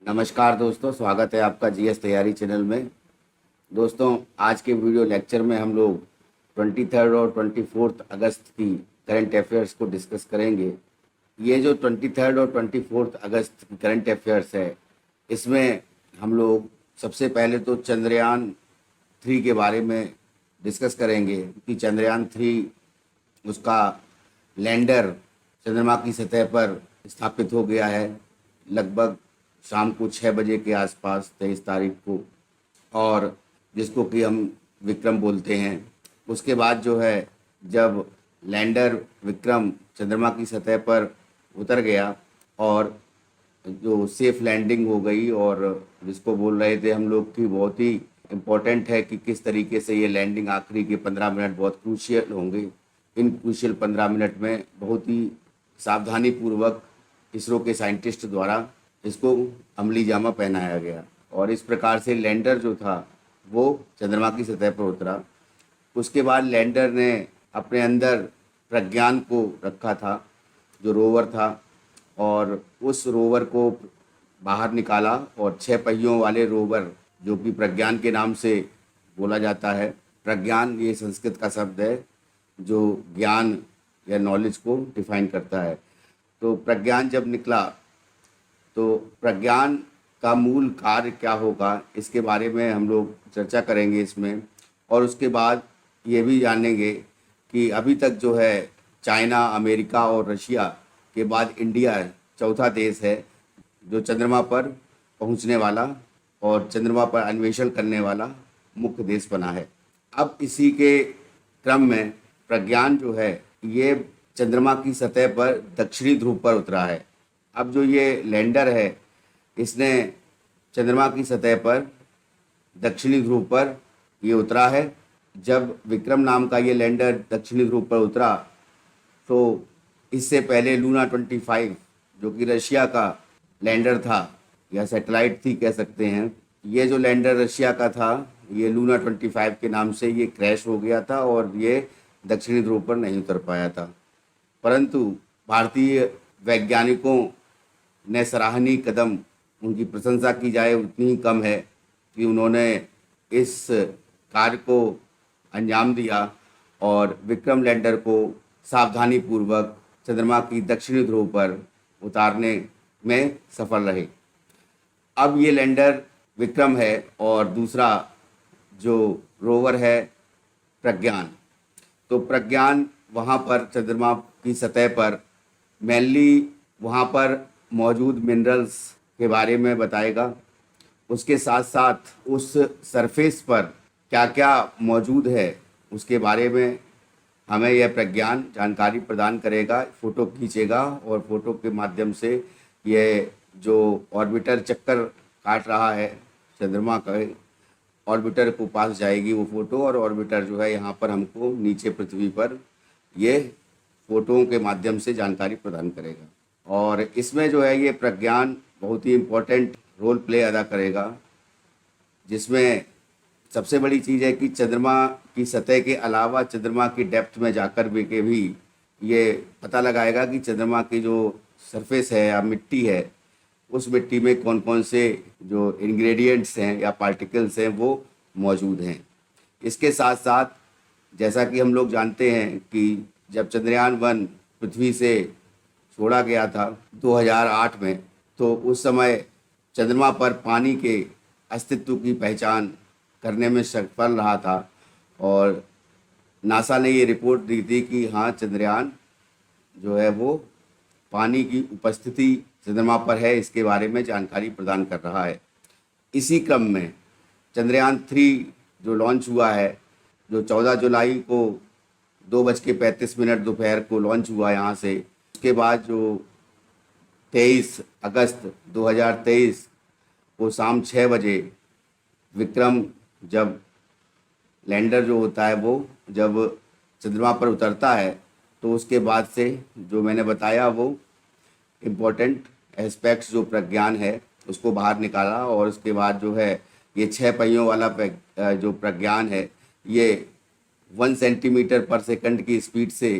नमस्कार दोस्तों, स्वागत है आपका जीएस तैयारी चैनल में। दोस्तों, आज के वीडियो लेक्चर में हम लोग 23 और 24 अगस्त की करंट अफेयर्स को डिस्कस करेंगे। ये जो 23 और 24 अगस्त की करंट अफेयर्स है, इसमें हम लोग सबसे पहले तो चंद्रयान 3 के बारे में डिस्कस करेंगे कि चंद्रयान 3 उसका लैंडर चंद्रमा की सतह पर स्थापित हो गया है लगभग शाम को 6 बजे के आसपास 23 तारीख को, और जिसको कि हम विक्रम बोलते हैं। उसके बाद जो है, जब लैंडर विक्रम चंद्रमा की सतह पर उतर गया और जो सेफ लैंडिंग हो गई, और जिसको बोल रहे थे हम लोग कि बहुत ही इम्पोर्टेंट है कि किस तरीके से ये लैंडिंग आखिरी के 15 मिनट बहुत क्रूशियल होंगे। इन क्रूशियल 15 मिनट में बहुत ही सावधानी पूर्वक इसरो के साइंटिस्ट द्वारा इसको अमली जामा पहनाया गया, और इस प्रकार से लैंडर जो था वो चंद्रमा की सतह पर उतरा। उसके बाद लैंडर ने अपने अंदर प्रज्ञान को रखा था, जो रोवर था, और उस रोवर को बाहर निकाला, और 6 पहियों वाले रोवर जो कि प्रज्ञान के नाम से बोला जाता है। प्रज्ञान ये संस्कृत का शब्द है जो ज्ञान या नॉलेज को डिफाइन करता है। तो प्रज्ञान जब निकला तो प्रज्ञान का मूल कार्य क्या होगा, इसके बारे में हम लोग चर्चा करेंगे इसमें। और उसके बाद ये भी जानेंगे कि अभी तक जो है चाइना, अमेरिका और रशिया के बाद इंडिया चौथा देश है जो चंद्रमा पर पहुंचने वाला और चंद्रमा पर अन्वेषण करने वाला मुख्य देश बना है। अब इसी के क्रम में प्रज्ञान जो है ये चंद्रमा की सतह पर दक्षिणी ध्रुव पर उतरा है। अब जो ये लैंडर है, इसने चंद्रमा की सतह पर दक्षिणी ध्रुव पर ये उतरा है। जब विक्रम नाम का ये लैंडर दक्षिणी ध्रुव पर उतरा तो इससे पहले लूना 25 जो कि रशिया का लैंडर था या सैटेलाइट थी कह सकते हैं, ये जो लैंडर रशिया का था ये लूना 25 के नाम से ये क्रैश हो गया था और ये दक्षिणी ध्रुव पर नहीं उतर पाया था। परंतु भारतीय वैज्ञानिकों ने सराहनीय कदम, उनकी प्रशंसा की जाए उतनी ही कम है कि उन्होंने इस कार्य को अंजाम दिया और विक्रम लैंडर को सावधानी पूर्वक चंद्रमा की दक्षिणी ध्रुव पर उतारने में सफल रहे। अब ये लैंडर विक्रम है और दूसरा जो रोवर है प्रज्ञान। तो प्रज्ञान वहाँ पर चंद्रमा की सतह पर मेनली वहाँ पर मौजूद मिनरल्स के बारे में बताएगा। उसके साथ साथ उस सरफेस पर क्या क्या मौजूद है उसके बारे में हमें यह प्रज्ञान जानकारी प्रदान करेगा। फ़ोटो खींचेगा और फोटो के माध्यम से यह जो ऑर्बिटर चक्कर काट रहा है चंद्रमा का, ऑर्बिटर को पास जाएगी वो फ़ोटो, और ऑर्बिटर जो है यहाँ पर हमको नीचे पृथ्वी पर ये फ़ोटोओं के माध्यम से जानकारी प्रदान करेगा। और इसमें जो है ये प्रज्ञान बहुत ही इम्पोर्टेंट रोल प्ले अदा करेगा, जिसमें सबसे बड़ी चीज़ है कि चंद्रमा की सतह के अलावा चंद्रमा की डेप्थ में जाकर भी ये पता लगाएगा कि चंद्रमा की जो सरफेस है या मिट्टी है, उस मिट्टी में कौन कौन से जो इंग्रेडिएंट्स हैं या पार्टिकल्स हैं वो मौजूद हैं। इसके साथ साथ जैसा कि हम लोग जानते हैं कि जब चंद्रयान 1 पृथ्वी से छोड़ा गया था 2008 में, तो उस समय चंद्रमा पर पानी के अस्तित्व की पहचान करने में सफल रहा था, और नासा ने ये रिपोर्ट दी थी कि हाँ, चंद्रयान जो है वो पानी की उपस्थिति चंद्रमा पर है, इसके बारे में जानकारी प्रदान कर रहा है। इसी क्रम में चंद्रयान 3 जो लॉन्च हुआ है, जो 14 जुलाई को 2:35 दोपहर को लॉन्च हुआ यहाँ से। उसके बाद जो 23 अगस्त 2023 को शाम 6 बजे विक्रम, जब लैंडर जो होता है वो जब चंद्रमा पर उतरता है, तो उसके बाद से जो मैंने बताया वो इम्पोर्टेंट एस्पेक्ट्स जो प्रज्ञान है उसको बाहर निकाला, और उसके बाद जो है ये 6 पहियों वाला जो प्रज्ञान है ये 1 सेंटीमीटर पर सेकंड की स्पीड से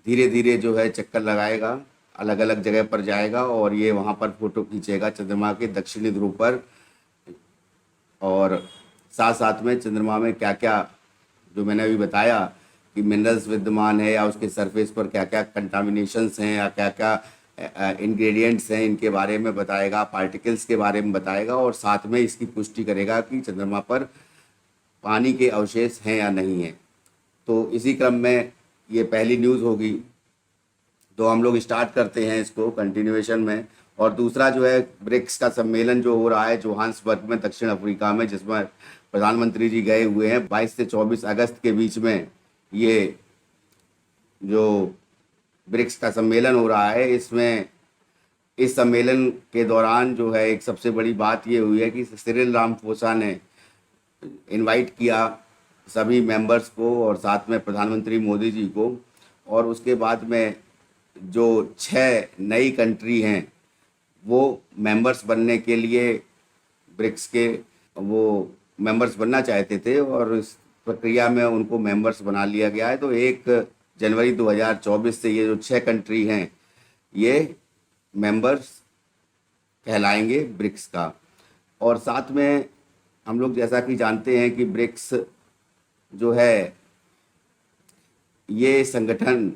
धीरे धीरे जो है चक्कर लगाएगा अलग अलग जगह पर जाएगा और ये वहाँ पर फोटो खींचेगा चंद्रमा के दक्षिणी ध्रुव पर। और साथ साथ में चंद्रमा में क्या क्या, जो मैंने अभी बताया कि मिनरल्स विद्यमान है या उसके सरफेस पर क्या क्या कंटामिनेशंस हैं या क्या क्या इंग्रेडिएंट्स हैं, इनके बारे में बताएगा, पार्टिकल्स के बारे में बताएगा और साथ में इसकी पुष्टि करेगा कि चंद्रमा पर पानी के अवशेष हैं या नहीं हैं। तो इसी क्रम में ये पहली न्यूज़ होगी, तो हम लोग स्टार्ट करते हैं इसको कंटिन्यूएशन में। और दूसरा जो है ब्रिक्स का सम्मेलन जो हो रहा है जोहान्सबर्ग में दक्षिण अफ्रीका में, जिसमें प्रधानमंत्री जी गए हुए हैं 22 से 24 अगस्त के बीच में। ये जो ब्रिक्स का सम्मेलन हो रहा है, इसमें इस सम्मेलन के दौरान जो है एक सबसे बड़ी बात ये हुई है कि सिरिल रामाफोसा ने इनवाइट किया सभी मेंबर्स को और साथ में प्रधानमंत्री मोदी जी को। और उसके बाद में जो 6 नई कंट्री हैं वो मेंबर्स बनने के लिए ब्रिक्स के वो मेंबर्स बनना चाहते थे और इस प्रक्रिया में उनको मेंबर्स बना लिया गया है। तो 1 जनवरी 2024 से ये जो 6 कंट्री हैं ये मेंबर्स कहलाएंगे ब्रिक्स का। और साथ में हम लोग जैसा कि जानते हैं कि ब्रिक्स जो है ये संगठन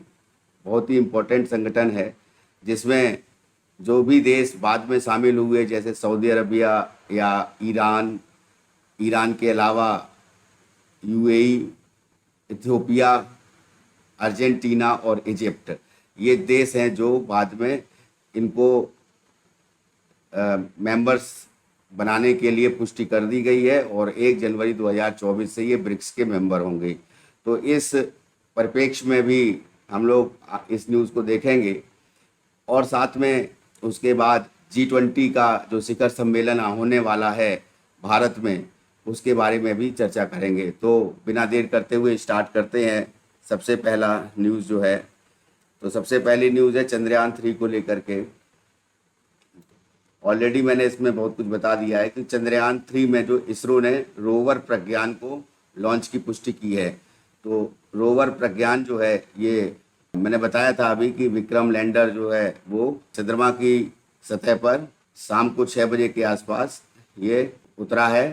बहुत ही इम्पोर्टेंट संगठन है, जिसमें जो भी देश बाद में शामिल हुए जैसे सऊदी अरबिया या ईरान, ईरान के अलावा यूएई, इथियोपिया, अर्जेंटीना और इजिप्ट, ये देश हैं जो बाद में इनको मेंबर्स बनाने के लिए पुष्टि कर दी गई है और 1 जनवरी 2024 से ये ब्रिक्स के मेंबर होंगे। तो इस परिप्रेक्ष्य में भी हम लोग इस न्यूज़ को देखेंगे और साथ में उसके बाद G20 का जो शिखर सम्मेलन होने वाला है भारत में, उसके बारे में भी चर्चा करेंगे। तो बिना देर करते हुए स्टार्ट करते हैं। सबसे पहला न्यूज़ जो है, तो सबसे पहली न्यूज़ है चंद्रयान 3 को लेकर के। ऑलरेडी मैंने इसमें बहुत कुछ बता दिया है कि चंद्रयान 3 में जो इसरो ने रोवर प्रज्ञान को लॉन्च की पुष्टि की है। तो रोवर प्रज्ञान जो है, ये मैंने बताया था अभी कि विक्रम लैंडर जो है वो चंद्रमा की सतह पर शाम को 6 बजे के आसपास ये उतरा है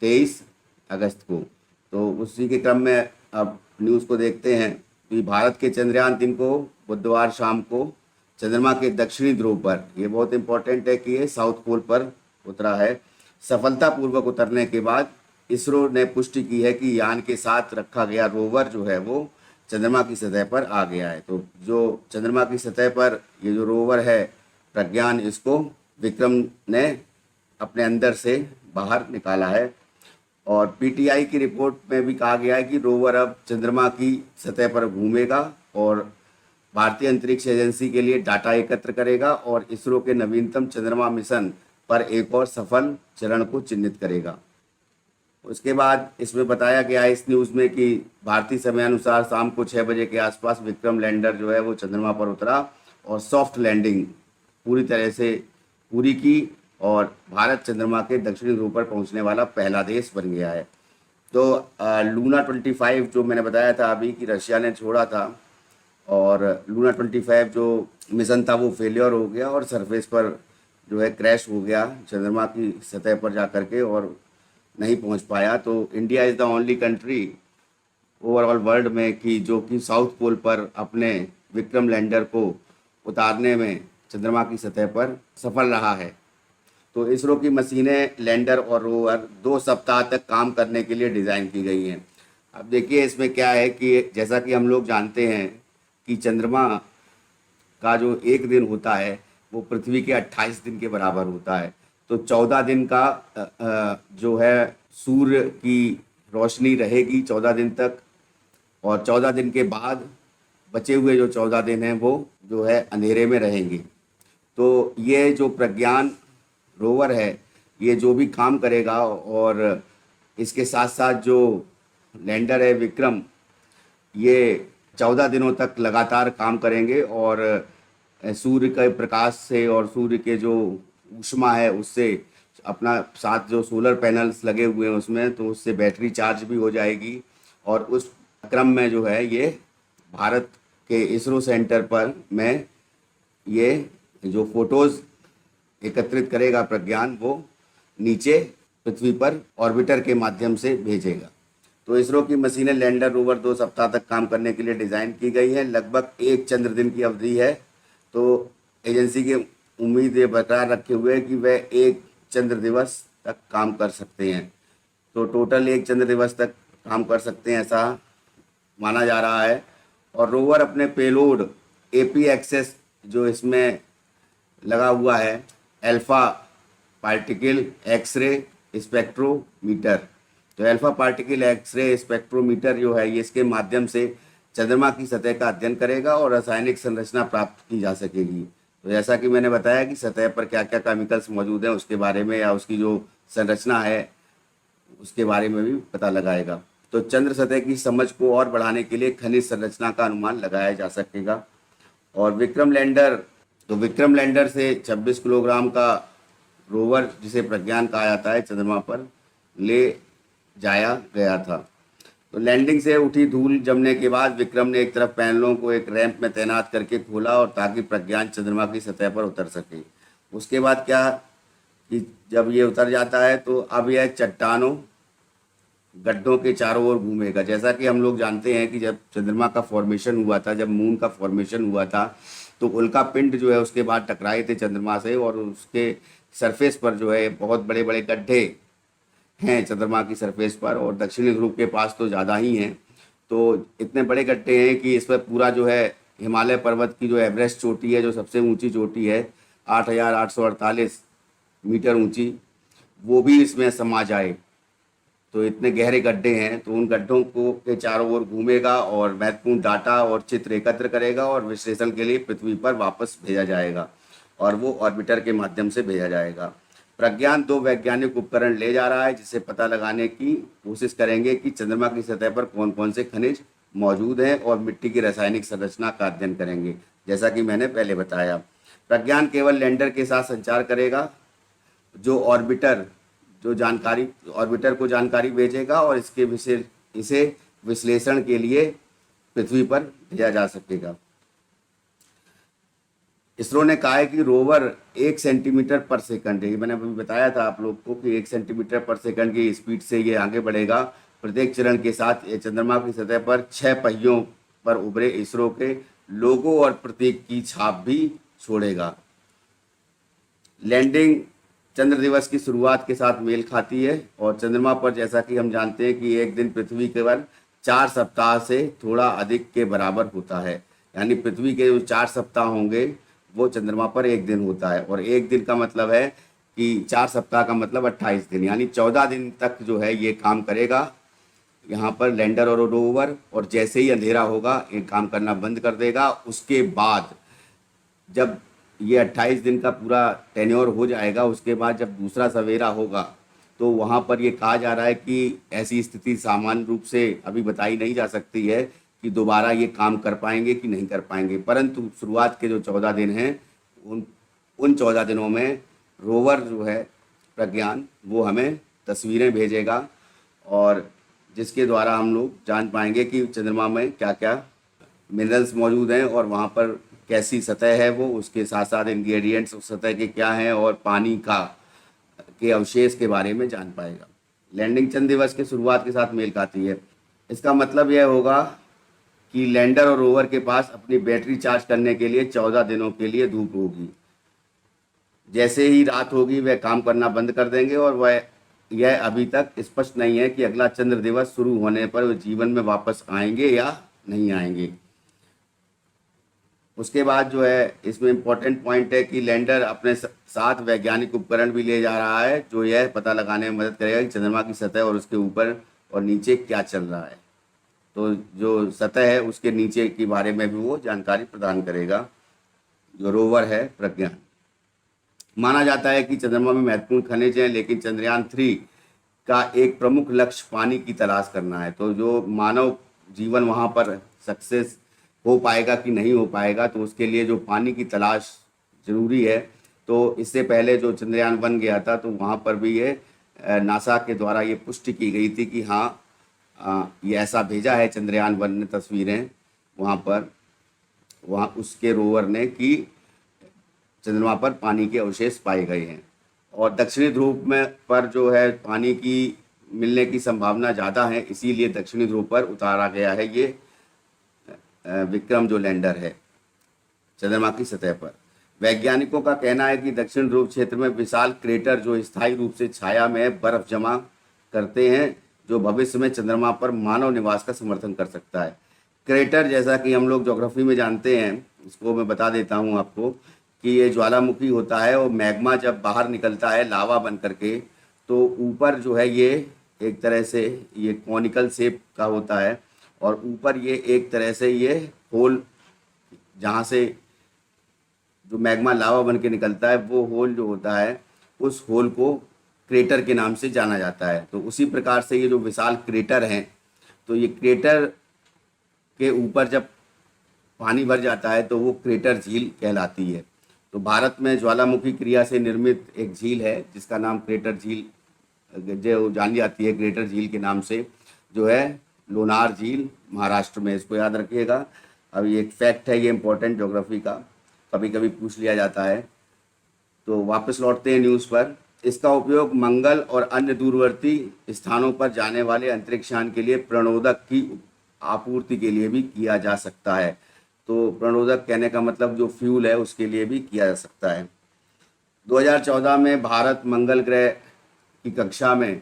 23 अगस्त को। तो उसी के क्रम में अब न्यूज़ को देखते हैं कि भारत के चंद्रयान 3 को बुधवार शाम को चंद्रमा के दक्षिणी ध्रुव पर, ये बहुत इंपॉर्टेंट है कि ये साउथ पोल पर उतरा है। सफलतापूर्वक उतरने के बाद इसरो ने पुष्टि की है कि यान के साथ रखा गया रोवर जो है वो चंद्रमा की सतह पर आ गया है। तो जो चंद्रमा की सतह पर ये जो रोवर है प्रज्ञान, इसको विक्रम ने अपने अंदर से बाहर निकाला है। और पीटीआई की रिपोर्ट में भी कहा गया है कि रोवर अब चंद्रमा की सतह पर घूमेगा और भारतीय अंतरिक्ष एजेंसी के लिए डाटा एकत्र करेगा और इसरो के नवीनतम चंद्रमा मिशन पर एक और सफल चरण को चिन्हित करेगा। उसके बाद इसमें बताया गया है इस न्यूज़ में कि भारतीय समय अनुसार शाम को 6 बजे के आसपास विक्रम लैंडर जो है वो चंद्रमा पर उतरा और सॉफ्ट लैंडिंग पूरी तरह से पूरी की और भारत चंद्रमा के दक्षिणी ध्रुव पर पहुंचने वाला पहला देश बन गया है। तो लूना 25 जो मैंने बताया था अभी कि रशिया ने छोड़ा था और लूना 25 जो मिशन था वो फेलियर हो गया और सरफेस पर जो है क्रैश हो गया चंद्रमा की सतह पर जा कर के और नहीं पहुंच पाया। तो India is the only country overall world में कि जो कि साउथ पोल पर अपने विक्रम लैंडर को उतारने में चंद्रमा की सतह पर सफल रहा है। तो इसरो की मशीनें लैंडर और रोवर 2 सप्ताह तक काम करने के लिए डिज़ाइन की गई हैं। अब देखिए इसमें क्या है कि जैसा कि हम लोग जानते हैं कि चंद्रमा का जो एक दिन होता है वो पृथ्वी के 28 दिन के बराबर होता है। तो 14 दिन का जो है सूर्य की रोशनी रहेगी 14 दिन तक और 14 दिन के बाद बचे हुए जो 14 दिन हैं वो जो है अंधेरे में रहेंगी। तो ये जो प्रज्ञान रोवर है ये जो भी काम करेगा और इसके साथ साथ जो लैंडर है विक्रम, ये 14 दिनों तक लगातार काम करेंगे और सूर्य के प्रकाश से और सूर्य के जो ऊष्मा है उससे अपना साथ जो सोलर पैनल्स लगे हुए हैं उसमें, तो उससे बैटरी चार्ज भी हो जाएगी और उस क्रम में जो है ये भारत के इसरो सेंटर पर में ये जो फोटोज एकत्रित करेगा प्रज्ञान, वो नीचे पृथ्वी पर ऑर्बिटर के माध्यम से भेजेगा। तो इसरो की मशीनें लैंडर रोवर 2 सप्ताह तक काम करने के लिए डिज़ाइन की गई है। लगभग 1 चंद्र दिन की अवधि है। तो एजेंसी की उम्मीद ये बरकरार रखे हुए है कि वह 1 चंद्र दिवस तक काम कर सकते हैं। तो टोटल 1 चंद्र दिवस तक काम कर सकते हैं, ऐसा माना जा रहा है। और रोवर अपने पेलोड एपी एक्सेस जो इसमें लगा हुआ है, अल्फा पार्टिकल एक्सरे स्पेक्ट्रोमीटर, तो अल्फा पार्टिकल एक्सरे स्पेक्ट्रोमीटर जो है ये इसके माध्यम से चंद्रमा की सतह का अध्ययन करेगा और रासायनिक संरचना प्राप्त की जा सकेगी। तो जैसा कि मैंने बताया कि सतह पर क्या क्या केमिकल्स मौजूद हैं उसके बारे में, या उसकी जो संरचना है उसके बारे में भी पता लगाएगा। तो चंद्र सतह की समझ को और बढ़ाने के लिए खनिज संरचना का अनुमान लगाया जा सकेगा। और विक्रम लैंडर, तो विक्रम लैंडर से 26 किलोग्राम का रोवर, जिसे प्रज्ञान कहा जाता है, चंद्रमा पर ले जाया गया था। तो लैंडिंग से उठी धूल जमने के बाद विक्रम ने एक तरफ पैनलों को एक रैंप में तैनात करके खोला और ताकि प्रज्ञान चंद्रमा की सतह पर उतर सके। उसके बाद क्या कि जब ये उतर जाता है तो अब यह चट्टानों गड्ढों के चारों ओर घूमेगा। जैसा कि हम लोग जानते हैं कि जब चंद्रमा का फॉर्मेशन हुआ था, जब मून का फॉर्मेशन हुआ था, तो उल्का पिंड जो है उसके बाद टकराए थे चंद्रमा से, और उसके सरफेस पर जो है बहुत बड़े बड़े गड्ढे हैं चंद्रमा की सरफेस पर, और दक्षिणी ध्रुव के पास तो ज़्यादा ही हैं। तो इतने बड़े गड्ढे हैं कि इस पर पूरा जो है हिमालय पर्वत की जो एवरेस्ट चोटी है, जो सबसे ऊंची चोटी है 8,848 मीटर ऊंची, वो भी इसमें समा जाए। तो इतने गहरे गड्ढे हैं, तो उन गड्ढों को के चारों ओर घूमेगा और महत्वपूर्ण डाटा और चित्र एकत्र करेगा और विश्लेषण के लिए पृथ्वी पर वापस भेजा जाएगा, और वो ऑर्बिटर के माध्यम से भेजा जाएगा। प्रज्ञान 2 वैज्ञानिक उपकरण ले जा रहा है जिससे पता लगाने की कोशिश करेंगे कि चंद्रमा की सतह पर कौन कौन से खनिज मौजूद हैं, और मिट्टी की रासायनिक संरचना का अध्ययन करेंगे, जैसा कि मैंने पहले बताया। प्रज्ञान केवल लैंडर के साथ संचार करेगा, जो ऑर्बिटर को जानकारी भेजेगा, और इसे विश्लेषण के लिए पृथ्वी पर भेजा जा सकेगा। इसरो ने कहा है कि रोवर 1 सेंटीमीटर पर सेकंड है, मैंने अभी बताया था आप लोग को कि 1 सेंटीमीटर पर सेकंड की स्पीड से ये आगे बढ़ेगा। प्रत्येक चरण के साथ ये चंद्रमा की सतह पर 6 पहियों पर उभरे इसरो के लोगो और प्रतीक की छाप भी छोड़ेगा। लैंडिंग चंद्र दिवस की शुरुआत के साथ मेल खाती है, और चंद्रमा पर जैसा कि हम जानते हैं कि एक दिन पृथ्वी के पर 4 सप्ताह से थोड़ा अधिक के बराबर होता है। यानी पृथ्वी के जो 4 सप्ताह होंगे वो चंद्रमा पर एक दिन होता है, और एक दिन का मतलब है कि 4 सप्ताह का मतलब 28 दिन, यानी 14 दिन तक जो है ये काम करेगा यहाँ पर लैंडर और रोवर। और जैसे ही अंधेरा होगा ये काम करना बंद कर देगा। उसके बाद जब ये 28 दिन का पूरा टेन्योर हो जाएगा, उसके बाद जब दूसरा सवेरा होगा, तो वहाँ पर ये कहा जा रहा है कि ऐसी स्थिति सामान्य रूप से अभी बताई नहीं जा सकती है कि दोबारा ये काम कर पाएंगे कि नहीं कर पाएंगे, परंतु शुरुआत के जो 14 दिन हैं उन 14 दिनों में रोवर जो है प्रज्ञान वो हमें तस्वीरें भेजेगा, और जिसके द्वारा हम लोग जान पाएंगे कि चंद्रमा में क्या क्या मिनरल्स मौजूद हैं और वहाँ पर कैसी सतह है वो, उसके साथ साथ इंग्रेडिएंट्स उस सतह के क्या हैं, और पानी के अवशेष के बारे में जान पाएगा। लैंडिंग चंद्र दिवस के शुरुआत के साथ मेल खाती है। इसका मतलब यह होगा कि लैंडर और रोवर के पास अपनी बैटरी चार्ज करने के लिए 14 दिनों के लिए धूप होगी। जैसे ही रात होगी वह काम करना बंद कर देंगे, और यह अभी तक स्पष्ट नहीं है कि अगला चंद्र दिवस शुरू होने पर वे जीवन में वापस आएंगे या नहीं आएंगे। उसके बाद जो है इसमें इम्पोर्टेंट पॉइंट है कि लैंडर अपने साथ वैज्ञानिक उपकरण भी ले जा रहा है, जो यह पता लगाने में मदद करेगा कि चंद्रमा की सतह और उसके ऊपर और नीचे क्या चल रहा है। तो जो सतह है उसके नीचे के बारे में भी वो जानकारी प्रदान करेगा, जो रोवर है प्रज्ञान। माना जाता है कि चंद्रमा में महत्वपूर्ण खनिज हैं, लेकिन चंद्रयान 3 का एक प्रमुख लक्ष्य पानी की तलाश करना है। तो जो मानव जीवन वहाँ पर सक्सेस हो पाएगा कि नहीं हो पाएगा, तो उसके लिए जो पानी की तलाश जरूरी है। तो इससे पहले जो चंद्रयान 1 गया था, तो वहाँ पर भी ये नासा के द्वारा ये पुष्टि की गई थी कि हाँ ये ऐसा भेजा है चंद्रयान 1 ने तस्वीरें वहाँ उसके रोवर ने कि चंद्रमा पर पानी के अवशेष पाए गए हैं। और दक्षिणी ध्रुव में पर जो है पानी की मिलने की संभावना ज़्यादा है, इसीलिए दक्षिणी ध्रुव पर उतारा गया है ये विक्रम जो लैंडर है चंद्रमा की सतह पर। वैज्ञानिकों का कहना है कि दक्षिण ध्रुव क्षेत्र में विशाल क्रेटर जो स्थायी रूप से छाया में बर्फ जमा करते हैं, जो भविष्य में चंद्रमा पर मानव निवास का समर्थन कर सकता है। क्रेटर जैसा कि हम लोग ज्योग्राफी में जानते हैं, इसको मैं बता देता हूँ आपको कि ये ज्वालामुखी होता है और मैग्मा जब बाहर निकलता है लावा बन करके, तो ऊपर जो है ये एक तरह से ये कॉनिकल शेप का होता है और ऊपर ये एक तरह से ये होल, जहाँ से जो मैग्मा लावा बन के निकलता है वो होल जो होता है उस होल को क्रेटर के नाम से जाना जाता है। तो उसी प्रकार से ये जो विशाल क्रेटर हैं, तो ये क्रेटर के ऊपर जब पानी भर जाता है तो वो क्रेटर झील कहलाती है। तो भारत में ज्वालामुखी क्रिया से निर्मित एक झील है जिसका नाम क्रेटर झील जो जानी जाती है क्रेटर झील के नाम से, जो है लोनार झील महाराष्ट्र में। इसको याद रखिएगा। अब ये एक फैक्ट है, ये इंपॉर्टेंट ज्योग्राफी का, कभी कभी पूछ लिया जाता है। तो वापस लौटते हैं न्यूज़ पर। इसका उपयोग मंगल और अन्य दूरवर्ती स्थानों पर जाने वाले अंतरिक्षयान के लिए प्रणोदक की आपूर्ति के लिए भी किया जा सकता है। तो प्रणोदक कहने का मतलब जो फ्यूल है उसके लिए भी किया जा सकता है। 2014 में भारत मंगल ग्रह की कक्षा में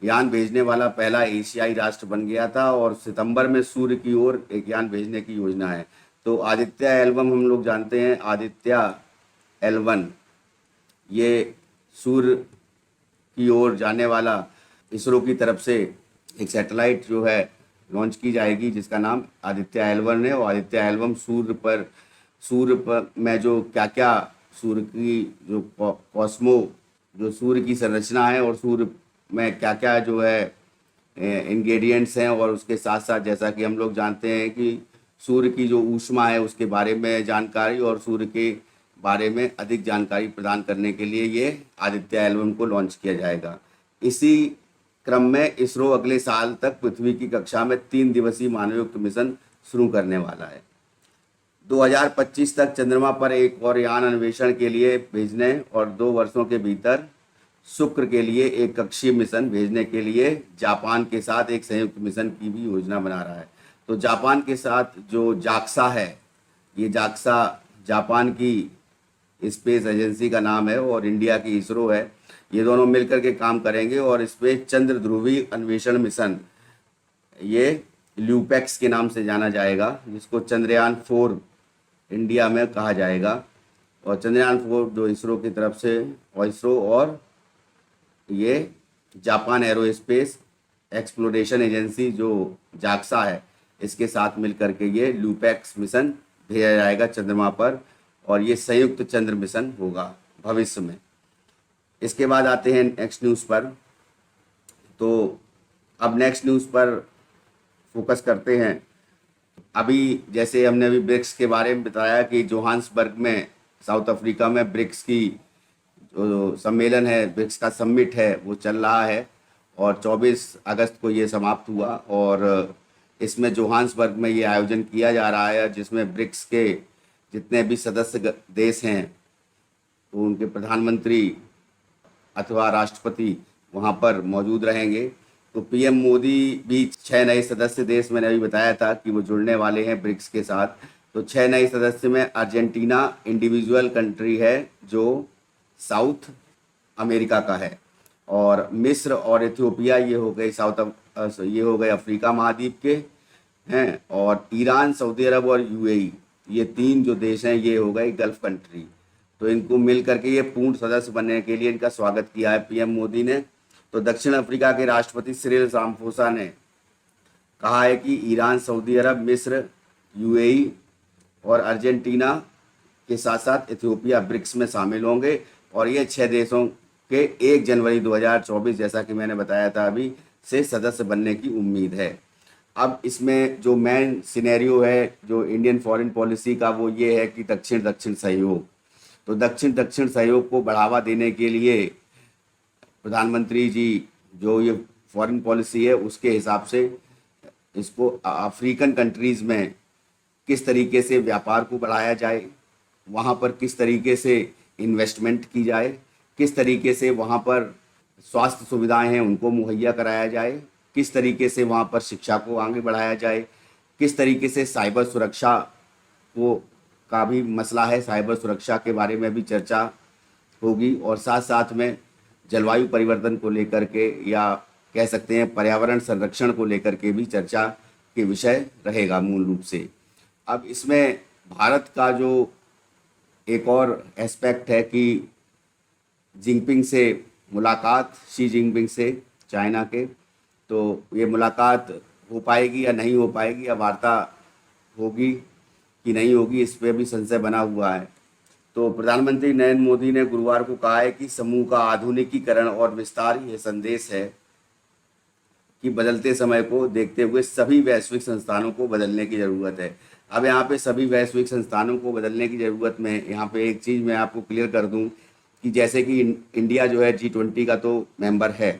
यान भेजने वाला पहला एशियाई राष्ट्र बन गया था और सितंबर में सूर्य की ओर एक यान भेजने की योजना है। तो आदित्य एल1 हम लोग जानते हैं, आदित्य एल1 ये सूर्य की ओर जाने वाला इसरो की तरफ से एक सैटेलाइट जो है लॉन्च की जाएगी जिसका नाम आदित्य एल1 है। और आदित्य एल1 सूर्य पर में जो क्या क्या सूर्य की जो कॉस्मो जो सूर्य की संरचना है और सूर्य में क्या क्या जो है इंग्रेडिएंट्स हैं, और उसके साथ साथ जैसा कि हम लोग जानते हैं कि सूर्य की जो ऊष्मा है उसके बारे में जानकारी और सूर्य के बारे में अधिक जानकारी प्रदान करने के लिए ये आदित्य एल1 को लॉन्च किया जाएगा। इसी क्रम में इसरो अगले साल तक पृथ्वी की कक्षा में 3 दिवसीय मानवयुक्त मिशन शुरू करने वाला है। 2025 तक चंद्रमा पर एक और यान अन्वेषण के लिए भेजने और 2 वर्षों के भीतर शुक्र के लिए एक कक्षीय मिशन भेजने के लिए जापान के साथ एक संयुक्त मिशन की भी योजना बना रहा है। तो जापान के साथ जो जाक्सा है, ये जाक्सा जापान की स्पेस एजेंसी का नाम है और इंडिया की इसरो है, ये दोनों मिलकर के काम करेंगे और इसमें चंद्र ध्रुवी अन्वेषण मिशन ये ल्यूपेक्स के नाम से जाना जाएगा, जिसको चंद्रयान 4 इंडिया में कहा जाएगा। और चंद्रयान 4 जो इसरो की तरफ से और इसरो और ये जापान एरोस्पेस एक्सप्लोरेशन एजेंसी जो जाक्सा है इसके साथ मिलकर के ये ल्यूपेक्स मिशन भेजा जाएगा चंद्रमा पर, और ये संयुक्त चंद्र मिशन होगा भविष्य में। इसके बाद आते हैं नेक्स्ट न्यूज़ पर। तो अब नेक्स्ट न्यूज़ पर फोकस करते हैं। अभी जैसे हमने अभी ब्रिक्स के बारे में बताया कि जोहान्सबर्ग में साउथ अफ्रीका में ब्रिक्स की जो सम्मेलन है, ब्रिक्स का समिट है, वो चल रहा है और 24 अगस्त को ये समाप्त हुआ। और इसमें जोहान्सबर्ग में ये आयोजन किया जा रहा है जिसमें ब्रिक्स के जितने भी सदस्य देश हैं तो उनके प्रधानमंत्री अथवा राष्ट्रपति वहाँ पर मौजूद रहेंगे। तो पीएम मोदी भी 6 नए सदस्य देश, मैंने अभी बताया था कि वो जुड़ने वाले हैं ब्रिक्स के साथ। तो 6 नए सदस्य में अर्जेंटीना इंडिविजुअल कंट्री है जो साउथ अमेरिका का है, और मिस्र और इथियोपिया ये हो गए ये हो गए अफ्रीका महाद्वीप के हैं, और ईरान, सऊदी अरब और यूएई ये 3 जो देश हैं ये हो गए गल्फ कंट्री। तो इनको मिल करके ये पूर्ण सदस्य बनने के लिए इनका स्वागत किया है पीएम मोदी ने। तो दक्षिण अफ्रीका के राष्ट्रपति सिरिल रामाफोसा ने कहा है कि ईरान, सऊदी अरब, मिस्र, यूएई और अर्जेंटीना के साथ साथ इथियोपिया ब्रिक्स में शामिल होंगे, और ये 6 देशों के 1 जनवरी 2024 जैसा कि मैंने बताया था अभी से सदस्य बनने की उम्मीद है। अब इसमें जो मेन सिनेरियो है जो इंडियन फॉरेन पॉलिसी का वो ये है कि दक्षिण दक्षिण सहयोग। तो दक्षिण दक्षिण सहयोग को बढ़ावा देने के लिए प्रधानमंत्री जी जो ये फॉरेन पॉलिसी है उसके हिसाब से इसको अफ्रीकन कंट्रीज़ में किस तरीके से व्यापार को बढ़ाया जाए, वहाँ पर किस तरीके से इन्वेस्टमेंट की जाए, किस तरीके से वहाँ पर स्वास्थ्य सुविधाएं हैं उनको मुहैया कराया जाए, किस तरीके से वहाँ पर शिक्षा को आगे बढ़ाया जाए, किस तरीके से साइबर सुरक्षा को का भी मसला है, साइबर सुरक्षा के बारे में भी चर्चा होगी। और साथ साथ में जलवायु परिवर्तन को लेकर के या कह सकते हैं पर्यावरण संरक्षण को लेकर के भी चर्चा के विषय रहेगा मूल रूप से। अब इसमें भारत का जो एक और एस्पेक्ट है कि जिनपिंग से मुलाकात, शी जिनपिंग से चाइना के, तो ये मुलाकात हो पाएगी या नहीं हो पाएगी, या वार्ता होगी कि नहीं होगी, इस पर भी संशय बना हुआ है। तो प्रधानमंत्री नरेंद्र मोदी ने गुरुवार को कहा है कि समूह का आधुनिकीकरण और विस्तार ये संदेश है कि बदलते समय को देखते हुए सभी वैश्विक संस्थानों को बदलने की ज़रूरत है। अब यहाँ पे सभी वैश्विक संस्थानों को बदलने की ज़रूरत में यहाँ पे एक चीज़ मैं आपको क्लियर कर दूँ कि जैसे कि इंडिया जो है G20 का तो मेंबर है,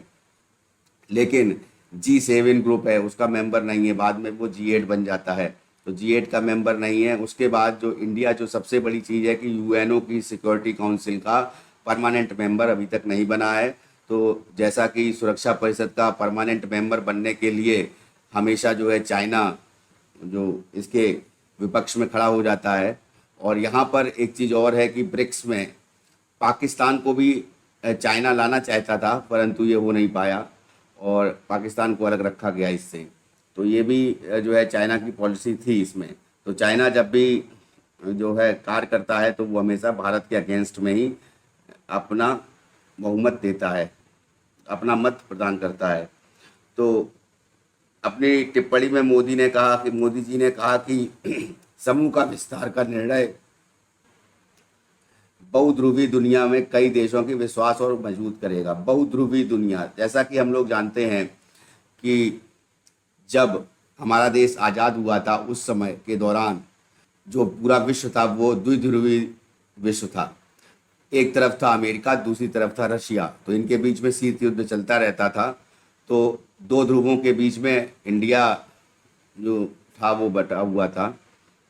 लेकिन G7 ग्रुप है उसका मेंबर नहीं है, बाद में वो G8 बन जाता है, तो G8 का मेंबर नहीं है। उसके बाद जो इंडिया जो सबसे बड़ी चीज़ है कि यूएनओ की सिक्योरिटी काउंसिल का परमानेंट मेंबर अभी तक नहीं बना है। तो जैसा कि सुरक्षा परिषद का परमानेंट मेंबर बनने के लिए हमेशा जो है चाइना जो इसके विपक्ष में खड़ा हो जाता है। और यहाँ पर एक चीज़ और है कि ब्रिक्स में पाकिस्तान को भी चाइना लाना चाहता था, परंतु ये हो नहीं पाया और पाकिस्तान को अलग रखा गया इससे। तो ये भी जो है चाइना की पॉलिसी थी इसमें। तो चाइना जब भी जो है कार्य करता है तो वो हमेशा भारत के अगेंस्ट में ही अपना बहुमत देता है, अपना मत प्रदान करता है। तो अपनी टिप्पणी में मोदी जी ने कहा कि समूह का विस्तार का निर्णय बहुध्रुवी दुनिया में कई देशों के विश्वास और मजबूत करेगा। बहुध्रुवी दुनिया, जैसा कि हम लोग जानते हैं कि जब हमारा देश आज़ाद हुआ था उस समय के दौरान जो पूरा विश्व था वो द्विध्रुवी विश्व था। एक तरफ था अमेरिका, दूसरी तरफ था रशिया, तो इनके बीच में शीत युद्ध चलता रहता था। तो दो ध्रुवों के बीच में इंडिया जो था वो बटा हुआ था,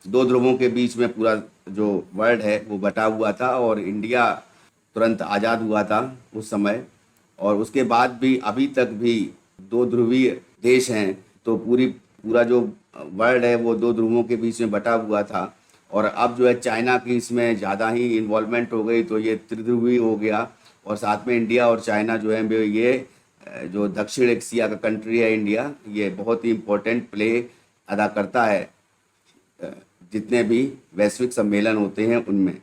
दो ध्रुवों के बीच में पूरा जो वर्ल्ड है वो बटा हुआ था और इंडिया तुरंत आज़ाद हुआ था उस समय। और उसके बाद भी अभी तक भी दो ध्रुवीय देश हैं, तो पूरा जो वर्ल्ड है वो दो ध्रुवों के बीच में बटा हुआ था। और अब जो है चाइना की इसमें ज़्यादा ही इन्वॉल्वमेंट हो गई तो ये त्रिध्रुवी हो गया। और साथ में इंडिया और चाइना जो है ये जो दक्षिण एशिया का कंट्री है इंडिया, ये बहुत ही इम्पोर्टेंट प्ले अदा करता है जितने भी वैश्विक सम्मेलन होते हैं उनमें।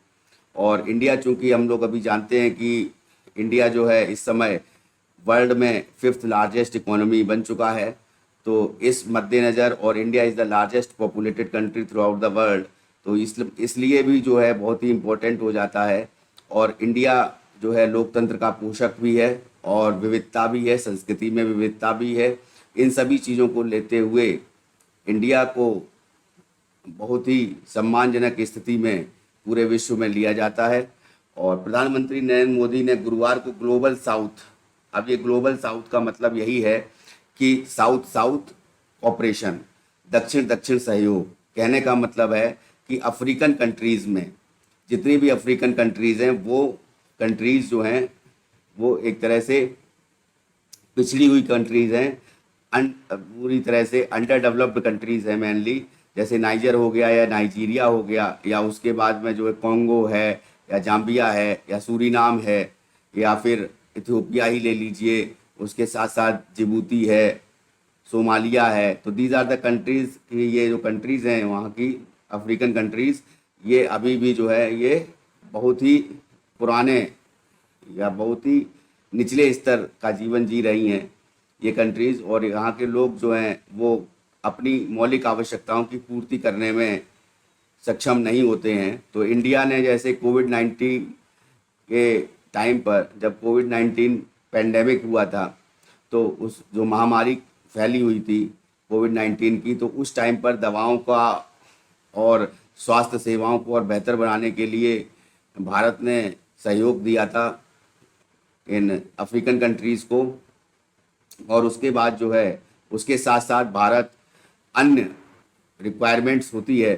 और इंडिया, चूंकि हम लोग अभी जानते हैं कि इंडिया जो है इस समय वर्ल्ड में 5th लार्जेस्ट इकोनॉमी बन चुका है, तो इस मद्देनज़र, और India is the largest populated country through out the world, तो इसलिए भी जो है बहुत ही इम्पोर्टेंट हो जाता है। और इंडिया जो है लोकतंत्र का पोषक भी है और विविधता भी है, संस्कृति में विविधता भी है। इन सभी चीज़ों को लेते हुए इंडिया को बहुत ही सम्मानजनक स्थिति में पूरे विश्व में लिया जाता है। और प्रधानमंत्री नरेंद्र मोदी ने गुरुवार को ग्लोबल साउथ, अब ये ग्लोबल साउथ का मतलब यही है कि साउथ साउथ ऑपरेशन, दक्षिण दक्षिण सहयोग, कहने का मतलब है कि अफ्रीकन कंट्रीज़ में जितनी भी अफ्रीकन कंट्रीज़ हैं वो कंट्रीज़ जो हैं वो एक तरह से पिछड़ी हुई कंट्रीज़ हैं, पूरी तरह से अंडर डेवलप्ड कंट्रीज़ हैं मेनली, जैसे नाइजर हो गया या नाइजीरिया हो गया, या उसके बाद में जो है कॉन्गो है या जाम्बिया है या सूरीनाम है या फिर इथियोपिया ही ले लीजिए, उसके साथ साथ जिबूती है, सोमालिया है। तो दीज आर द कंट्रीज़ की, ये जो कंट्रीज़ हैं वहाँ की अफ्रीकन कंट्रीज़, ये अभी भी जो है ये बहुत ही पुराने या बहुत ही निचले स्तर का जीवन जी रही हैं ये कंट्रीज़। और यहाँ के लोग जो हैं वो अपनी मौलिक आवश्यकताओं की पूर्ति करने में सक्षम नहीं होते हैं। तो इंडिया ने जैसे कोविड-19 के टाइम पर, जब कोविड-19 पेंडेमिक हुआ था, तो उस जो महामारी फैली हुई थी कोविड-19 की, तो उस टाइम पर दवाओं का और स्वास्थ्य सेवाओं को और बेहतर बनाने के लिए भारत ने सहयोग दिया था इन अफ्रीकन कंट्रीज़ को। और उसके बाद जो है उसके साथ साथ भारत अन्य रिक्वायरमेंट्स होती है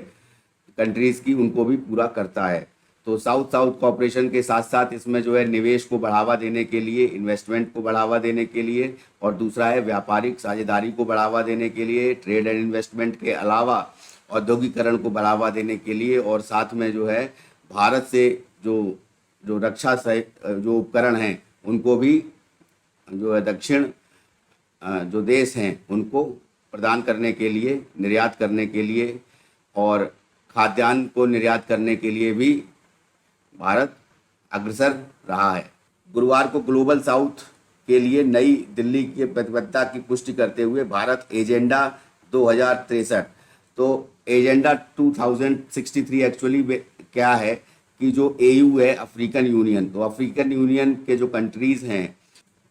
कंट्रीज़ की, उनको भी पूरा करता है। तो साउथ साउथ कॉपरेशन के साथ साथ इसमें जो है निवेश को बढ़ावा देने के लिए, इन्वेस्टमेंट को बढ़ावा देने के लिए, और दूसरा है व्यापारिक साझेदारी को बढ़ावा देने के लिए, ट्रेड एंड इन्वेस्टमेंट के अलावा औद्योगिकरण को बढ़ावा देने के लिए, और साथ में जो है भारत से जो जो रक्षा जो उपकरण हैं उनको भी जो है दक्षिण जो देश हैं उनको प्रदान करने के लिए, निर्यात करने के लिए, और खाद्यान्न को निर्यात करने के लिए भी भारत अग्रसर रहा है। गुरुवार को ग्लोबल साउथ के लिए नई दिल्ली की प्रतिबद्धता की पुष्टि करते हुए भारत एजेंडा 2063, तो एजेंडा 2063 एक्चुअली क्या है कि जो एयू है, अफ्रीकन यूनियन, तो अफ्रीकन यूनियन के जो कंट्रीज़ हैं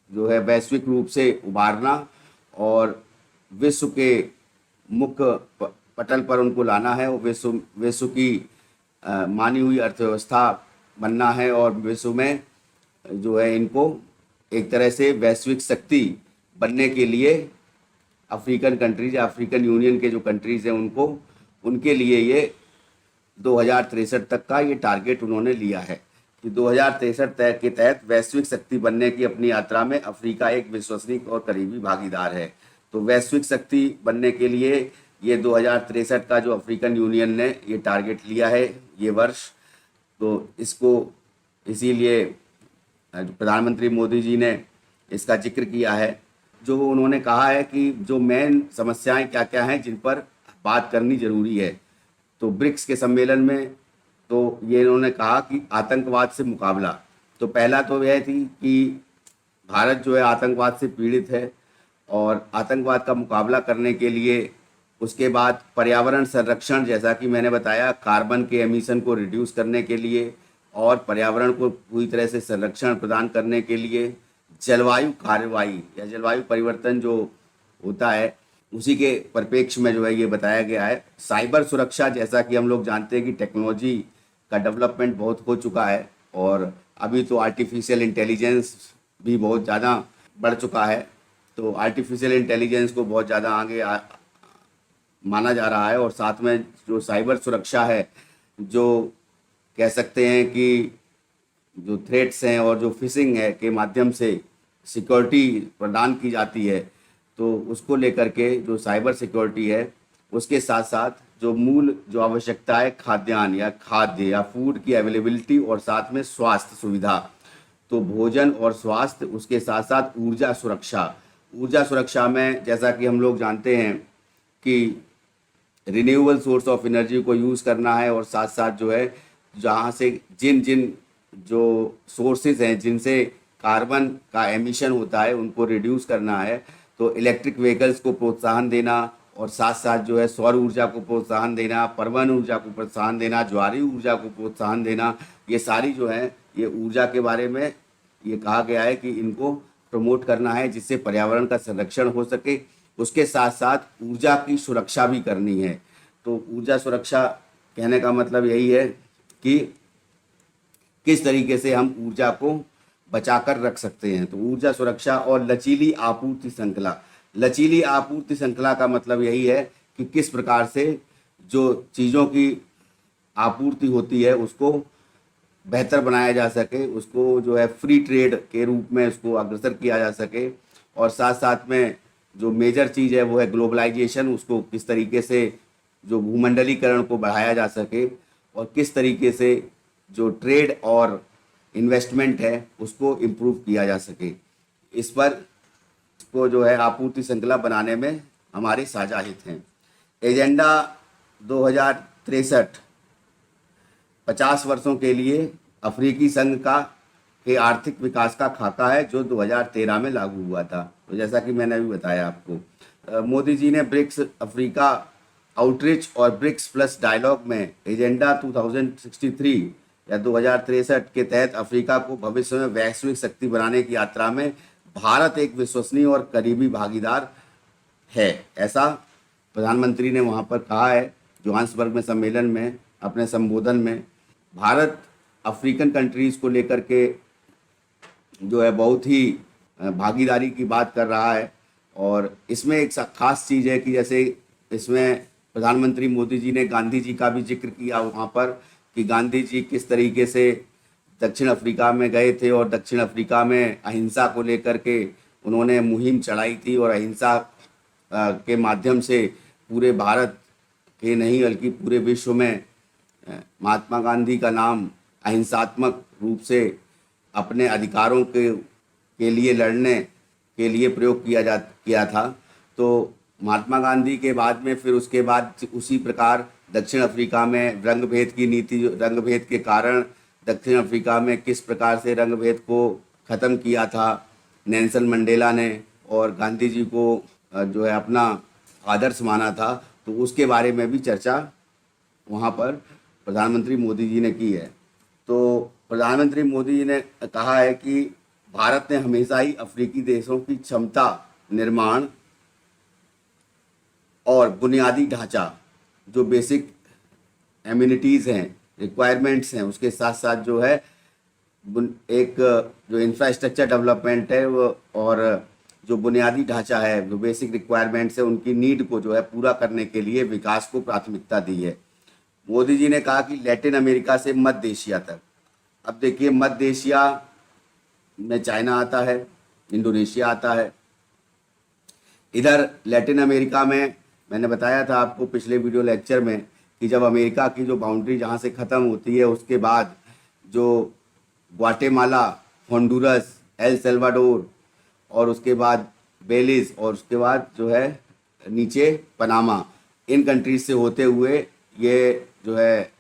जो है वैश्विक रूप से उभारना और विश्व के मुख्य पटल पर उनको लाना है, और विश्व की मानी हुई अर्थव्यवस्था बनना है, और विश्व में जो है इनको एक तरह से वैश्विक शक्ति बनने के लिए अफ्रीकन कंट्रीज या अफ्रीकन यूनियन के जो कंट्रीज़ हैं उनके लिए ये 2063 तक का ये टारगेट उन्होंने लिया है कि 2063 के तहत वैश्विक शक्ति बनने की अपनी यात्रा में अफ्रीका एक विश्वसनीय और करीबी भागीदार है। तो वैश्विक शक्ति बनने के लिए ये 2063 का जो अफ्रीकन यूनियन ने ये टारगेट लिया है ये वर्ष, तो इसको इसीलिए प्रधानमंत्री मोदी जी ने इसका जिक्र किया है। जो उन्होंने कहा है कि जो मेन समस्याएं क्या क्या हैं जिन पर बात करनी ज़रूरी है, तो ब्रिक्स के सम्मेलन में तो ये इन्होंने कहा कि आतंकवाद से मुकाबला, तो पहला तो यह थी कि भारत जो है आतंकवाद से पीड़ित है और आतंकवाद का मुकाबला करने के लिए, उसके बाद पर्यावरण संरक्षण, जैसा कि मैंने बताया कार्बन के एमिशन को रिड्यूस करने के लिए और पर्यावरण को पूरी तरह से संरक्षण प्रदान करने के लिए, जलवायु कार्रवाई या जलवायु परिवर्तन जो होता है उसी के परिप्रेक्ष्य में जो है ये बताया गया है। साइबर सुरक्षा, जैसा कि हम लोग जानते हैं कि टेक्नोलॉजी का डेवलपमेंट बहुत हो चुका है और अभी तो आर्टिफिशियल इंटेलिजेंस भी बहुत ज़्यादा बढ़ चुका है, तो आर्टिफिशियल इंटेलिजेंस को बहुत ज़्यादा आगे माना जा रहा है। और साथ में जो साइबर सुरक्षा है, जो कह सकते हैं कि जो थ्रेट्स हैं और जो फिशिंग है के माध्यम से सिक्योरिटी प्रदान की जाती है, तो उसको लेकर के जो साइबर सिक्योरिटी है उसके साथ साथ जो मूल जो आवश्यकता है खाद्यान्न या खाद्य या फूड की अवेलेबिलिटी और साथ में स्वास्थ्य सुविधा, तो भोजन और स्वास्थ्य, उसके साथ साथ ऊर्जा सुरक्षा। ऊर्जा सुरक्षा में जैसा कि हम लोग जानते हैं कि रिन्यूएबल सोर्स ऑफ एनर्जी को यूज़ करना है और साथ साथ जो है जहाँ से जिन जिन जो सोर्सेज हैं जिनसे कार्बन का एमिशन होता है उनको रिड्यूस करना है, तो इलेक्ट्रिक व्हीकल्स को प्रोत्साहन देना और साथ साथ जो है सौर ऊर्जा को प्रोत्साहन देना, परमाणु ऊर्जा को प्रोत्साहन देना, ज्वारीय ऊर्जा को प्रोत्साहन देना, ये सारी जो है ये ऊर्जा के बारे में ये कहा गया है कि इनको प्रमोट करना है जिससे पर्यावरण का संरक्षण हो सके। उसके साथ साथ ऊर्जा की सुरक्षा भी करनी है। तो ऊर्जा सुरक्षा कहने का मतलब यही है कि किस तरीके से हम ऊर्जा को बचाकर रख सकते हैं। तो ऊर्जा सुरक्षा और लचीली आपूर्ति श्रृंखला। लचीली आपूर्ति श्रृंखला का मतलब यही है कि किस प्रकार से जो चीज़ों की आपूर्ति होती है उसको बेहतर बनाया जा सके, उसको जो है फ्री ट्रेड के रूप में उसको अग्रसर किया जा सके, और साथ साथ में जो मेजर चीज़ है वो है ग्लोबलाइजेशन, उसको किस तरीके से जो भूमंडलीकरण को बढ़ाया जा सके और किस तरीके से जो ट्रेड और इन्वेस्टमेंट है उसको इम्प्रूव किया जा सके। इस पर इसको जो है आपूर्ति श्रृंखला बनाने में हमारे साझा हित हैं। एजेंडा 2063 50 वर्षों के लिए अफ्रीकी संघ के आर्थिक विकास का खाका है जो 2013 में लागू हुआ था। तो जैसा कि मैंने अभी बताया आपको, मोदी जी ने ब्रिक्स अफ्रीका आउटरीच और ब्रिक्स प्लस डायलॉग में एजेंडा 2063 या 2063 के तहत अफ्रीका को भविष्य में वैश्विक शक्ति बनाने की यात्रा में भारत एक विश्वसनीय और करीबी भागीदार है, ऐसा प्रधानमंत्री ने वहाँ पर कहा है जोहान्सबर्ग में सम्मेलन में अपने संबोधन में। भारत अफ्रीकन कंट्रीज़ को लेकर के जो है बहुत ही भागीदारी की बात कर रहा है, और इसमें एक खास चीज़ है कि जैसे इसमें प्रधानमंत्री मोदी जी ने गांधी जी का भी जिक्र किया वहाँ पर कि गांधी जी किस तरीके से दक्षिण अफ्रीका में गए थे और दक्षिण अफ्रीका में अहिंसा को लेकर के उन्होंने मुहिम चलाई थी और अहिंसा के माध्यम से पूरे भारत के नहीं बल्कि पूरे विश्व में महात्मा गांधी का नाम अहिंसात्मक रूप से अपने अधिकारों के लिए लड़ने के लिए प्रयोग किया था। तो महात्मा गांधी के बाद में फिर उसके बाद उसी प्रकार दक्षिण अफ्रीका में रंग भेद की नीति, रंग भेद के कारण दक्षिण अफ्रीका में किस प्रकार से रंग भेद को ख़त्म किया था नेल्सन मंडेला ने, और गांधी जी को जो है अपना आदर्श माना था, तो उसके बारे में भी चर्चा वहाँ पर प्रधानमंत्री मोदी जी ने की है। तो प्रधानमंत्री मोदी जी ने कहा है कि भारत ने हमेशा ही अफ्रीकी देशों की क्षमता निर्माण और बुनियादी ढांचा, जो बेसिक एम्यूनिटीज़ हैं, रिक्वायरमेंट्स हैं, उसके साथ साथ जो है एक जो इंफ्रास्ट्रक्चर डेवलपमेंट है वो, और जो बुनियादी ढांचा है, जो बेसिक रिक्वायरमेंट्स है, उनकी नीड को जो है पूरा करने के लिए विकास को प्राथमिकता दी है। मोदी जी ने कहा कि लैटिन अमेरिका से मध्य एशिया तक, अब देखिए मध्य एशिया में चाइना आता है, इंडोनेशिया आता है, इधर लैटिन अमेरिका में मैंने बताया था आपको पिछले वीडियो लेक्चर में कि जब अमेरिका की जो बाउंड्री जहाँ से ख़त्म होती है उसके बाद जो ग्वाटेमाला, होंडुरस, एल सल्वाडोर और उसके बाद बेलिज और उसके बाद जो है नीचे पनामा, इन कंट्रीज से होते हुए ये जो है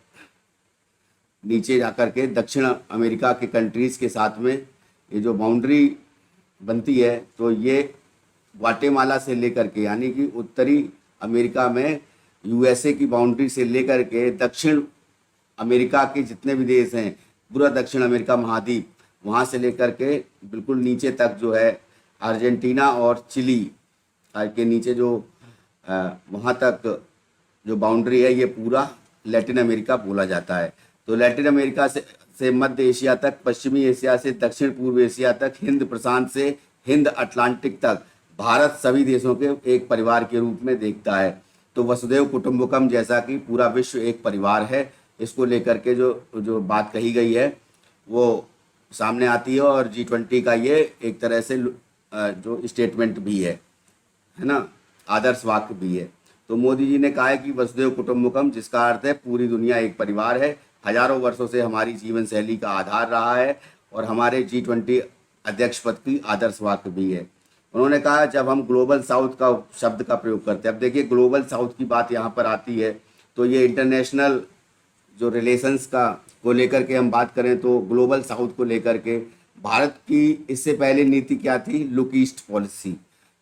नीचे जाकर के दक्षिण अमेरिका के कंट्रीज़ के साथ में ये जो बाउंड्री बनती है, तो ये ग्वाटेमाला से लेकर के यानी कि उत्तरी अमेरिका में यूएसए की बाउंड्री से लेकर के दक्षिण अमेरिका के जितने भी देश हैं, पूरा दक्षिण अमेरिका महाद्वीप, वहाँ से लेकर के बिल्कुल नीचे तक जो है अर्जेंटीना और चिली के नीचे जो वहाँ तक जो बाउंड्री है, ये पूरा लैटिन अमेरिका बोला जाता है। तो लैटिन अमेरिका से मध्य एशिया तक, पश्चिमी एशिया से दक्षिण पूर्व एशिया तक, हिंद प्रशांत से हिंद अटलांटिक तक भारत सभी देशों के एक परिवार के रूप में देखता है। तो वसुधैव कुटुंबकम, जैसा कि पूरा विश्व एक परिवार है, इसको लेकर के जो बात कही गई है वो सामने आती है, और G20 का ये एक तरह से जो स्टेटमेंट भी है ना, आदर्श वाक्य भी है। तो मोदी जी ने कहा है कि वसुधैव कुटुंबकम, जिसका अर्थ है पूरी दुनिया एक परिवार है, हजारों वर्षों से हमारी जीवन शैली का आधार रहा है और हमारे G20 अध्यक्ष पद की आदर्श वाक्य भी है। उन्होंने कहा जब हम ग्लोबल साउथ का शब्द का प्रयोग करते हैं, अब देखिए ग्लोबल साउथ की बात यहाँ पर आती है, तो ये इंटरनेशनल जो रिलेशंस का को लेकर के हम बात करें तो ग्लोबल साउथ को लेकर के भारत की इससे पहले नीति क्या थी, look east policy.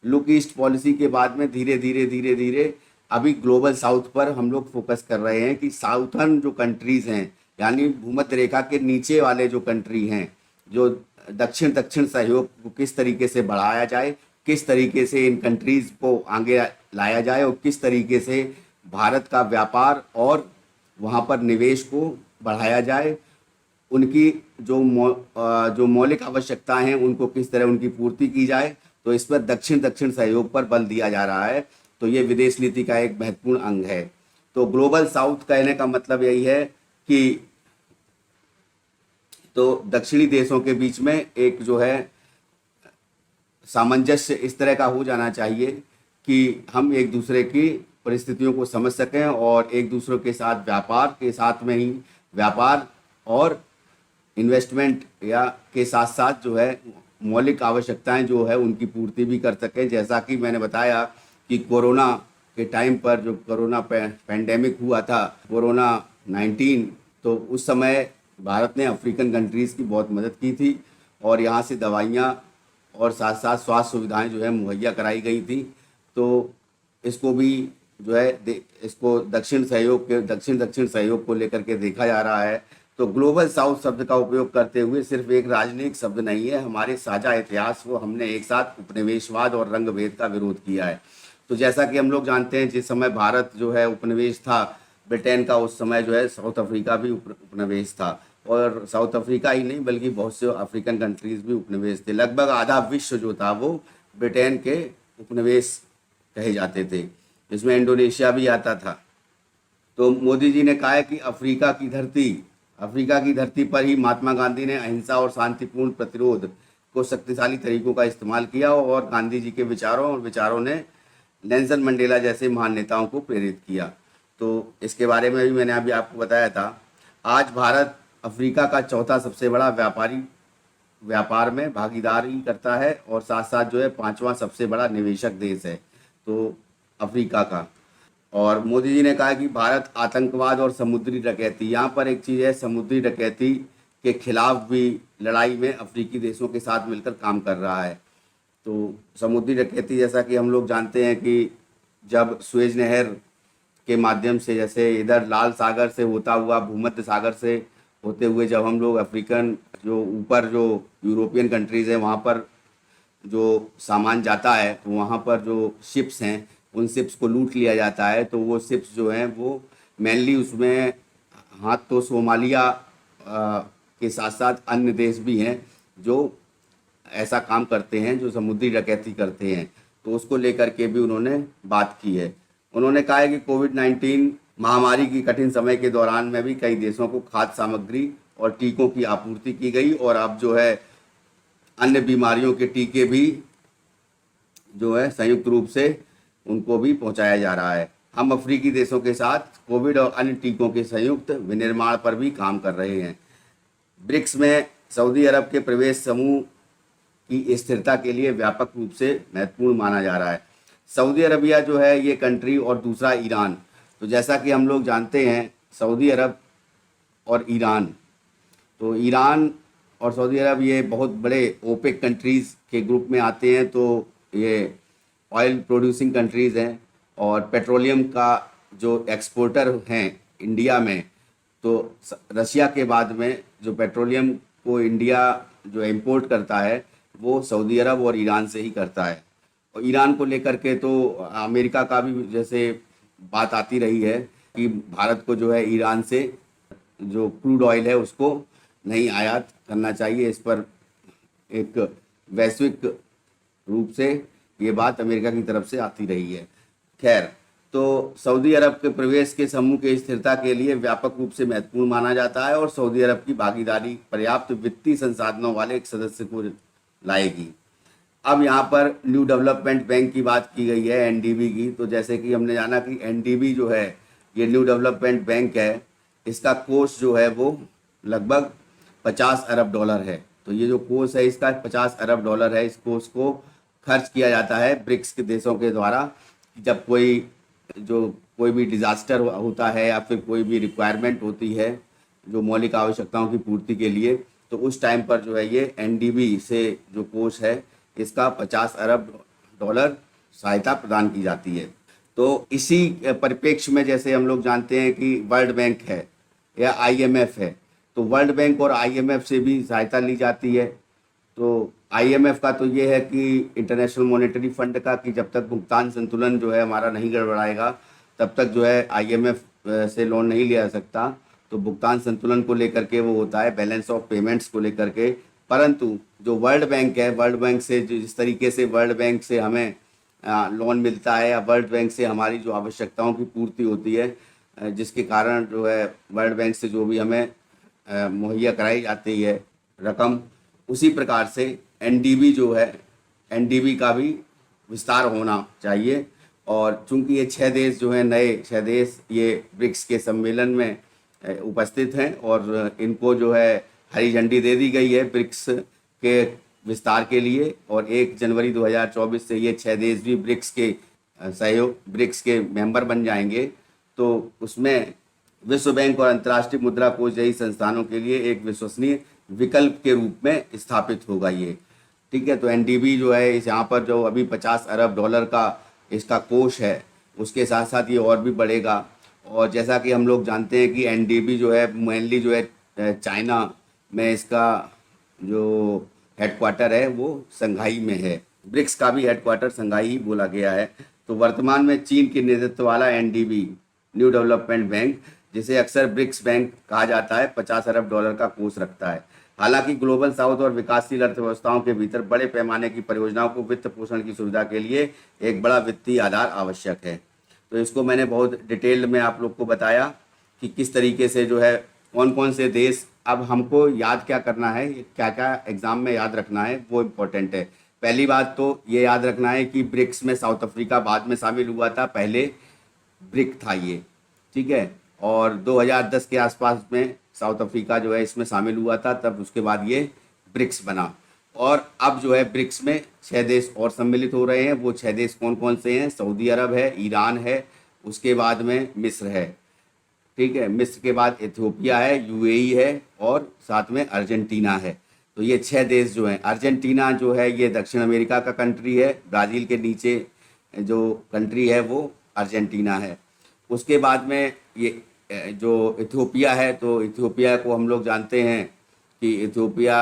Look east policy के बाद में धीरे धीरे अभी ग्लोबल साउथ पर हम लोग फोकस कर रहे हैं कि साउथर्न जो कंट्रीज़ हैं, यानी भूमध्य रेखा के नीचे वाले जो कंट्री हैं, जो दक्षिण सहयोग को किस तरीके से बढ़ाया जाए, किस तरीके से इन कंट्रीज़ को आगे लाया जाए और किस तरीके से भारत का व्यापार और वहाँ पर निवेश को बढ़ाया जाए, उनकी जो मौलिक आवश्यकताएं हैं उनको किस तरह उनकी पूर्ति की जाए, तो इस पर दक्षिण सहयोग पर बल दिया जा रहा है। तो ये विदेश नीति का एक महत्वपूर्ण अंग है। तो ग्लोबल साउथ कहने का मतलब यही है कि तो दक्षिणी देशों के बीच में एक जो है सामंजस्य इस तरह का हो जाना चाहिए कि हम एक दूसरे की परिस्थितियों को समझ सकें और एक दूसरे के साथ व्यापार के साथ में ही व्यापार और इन्वेस्टमेंट या के साथ साथ जो है मौलिक आवश्यकताएं जो है उनकी पूर्ति भी कर सकें। जैसा कि मैंने बताया कि कोरोना के टाइम पर जो कोरोना पैंडेमिक हुआ था, कोरोना 19, तो उस समय भारत ने अफ्रीकन कंट्रीज़ की बहुत मदद की थी और यहाँ से दवाइयाँ और साथ साथ स्वास्थ्य सुविधाएं जो है मुहैया कराई गई थी। तो इसको भी जो है इसको दक्षिण सहयोग को लेकर के देखा जा रहा है। तो ग्लोबल साउथ शब्द का उपयोग करते हुए सिर्फ एक राजनीतिक शब्द नहीं है, हमारे साझा इतिहास को हमने एक साथ उपनिवेशवाद और रंगभेद का विरोध किया है। तो जैसा कि हम लोग जानते हैं, जिस समय भारत जो है उपनिवेश था ब्रिटेन का, उस समय जो है साउथ अफ्रीका भी उपनिवेश था, और साउथ अफ्रीका ही नहीं बल्कि बहुत से अफ्रीकन कंट्रीज़ भी उपनिवेश थे। लगभग आधा विश्व जो था वो ब्रिटेन के उपनिवेश कहे जाते थे, जिसमें इंडोनेशिया भी आता था। तो मोदी जी ने कहा है कि अफ्रीका की धरती पर ही महात्मा गांधी ने अहिंसा और शांतिपूर्ण प्रतिरोध को शक्तिशाली तरीकों का इस्तेमाल किया और गांधी जी के विचारों ने नेल्सन मंडेला जैसे महान नेताओं को प्रेरित किया। तो इसके बारे में भी मैंने अभी आपको बताया था। आज भारत अफ्रीका का चौथा सबसे बड़ा व्यापार में भागीदारी करता है और साथ साथ जो है पांचवा सबसे बड़ा निवेशक देश है तो अफ्रीका का। और मोदी जी ने कहा कि भारत आतंकवाद और समुद्री डकैती, यहाँ पर एक चीज़ है, समुद्री डकैती के खिलाफ भी लड़ाई में अफ्रीकी देशों के साथ मिलकर काम कर रहा है। तो समुद्री डकैती, जैसा कि हम लोग जानते हैं कि जब सुएज नहर के माध्यम से, जैसे इधर लाल सागर से होता हुआ भूमध्य सागर से होते हुए जब हम लोग अफ्रीकन जो ऊपर जो यूरोपियन कंट्रीज़ हैं वहाँ पर जो सामान जाता है तो वहाँ पर जो शिप्स हैं उन शिप्स को लूट लिया जाता है। तो वो शिप्स जो हैं वो मेनली उसमें हाथ तो सोमालिया के साथ साथ अन्य देश भी हैं जो ऐसा काम करते हैं, जो समुद्री डकैती करते हैं। तो उसको लेकर के भी उन्होंने बात की है। उन्होंने कहा है कि कोविड-19 महामारी की कठिन समय के दौरान में भी कई देशों को खाद्य सामग्री और टीकों की आपूर्ति की गई और अब जो है अन्य बीमारियों के टीके भी जो है संयुक्त रूप से उनको भी पहुंचाया जा रहा है। हम अफ्रीकी देशों के साथ कोविड और अन्य टीकों के संयुक्त विनिर्माण पर भी काम कर रहे हैं। ब्रिक्स में सऊदी अरब के प्रवेश समूह की स्थिरता के लिए व्यापक रूप से महत्वपूर्ण माना जा रहा है। सऊदी अरबिया जो है ये कंट्री और दूसरा ईरान, तो जैसा कि हम लोग जानते हैं सऊदी अरब और ईरान, तो ईरान और सऊदी अरब ये बहुत बड़े ओपेक कंट्रीज़ के ग्रुप में आते हैं। तो ये ऑयल प्रोड्यूसिंग कंट्रीज़ हैं और पेट्रोलियम का जो एक्सपोर्टर हैं इंडिया में, तो रशिया के बाद में जो पेट्रोलियम को इंडिया जो इंपोर्ट करता है वो सऊदी अरब और ईरान से ही करता है। और ईरान को लेकर के तो अमेरिका का भी जैसे बात आती रही है कि भारत को जो है ईरान से जो क्रूड ऑयल है उसको नहीं आयात करना चाहिए। इस पर एक वैश्विक रूप से ये बात अमेरिका की तरफ से आती रही है। खैर, तो सऊदी अरब के प्रवेश के समूह के स्थिरता के लिए व्यापक रूप से महत्वपूर्ण माना जाता है और सऊदी अरब की भागीदारी पर्याप्त वित्तीय संसाधनों वाले एक सदस्य को लाएगी। अब यहाँ पर न्यू डेवलपमेंट बैंक की बात की गई है, एनडीबी की। तो जैसे कि हमने जाना कि एनडीबी जो है ये न्यू डेवलपमेंट बैंक है, इसका कोष जो है वो लगभग 50 अरब डॉलर है। तो ये जो कोष है इसका 50 अरब डॉलर है। इस कोष को खर्च किया जाता है ब्रिक्स के देशों के द्वारा। जब कोई भी डिज़ास्टर होता है या फिर कोई भी रिक्वायरमेंट होती है जो मौलिक आवश्यकताओं की पूर्ति के लिए, तो उस टाइम पर जो है ये एनडीबी से जो कोष है इसका 50 अरब डॉलर सहायता प्रदान की जाती है। तो इसी परिप्रेक्ष्य में जैसे हम लोग जानते हैं कि वर्ल्ड बैंक है या आईएमएफ है, तो वर्ल्ड बैंक और आईएमएफ से भी सहायता ली जाती है। तो आईएमएफ का तो ये है कि इंटरनेशनल मॉनेटरी फंड का, कि जब तक भुगतान संतुलन जो है हमारा नहीं गड़बड़ाएगा तब तक जो है आईएमएफ से लोन नहीं लिया जा सकता। तो भुगतान संतुलन को लेकर के वो होता है, बैलेंस ऑफ पेमेंट्स को लेकर के। परंतु जो वर्ल्ड बैंक है, वर्ल्ड बैंक से जिस तरीके से वर्ल्ड बैंक से हमें लोन मिलता है या वर्ल्ड बैंक से हमारी जो आवश्यकताओं की पूर्ति होती है, जिसके कारण जो है वर्ल्ड बैंक से जो भी हमें मुहैया कराई जाती है रकम, उसी प्रकार से एनडीबी जो है, एनडीबी का भी विस्तार होना चाहिए। और चूंकि ये 6 देश जो हैं, नए 6 देश ये ब्रिक्स के सम्मेलन में उपस्थित हैं और इनको जो है हरी झंडी दे दी गई है ब्रिक्स के विस्तार के लिए। और 1 जनवरी 2024 से ये 6 देश भी ब्रिक्स के मेंबर बन जाएंगे। तो उसमें विश्व बैंक और अंतर्राष्ट्रीय मुद्रा कोष जैसी संस्थानों के लिए एक विश्वसनीय विकल्प के रूप में स्थापित होगा ये। ठीक है, तो एनडीबी जो है इस यहाँ पर जो अभी 50 अरब डॉलर का इसका कोष है, उसके साथ साथ ये और भी बढ़ेगा। और जैसा कि हम लोग जानते हैं कि एनडीबी जो है मेनली जो है चाइना में इसका जो हेडक्वार्टर है वो संघाई में है। ब्रिक्स का भी हेडक्वार्टर संघाई ही बोला गया है। तो वर्तमान में चीन के नेतृत्व वाला एनडीबी, न्यू डेवलपमेंट बैंक, जिसे अक्सर ब्रिक्स बैंक कहा जाता है, 50 अरब डॉलर का कोष रखता है। हालांकि ग्लोबल साउथ और विकासशील अर्थव्यवस्थाओं के भीतर बड़े पैमाने की परियोजनाओं को वित्त पोषण की सुविधा के लिए एक बड़ा वित्तीय आधार आवश्यक है। तो इसको मैंने बहुत डिटेल्ड में आप लोग को बताया कि किस तरीके से जो है कौन कौन से देश, अब हमको याद क्या करना है, क्या क्या एग्ज़ाम में याद रखना है वो इम्पोर्टेंट है। पहली बात तो ये याद रखना है कि ब्रिक्स में साउथ अफ्रीका बाद में शामिल हुआ था, पहले ब्रिक था ये, ठीक है। और 2010 के आसपास में साउथ अफ्रीका जो है इसमें शामिल हुआ था, तब उसके बाद ये ब्रिक्स बना। और अब जो है ब्रिक्स में 6 देश और सम्मिलित हो रहे हैं। वो 6 देश कौन कौन से हैं? सऊदी अरब है, ईरान है, उसके बाद में मिस्र है, ठीक है। मिस्र के बाद इथियोपिया है, यूएई है, और साथ में अर्जेंटीना है। तो ये 6 देश जो हैं, अर्जेंटीना जो है ये दक्षिण अमेरिका का कंट्री है, ब्राज़ील के नीचे जो कंट्री है वो अर्जेंटीना है। उसके बाद में ये जो इथियोपिया है, तो इथियोपिया को हम लोग जानते हैं कि इथियोपिया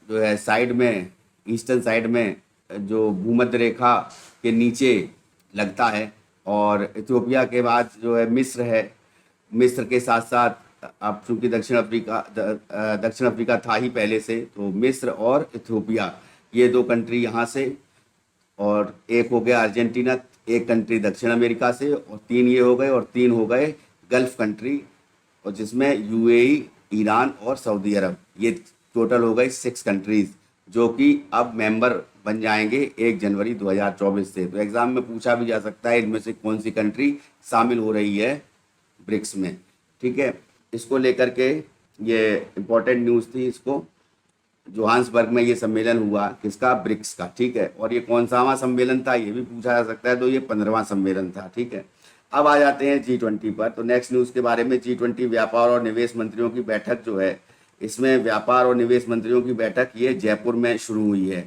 जो है साइड में, ईस्टर्न साइड में, जो भूमध्य रेखा के नीचे लगता है। और इथियोपिया के बाद जो है मिस्र है। मिस्र के साथ साथ अब चूंकि दक्षिण अफ्रीका था ही पहले से, तो मिस्र और इथियोपिया ये 2 कंट्री यहाँ से, और एक हो गया अर्जेंटीना, एक कंट्री दक्षिण अमेरिका से, और 3 ये हो गए, और 3 हो गए गल्फ कंट्री, और जिसमें यूएई, ईरान और सऊदी अरब, ये टोटल हो गई 6 कंट्रीज़ जो कि अब मेंबर बन जाएंगे 1 जनवरी 2024 से। तो एग्ज़ाम में पूछा भी जा सकता है इनमें से कौन सी कंट्री शामिल हो रही है ब्रिक्स में, ठीक है। इसको लेकर के ये इम्पोर्टेंट न्यूज़ थी। इसको जोहान्सबर्ग में ये सम्मेलन हुआ, किसका? ब्रिक्स का, ठीक है। और ये कौन सावां सम्मेलन था ये भी पूछा जा सकता है, तो ये 15वां सम्मेलन था, ठीक है। अब आ जाते हैं G20 पर। तो नेक्स्ट न्यूज़ के बारे में, G20 व्यापार और निवेश मंत्रियों की बैठक जो है, इसमें व्यापार और निवेश मंत्रियों की बैठक ये जयपुर में शुरू हुई है।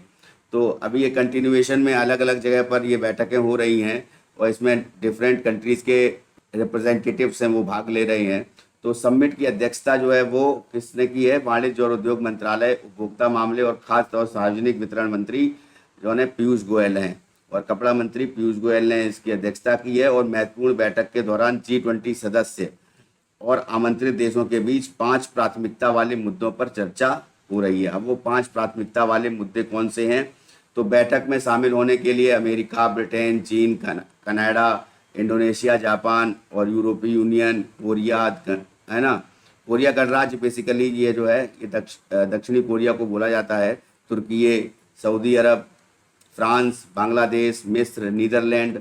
तो अभी ये कंटिन्यूएशन में अलग अलग जगह पर ये बैठकें हो रही हैं, और इसमें डिफरेंट कंट्रीज़ के रिप्रेजेंटेटिव्स हैं वो भाग ले रहे हैं। तो समिट की अध्यक्षता जो है वो किसने की है? वाणिज्य और उद्योग मंत्रालय, उपभोक्ता मामले और खाद्य और सार्वजनिक वितरण मंत्री जो है पीयूष गोयल हैं, और कपड़ा मंत्री पीयूष गोयल ने इसकी अध्यक्षता की है। और महत्वपूर्ण बैठक के दौरान G20 सदस्य और आमंत्रित देशों के बीच 5 प्राथमिकता वाले मुद्दों पर चर्चा हो रही है। अब वो 5 प्राथमिकता वाले मुद्दे कौन से हैं? तो बैठक में शामिल होने के लिए अमेरिका, ब्रिटेन, चीन, कनाडा, इंडोनेशिया, जापान और यूरोपीय यूनियन, कोरिया, है ना, कोरिया गणराज्य बेसिकली ये जो है ये दक्षिणी कोरिया को बोला जाता है, तुर्की, सऊदी अरब, फ्रांस, बांग्लादेश, मिस्र, नीदरलैंड,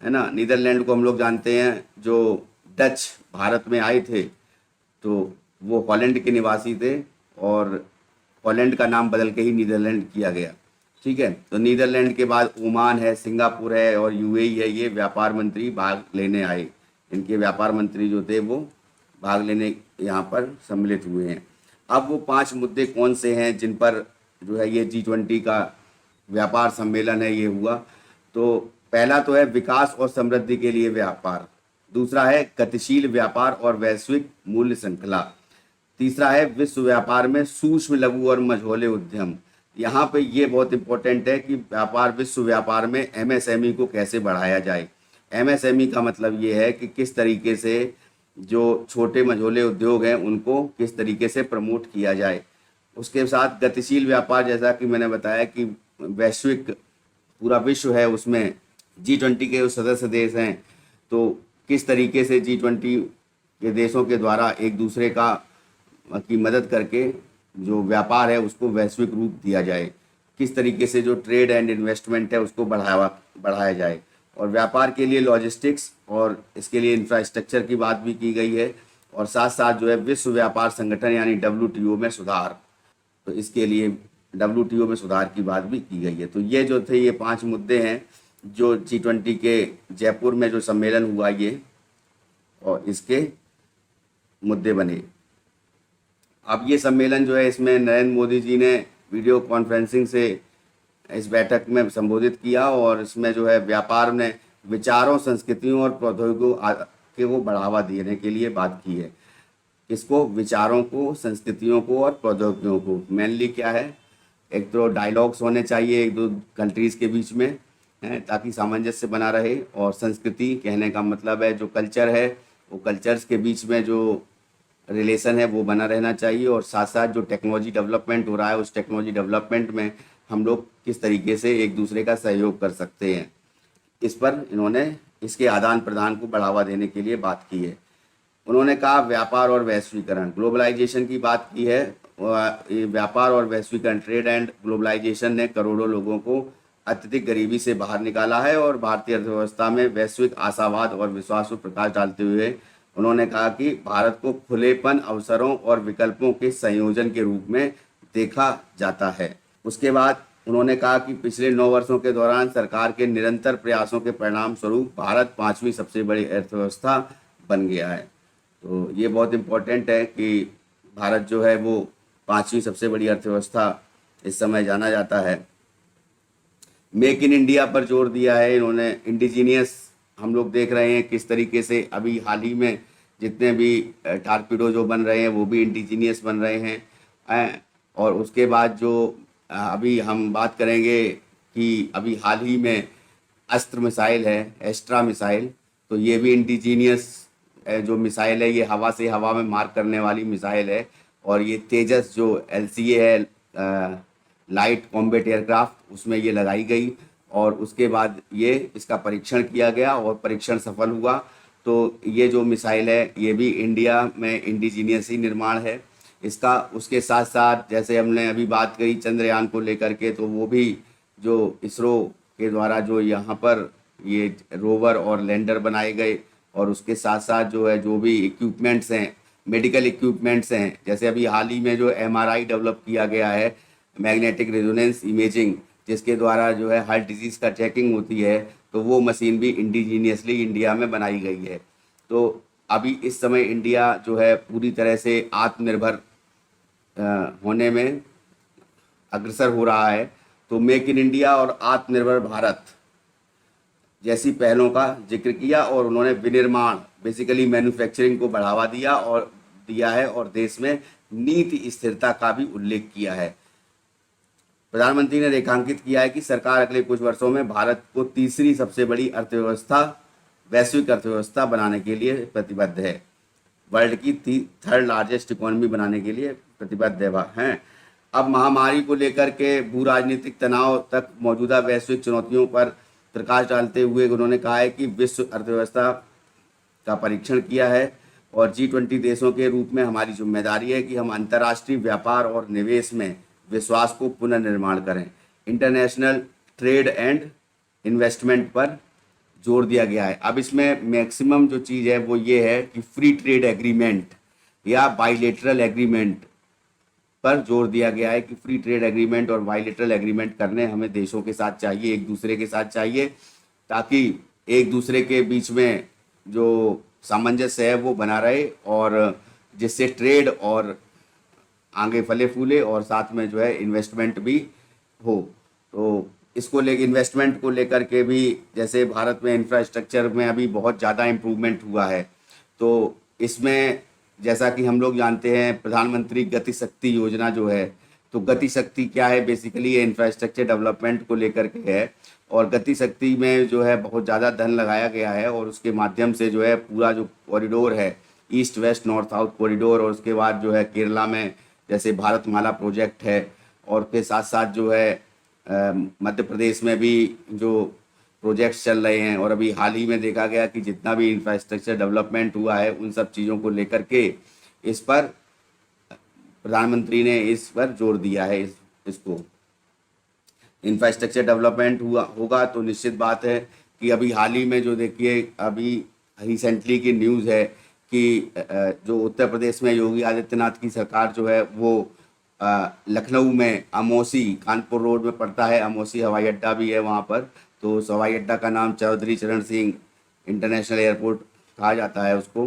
है ना। नीदरलैंड को हम लोग जानते हैं, जो डच भारत में आए थे तो वो हॉलैंड के निवासी थे, और हॉलैंड का नाम बदल के ही नीदरलैंड किया गया, ठीक है। तो नीदरलैंड के बाद ओमान है, सिंगापुर है और यूएई है। ये व्यापार मंत्री भाग लेने आए, इनके व्यापार मंत्री जो थे वो भाग लेने यहाँ पर सम्मिलित हुए हैं। अब वो 5 मुद्दे कौन से हैं जिन पर जो है ये G20 का व्यापार सम्मेलन है ये हुआ? तो पहला तो है विकास और समृद्धि के लिए व्यापार, दूसरा है गतिशील व्यापार और वैश्विक मूल्य श्रृंखला, तीसरा है विश्व व्यापार में सूक्ष्म, लघु और मझोले उद्यम। यहाँ पे ये बहुत इंपॉर्टेंट है कि व्यापार, विश्व व्यापार में MSME को कैसे बढ़ाया जाए। MSME का मतलब ये है कि किस तरीके से जो छोटे मझोले उद्योग हैं उनको किस तरीके से प्रमोट किया जाए। उसके साथ गतिशील व्यापार, जैसा कि मैंने बताया कि वैश्विक पूरा विश्व है, उसमें G20 के जो सदस्य देश हैं, तो किस तरीके से G20 के देशों के द्वारा एक दूसरे की मदद करके जो व्यापार है उसको वैश्विक रूप दिया जाए, किस तरीके से जो ट्रेड एंड इन्वेस्टमेंट है उसको बढ़ाया जाए। और व्यापार के लिए लॉजिस्टिक्स और इसके लिए इंफ्रास्ट्रक्चर की बात भी की गई है, और साथ साथ जो है विश्व व्यापार संगठन यानी WTO में सुधार, तो इसके लिए WTO में सुधार की बात भी की गई है। तो ये जो थे ये 5 मुद्दे हैं जो G20 के जयपुर में जो सम्मेलन हुआ ये, और इसके मुद्दे बने। अब ये सम्मेलन जो है इसमें नरेंद्र मोदी जी ने वीडियो कॉन्फ्रेंसिंग से इस बैठक में संबोधित किया, और इसमें जो है व्यापार ने विचारों, संस्कृतियों और प्रौद्योगिकियों को बढ़ावा देने के लिए बात की है। इसको, विचारों को, संस्कृतियों को और प्रौद्योगिकियों को। मेनली क्या है, एक तो डायलॉग्स होने चाहिए एक दो कंट्रीज़ के बीच में, हैं, ताकि सामंजस्य बना रहे। और संस्कृति कहने का मतलब है जो कल्चर है, वो कल्चर्स के बीच में जो रिलेशन है वो बना रहना चाहिए। और साथ साथ जो टेक्नोलॉजी डेवलपमेंट हो रहा है उस टेक्नोलॉजी डेवलपमेंट में हम लोग किस तरीके से एक दूसरे का सहयोग कर सकते हैं, इस पर इन्होंने इसके आदान प्रदान को बढ़ावा देने के लिए बात की है। उन्होंने कहा व्यापार और वैश्वीकरण, ग्लोबलाइजेशन की बात की है। ये व्यापार और वैश्वीकरण, ट्रेड एंड ग्लोबलाइजेशन ने करोड़ों लोगों को अत्यधिक गरीबी से बाहर निकाला है और भारतीय अर्थव्यवस्था में वैश्विक आशावाद और विश्वास पर प्रकाश डालते हुए उन्होंने कहा कि भारत को खुलेपन, अवसरों और विकल्पों के संयोजन के रूप में देखा जाता है। उसके बाद उन्होंने कहा कि पिछले 9 वर्षों के दौरान सरकार के निरंतर प्रयासों के परिणाम स्वरूप भारत 5वीं सबसे बड़ी अर्थव्यवस्था बन गया है। तो ये बहुत इम्पोर्टेंट है कि भारत जो है वो 5वीं सबसे बड़ी अर्थव्यवस्था इस समय जाना जाता है। मेक इन इंडिया पर जोर दिया है इन्होंने। इंडिजीनियस हम लोग देख रहे हैं किस तरीके से अभी हाल ही में जितने भी टारपीडो जो बन रहे हैं वो भी इंडिजीनियस बन रहे हैं। और उसके बाद जो अभी हम बात करेंगे कि अभी हाल ही में अस्त्र मिसाइल है, एस्ट्रा मिसाइल, तो ये भी इंडिजीनियस जो मिसाइल है, ये हवा से हवा में मार करने वाली मिसाइल है। और ये तेजस जो LCA है, लाइट कॉम्बैट एयरक्राफ्ट, उसमें ये लगाई गई और उसके बाद ये इसका परीक्षण किया गया और परीक्षण सफल हुआ। तो ये जो मिसाइल है ये भी इंडिया में इंडिजीनियस ही निर्माण है इसका। उसके साथ साथ जैसे हमने अभी बात करी चंद्रयान को लेकर के, तो वो भी जो इसरो के द्वारा जो यहाँ पर ये रोवर और लैंडर बनाए गए और उसके साथ साथ जो है जो भी इक्विपमेंट्स हैं, मेडिकल इक्विपमेंट्स हैं, जैसे अभी हाल ही में जो MRI डेवलप किया गया है, मैग्नेटिक रेजोनेंस इमेजिंग, जिसके द्वारा जो है हर डिजीज़ का चेकिंग होती है, तो वो मशीन भी इंडिजीनियसली इंडिया में बनाई गई है। तो अभी इस समय इंडिया जो है पूरी तरह से आत्मनिर्भर होने में अग्रसर हो रहा है। तो मेक इन इंडिया और आत्मनिर्भर भारत जैसी पहलों का जिक्र किया और उन्होंने विनिर्माण, बेसिकली मैन्युफैक्चरिंग को बढ़ावा दिया है और देश में नीति स्थिरता का भी उल्लेख किया है। प्रधानमंत्री ने रेखांकित किया है कि सरकार अगले कुछ वर्षों में भारत को तीसरी सबसे बड़ी अर्थव्यवस्था, वैश्विक अर्थव्यवस्था बनाने के लिए प्रतिबद्ध है। वर्ल्ड की 3rd लार्जेस्ट इकोनॉमी बनाने के लिए प्रतिबद्ध हैं। अब महामारी को लेकर के भू राजनीतिक तनाव तक मौजूदा वैश्विक चुनौतियों पर प्रकाश डालते हुए उन्होंने कहा है कि विश्व अर्थव्यवस्था का परीक्षण किया है और G20 देशों के रूप में हमारी जिम्मेदारी है कि हम अंतर्राष्ट्रीय व्यापार और निवेश में विश्वास को पुनर्निर्माण करें। इंटरनेशनल ट्रेड एंड इन्वेस्टमेंट पर जोर दिया गया है। अब इसमें मैक्सिमम जो चीज़ है वो ये है कि फ्री ट्रेड एग्रीमेंट या बाइलेटरल एग्रीमेंट पर जोर दिया गया है कि फ्री ट्रेड एग्रीमेंट और बाइलेटरल एग्रीमेंट करने हमें देशों के साथ चाहिए, एक दूसरे के साथ चाहिए, ताकि एक दूसरे के बीच में जो सामंजस्य है वो बना रहे और जिससे ट्रेड और आगे फले फूले और साथ में जो है इन्वेस्टमेंट भी हो। तो इसको ले इन्वेस्टमेंट को लेकर के भी जैसे भारत में इंफ्रास्ट्रक्चर में अभी बहुत ज़्यादा इम्प्रूवमेंट हुआ है, तो इसमें जैसा कि हम लोग जानते हैं प्रधानमंत्री गति शक्ति योजना जो है, तो गति शक्ति क्या है, बेसिकली ये इंफ्रास्ट्रक्चर डेवलपमेंट को लेकर के है और गति शक्ति में जो है बहुत ज़्यादा धन लगाया गया है और उसके माध्यम से जो है पूरा जो कॉरिडोर है, east west north south corridor, और उसके बाद जो है केरला में जैसे भारतमाला प्रोजेक्ट है और के साथ साथ जो है मध्य प्रदेश में भी जो प्रोजेक्ट्स चल रहे हैं और अभी हाल ही में देखा गया कि जितना भी इंफ्रास्ट्रक्चर डेवलपमेंट हुआ है उन सब चीज़ों को लेकर के इस पर प्रधानमंत्री ने इस पर जोर दिया है। इसको इंफ्रास्ट्रक्चर डेवलपमेंट होगा तो निश्चित बात है कि अभी हाल ही में जो देखिए अभी रिसेंटली की न्यूज़ है कि जो उत्तर प्रदेश में योगी आदित्यनाथ की सरकार जो है वो लखनऊ में अमौसी, कानपुर रोड में पड़ता है, अमौसी हवाई अड्डा भी है वहाँ पर, तो उस हवाई अड्डा का नाम चौधरी चरण सिंह इंटरनेशनल एयरपोर्ट कहा जाता है उसको।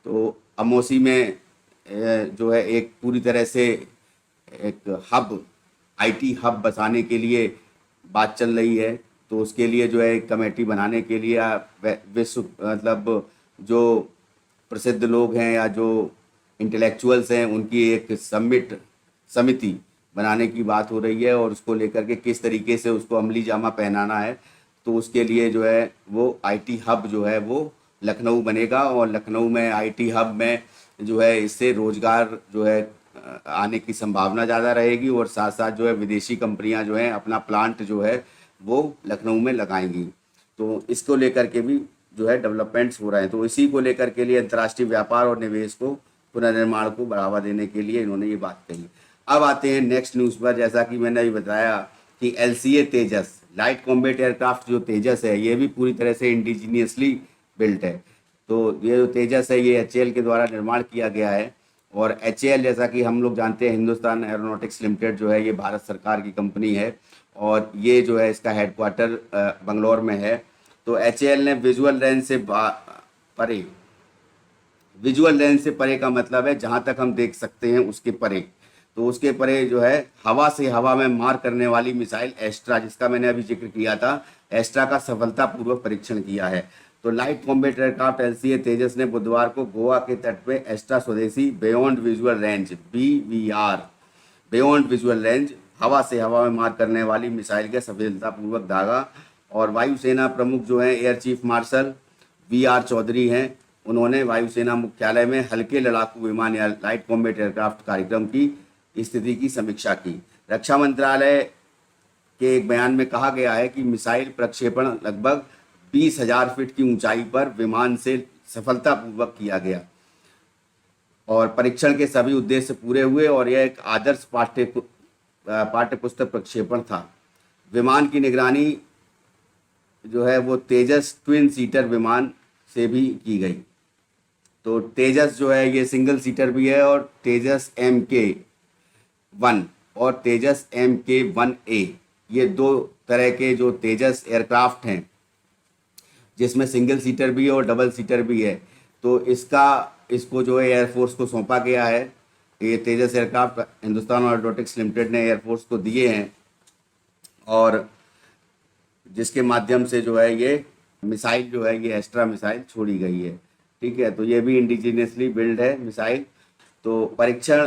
तो अमौसी में जो है एक पूरी तरह से एक हब, IT हब बसाने के लिए बात चल रही है, तो उसके लिए जो है एक कमेटी बनाने के लिए विश्व मतलब जो प्रसिद्ध लोग हैं या जो इंटेलेक्चुअल्स हैं उनकी एक समिति बनाने की बात हो रही है और उसको लेकर के किस तरीके से उसको अमली जामा पहनाना है, तो उसके लिए जो है वो IT हब जो है वो लखनऊ बनेगा और लखनऊ में IT हब में जो है इससे रोजगार जो है आने की संभावना ज़्यादा रहेगी और साथ साथ जो है विदेशी कंपनियां जो हैं अपना प्लांट जो है वो लखनऊ में लगाएंगी। तो इसको लेकर के भी जो है डेवलपमेंट्स हो रहे हैं। तो इसी को लेकर के लिए अंतर्राष्ट्रीय व्यापार और निवेश को पुनर्निर्माण को बढ़ावा देने के लिए इन्होंने ये बात कही। अब आते हैं नेक्स्ट न्यूज़ पर। जैसा कि मैंने अभी बताया कि LCA तेजस लाइट कॉम्बैट एयरक्राफ्ट जो तेजस है ये भी पूरी तरह से इंडिजीनियसली बिल्ट है। तो ये जो तेजस है ये HAL के द्वारा निर्माण किया गया है। और HAL जैसा कि हम लोग जानते हैं हिंदुस्तान एरोनॉटिक्स लिमिटेड जो है ये भारत सरकार की कंपनी है और ये जो है इसका हेडक्वार्टर बंगलौर में है। तो HAL ने विजुअल रेंज से परे, विजुअल रेंज से परे का मतलब है जहां तक हम देख सकते हैं उसके परे, तो उसके परे जो है हवा से हवा में मार करने वाली मिसाइल एस्ट्रा, जिसका मैंने अभी जिक्र किया था, एस्ट्रा का सफलतापूर्वक परीक्षण किया है। तो लाइट कॉम्बैट एयरक्राफ्ट LCA तेजस ने बुधवार को गोवा के तट पे एस्ट्रा स्वदेशी beyond visual range BVR beyond visual range हवा से हवा में मार करने वाली मिसाइल के सफलतापूर्वक दागा। और वायुसेना प्रमुख जो हैं air chief marshal VR Chaudhary हैं, उन्होंने वायुसेना मुख्यालय में हल्के लड़ाकू विमान या लाइट कॉम्बैट एयरक्राफ्ट कार्यक्रम की स्थिति की समीक्षा की। रक्षा मंत्रालय के एक बयान में कहा गया है कि मिसाइल प्रक्षेपण लगभग 20,000 फीट की ऊंचाई पर विमान से सफलतापूर्वक किया गया और परीक्षण के सभी उद्देश्य पूरे हुए और यह एक आदर्श पाठ्यपुस्तक प्रक्षेपण था। विमान की निगरानी जो है वो तेजस ट्विन सीटर विमान से भी की गई। तो तेजस जो है ये सिंगल सीटर भी है और तेजस MK-1 और तेजस MK-1A ये दो तरह के जो तेजस एयरक्राफ्ट हैं जिसमें सिंगल सीटर भी है और डबल सीटर भी है। तो इसको जो है एयरफोर्स को सौंपा गया है। ये तेजस एयरक्राफ्ट हिंदुस्तान एरोनॉटिक्स लिमिटेड ने एयरफोर्स को दिए हैं और जिसके माध्यम से जो है ये मिसाइल जो है ये एस्ट्रा मिसाइल छोड़ी गई है। ठीक है, तो ये भी इंडिजीनियसली बिल्ड है मिसाइल। तो परीक्षण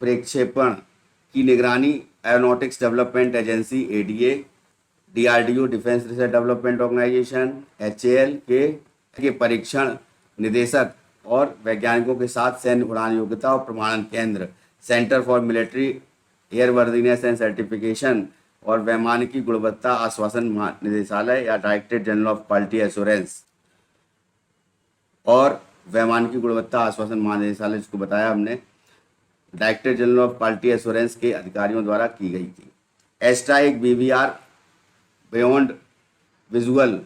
प्रक्षेपण की निगरानी aeronautics development agency ADA, DRDO defence research development organisation, HAL के परीक्षण निदेशक और वैज्ञानिकों के साथ सैन्य उड़ान योग्यता और प्रमाणन केंद्र, centre for military airworthiness and certification और वैमानिकी गुणवत्ता आश्वासन निदेशालय या directorate general of quality assurance और वैमानिकी गुणवत्ता आश्वासन महानिदेशालय, जिसको बताया हमने, directorate general of quality assurance के अधिकारियों द्वारा की गई थी। एस्ट्रा एक BVR बियॉन्ड विजुअल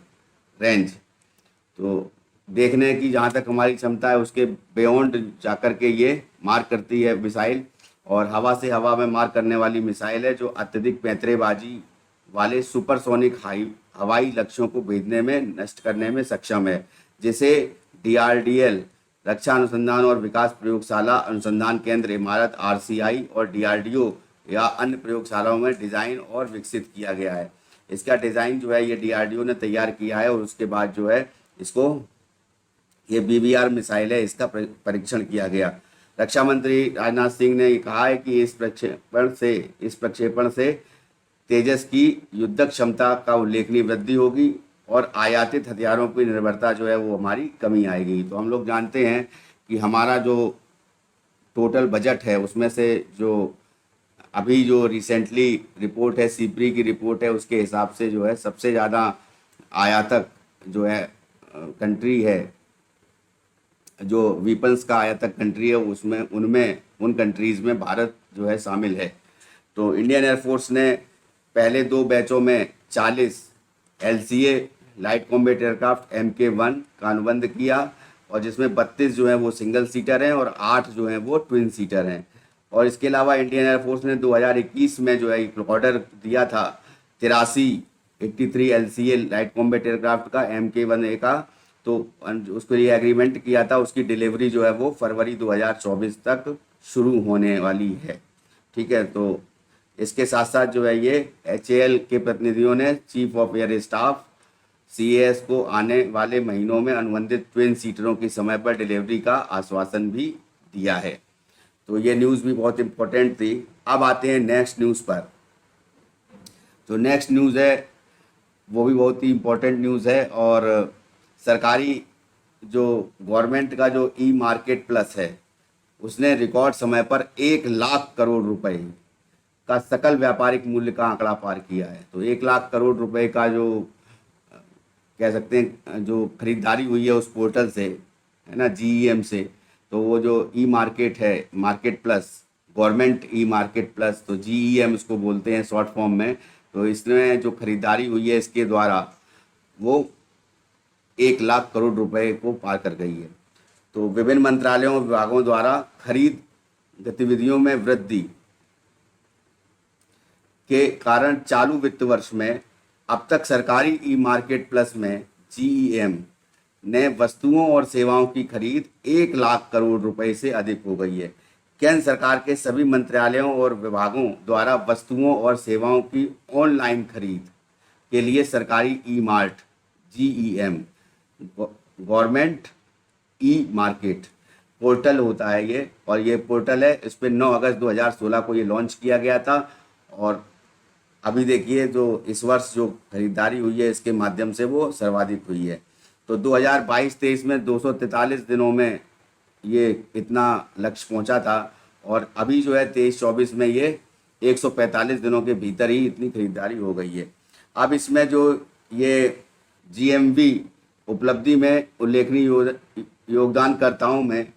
रेंज, तो देखने की जहाँ तक हमारी क्षमता है उसके बियॉन्ड जाकर के ये मार करती है मिसाइल और हवा से हवा में मार करने वाली मिसाइल है जो अत्यधिक पैंतरेबाजी वाले सुपरसोनिक हवाई लक्ष्यों को भेजने में नष्ट करने में सक्षम है, जिसे DRDL रक्षा अनुसंधान और विकास प्रयोगशाला अनुसंधान केंद्र इमारत RCI और DRDO या अन्य प्रयोगशालाओं में डिज़ाइन और विकसित किया गया है। इसका डिज़ाइन जो है ये DRDO ने तैयार किया है और उसके बाद जो है इसको ये BVR मिसाइल है इसका परीक्षण किया गया। रक्षा मंत्री राजनाथ सिंह ने कहा है कि इस प्रक्षेपण से तेजस की युद्धक क्षमता का उल्लेखनीय वृद्धि होगी और आयातित हथियारों की निर्भरता जो है वो हमारी कमी आएगी। तो हम लोग जानते हैं कि हमारा जो टोटल बजट है उसमें से जो अभी जो रिसेंटली रिपोर्ट है सीप्री की रिपोर्ट है उसके हिसाब से जो है सबसे ज़्यादा आयातक जो है कंट्री है, जो वीपन्स का आयातक कंट्री है उसमें उन कंट्रीज़ में भारत जो है शामिल है। तो इंडियन एयरफोर्स ने पहले 2 बैचों में 40 LCA light combat aircraft MK-1 का अनुबंध किया और जिसमें 32 जो है वो सिंगल सीटर हैं और 8 जो हैं वो ट्विन सीटर हैं। और इसके अलावा इंडियन एयरफोर्स ने 2021 में जो है एक ऑर्डर दिया था 83 LCA लाइट कॉम्बैट एयरक्राफ्ट का MK-1A का, तो उसके लिए एग्रीमेंट किया था, उसकी डिलीवरी जो है वो फरवरी 2024 तक शुरू होने वाली है। ठीक है, तो इसके साथ साथ जो है ये HAL के प्रतिनिधियों ने chief of air staff CAS को आने वाले महीनों में अनुबंधित ट्विन सीटरों की समय पर डिलीवरी का आश्वासन भी दिया है। तो ये न्यूज़ भी बहुत इम्पोर्टेंट थी। अब आते हैं नेक्स्ट न्यूज़ पर। तो नेक्स्ट न्यूज़ है वो भी बहुत ही इम्पोर्टेंट न्यूज़ है और सरकारी जो गवर्नमेंट का जो E-मार्केट प्लस है उसने रिकॉर्ड समय पर 1 लाख करोड़ रुपए का सकल व्यापारिक मूल्य का आंकड़ा पार किया है। तो 1 लाख करोड़ रुपए का जो कह सकते हैं जो खरीदारी हुई है उस पोर्टल से, है ना, जीईएम से, तो वो जो ई मार्केट है, market plus, government e market plus, तो जीईएम उसको बोलते हैं शॉर्ट फॉर्म में। तो इसमें जो खरीदारी हुई है इसके द्वारा वो 1 लाख करोड़ रुपए को पार कर गई है। तो विभिन्न मंत्रालयों और विभागों द्वारा खरीद गतिविधियों में वृद्धि के कारण चालू वित्त वर्ष में अब तक सरकारी ई मार्केट प्लस में जीईएम ने वस्तुओं और सेवाओं की खरीद 1 लाख करोड़ रुपए से अधिक हो गई है। केंद्र सरकार के सभी मंत्रालयों और विभागों द्वारा वस्तुओं और सेवाओं की ऑनलाइन खरीद के लिए सरकारी e mart GEM, government e market portal होता है ये, और ये पोर्टल है, इस पर 9 अगस्त 2016 को ये लॉन्च किया गया था। और अभी देखिए जो इस वर्ष जो खरीदारी हुई है इसके माध्यम से वो सर्वाधिक हुई है। तो 2022-23 में 243 दिनों में ये इतना लक्ष्य पहुंचा था, और अभी जो है 23-24 में ये 145 दिनों के भीतर ही इतनी खरीदारी हो गई है। अब इसमें जो ये जीएमवी उपलब्धि में उल्लेखनीय योगदानकर्ताओं में